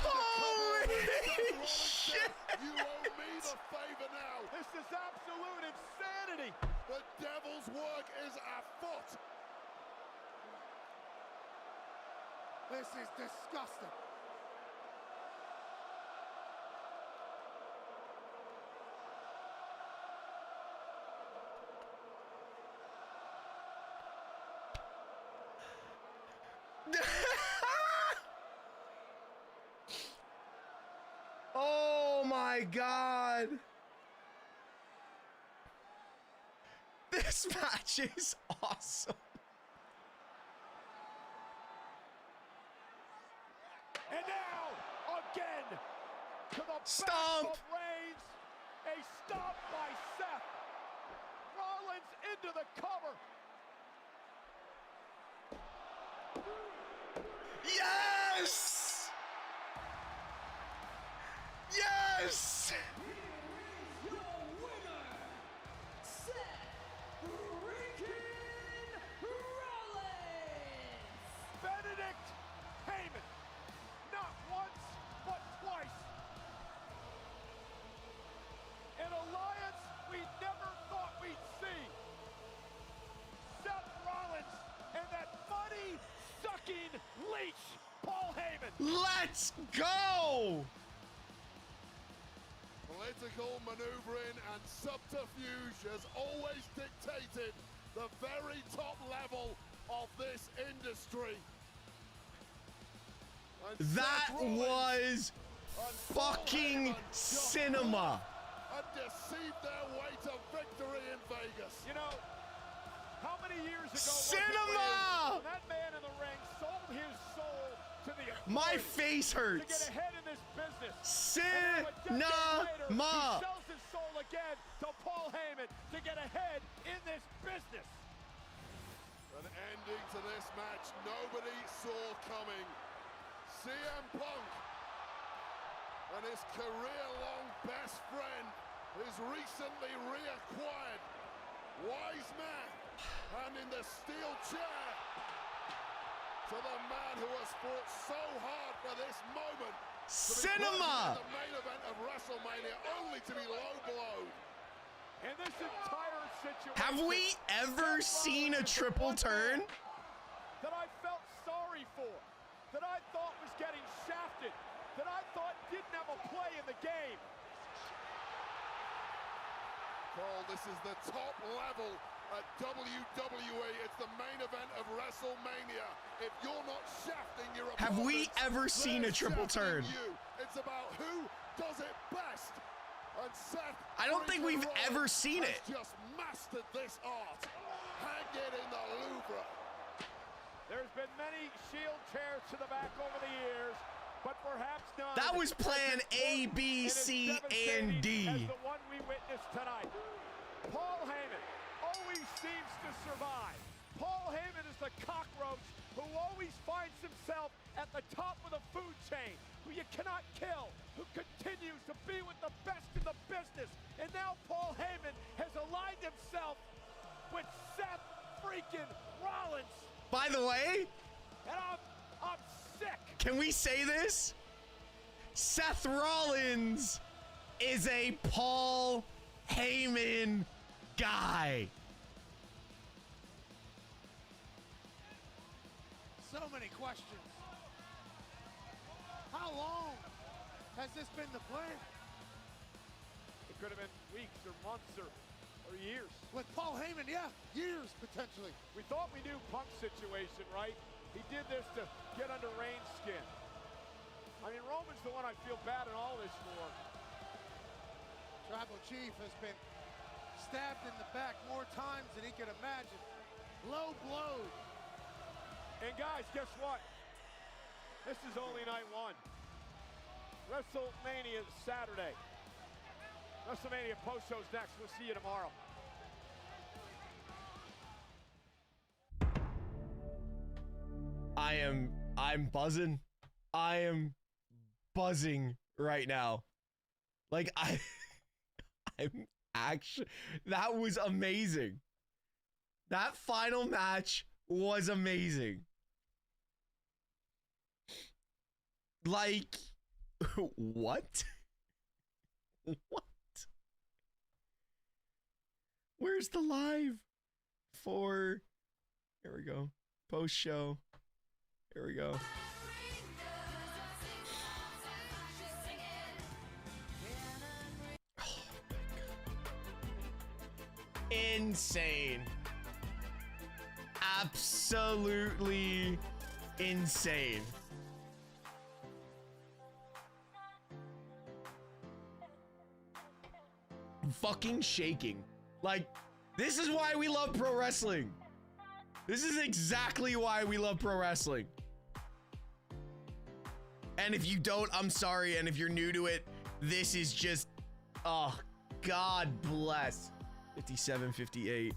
Holy shit! You owe me the favor now. This is absolute insanity. The devil's work is afoot. This is disgusting. Oh my God. This match is awesome. to the Stomp. back of Reigns. A stomp by Seth. Rollins into the cover. Yes! Yes! Your winner, Seth freaking Rollins! Benedict Heyman. Not once, but twice. An alliance we never thought we'd see. Seth Rollins and that money-sucking leech, Paul Heyman. Let's go! Political maneuvering and subterfuge has always dictated the very top level of this industry. And That Seth Rollins was and fucking Paul Heyman cinema. and deceived their way to victory in Vegas. You know, how many years ago Cinema! when that man in the ring sold his soul to the My authorities face to hurts. get ahead in this business. Cinema! And now a decade later, he sells his soul again to Paul Heyman to get ahead in this business. An ending to this match nobody saw coming. CM Punk and his career-long best friend, his recently reacquired wise man, handing the steel chair to the man who has fought so hard for this moment. Cinema! To be present in the main event of WrestleMania, only to be low blowed. And this entire situation. Have we ever seen a triple turn? That I felt sorry for, that I thought was getting shafted, that I thought didn't have a play in the game. Cole, this is the top level at WWE. It's the main event of WrestleMania. If you're not shafting your opponent, Have we ever seen a triple turn? It's about who does it best. And Seth, I don't think we've ever seen has it. just mastered this art. Hang it in the Louvre. There's been many Shield chairs to the back over the years, but perhaps none. That was plan A, B, C, and D. As the one we witnessed tonight. Paul Heyman always seems to survive. Paul Heyman is the cockroach who always finds himself at the top of the food chain, who you cannot kill, who continues to be with the best in the business. And now Paul Heyman has aligned himself with Seth freaking Rollins. By the way, And I'm sick. can we say this? Seth Rollins is a Paul Heyman guy. So many questions. How long has this been the plan? It could have been weeks or months or years. With Paul Heyman, yeah, years potentially. We thought we knew Punk's situation, right? He did this to get under Reigns' skin. I mean, Roman's the one I feel bad in all this for. Tribal Chief has been stabbed in the back more times than he could imagine. Low blowed. And guys, guess what? This is only night one. WrestleMania is Saturday. WrestleMania post-show's next. We'll see you tomorrow. I'm buzzing. I am buzzing right now. Like I'm actually, that was amazing. That final match was amazing. Like, what? What? Where's the live for? Here we go. Post show. Here we go. Insane. Absolutely insane. Fucking shaking. Like, this is why we love pro wrestling. This is exactly why we love pro wrestling. And if you don't, I'm sorry. And if you're new to it, This is just, oh, God bless. 57-58.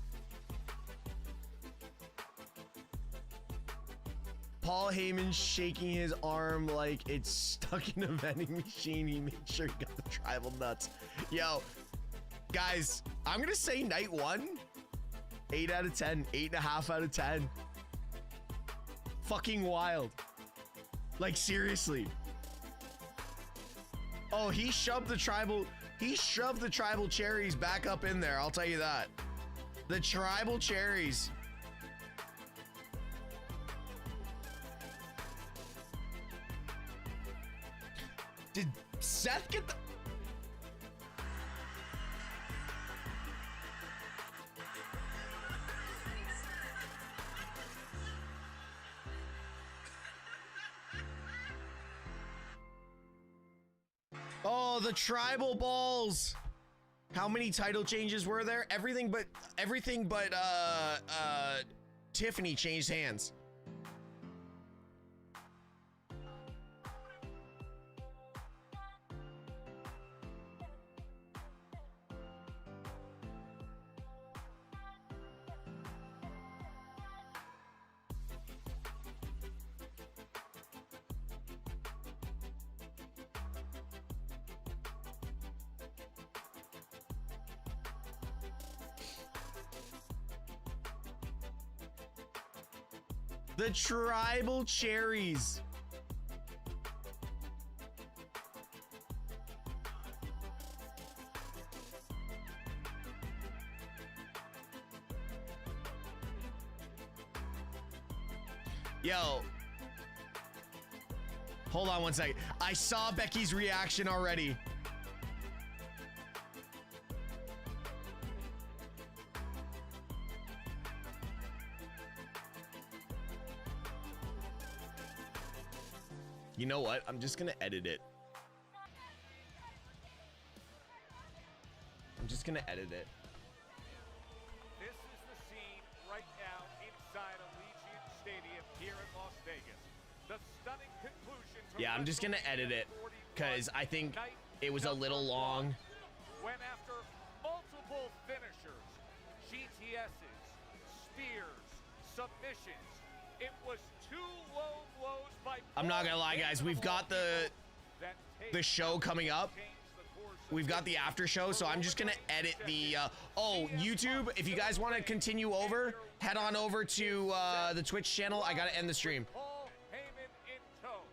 Paul Heyman shaking his arm like it's stuck in a vending machine. He made sure he got the tribal nuts. Yo, guys, I'm gonna say night one, 8 out of 10, 8.5 out of 10. Fucking wild. Like, seriously. Oh, he shoved the tribal cherries back up in there, I'll tell you that. The tribal cherries. Did Seth get the... Oh, the tribal balls. How many title changes were there? Everything but Tiffany changed hands. The tribal cherries. Yo. Hold on one second. I saw Becky's reaction already. You know what? I'm just gonna edit it. I'm just gonna edit it. This is the scene right now inside Allegiant Stadium here in Las Vegas. The stunning conclusion. Yeah, I'm just gonna edit it because I think it was a little long. When after multiple finishers, GTSs, spears, submissions, it was two low blows by... I'm not gonna lie, guys. We've got the show coming up. We've got the after show, so I'm just gonna edit the... oh, YouTube, if you guys want to continue over, head on over to the Twitch channel. I gotta end the stream. Paul Heyman in tow.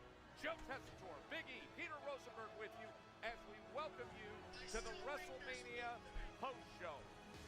Joe Tessitore, Big E, Peter Rosenberg with you as we welcome you to the WrestleMania post show.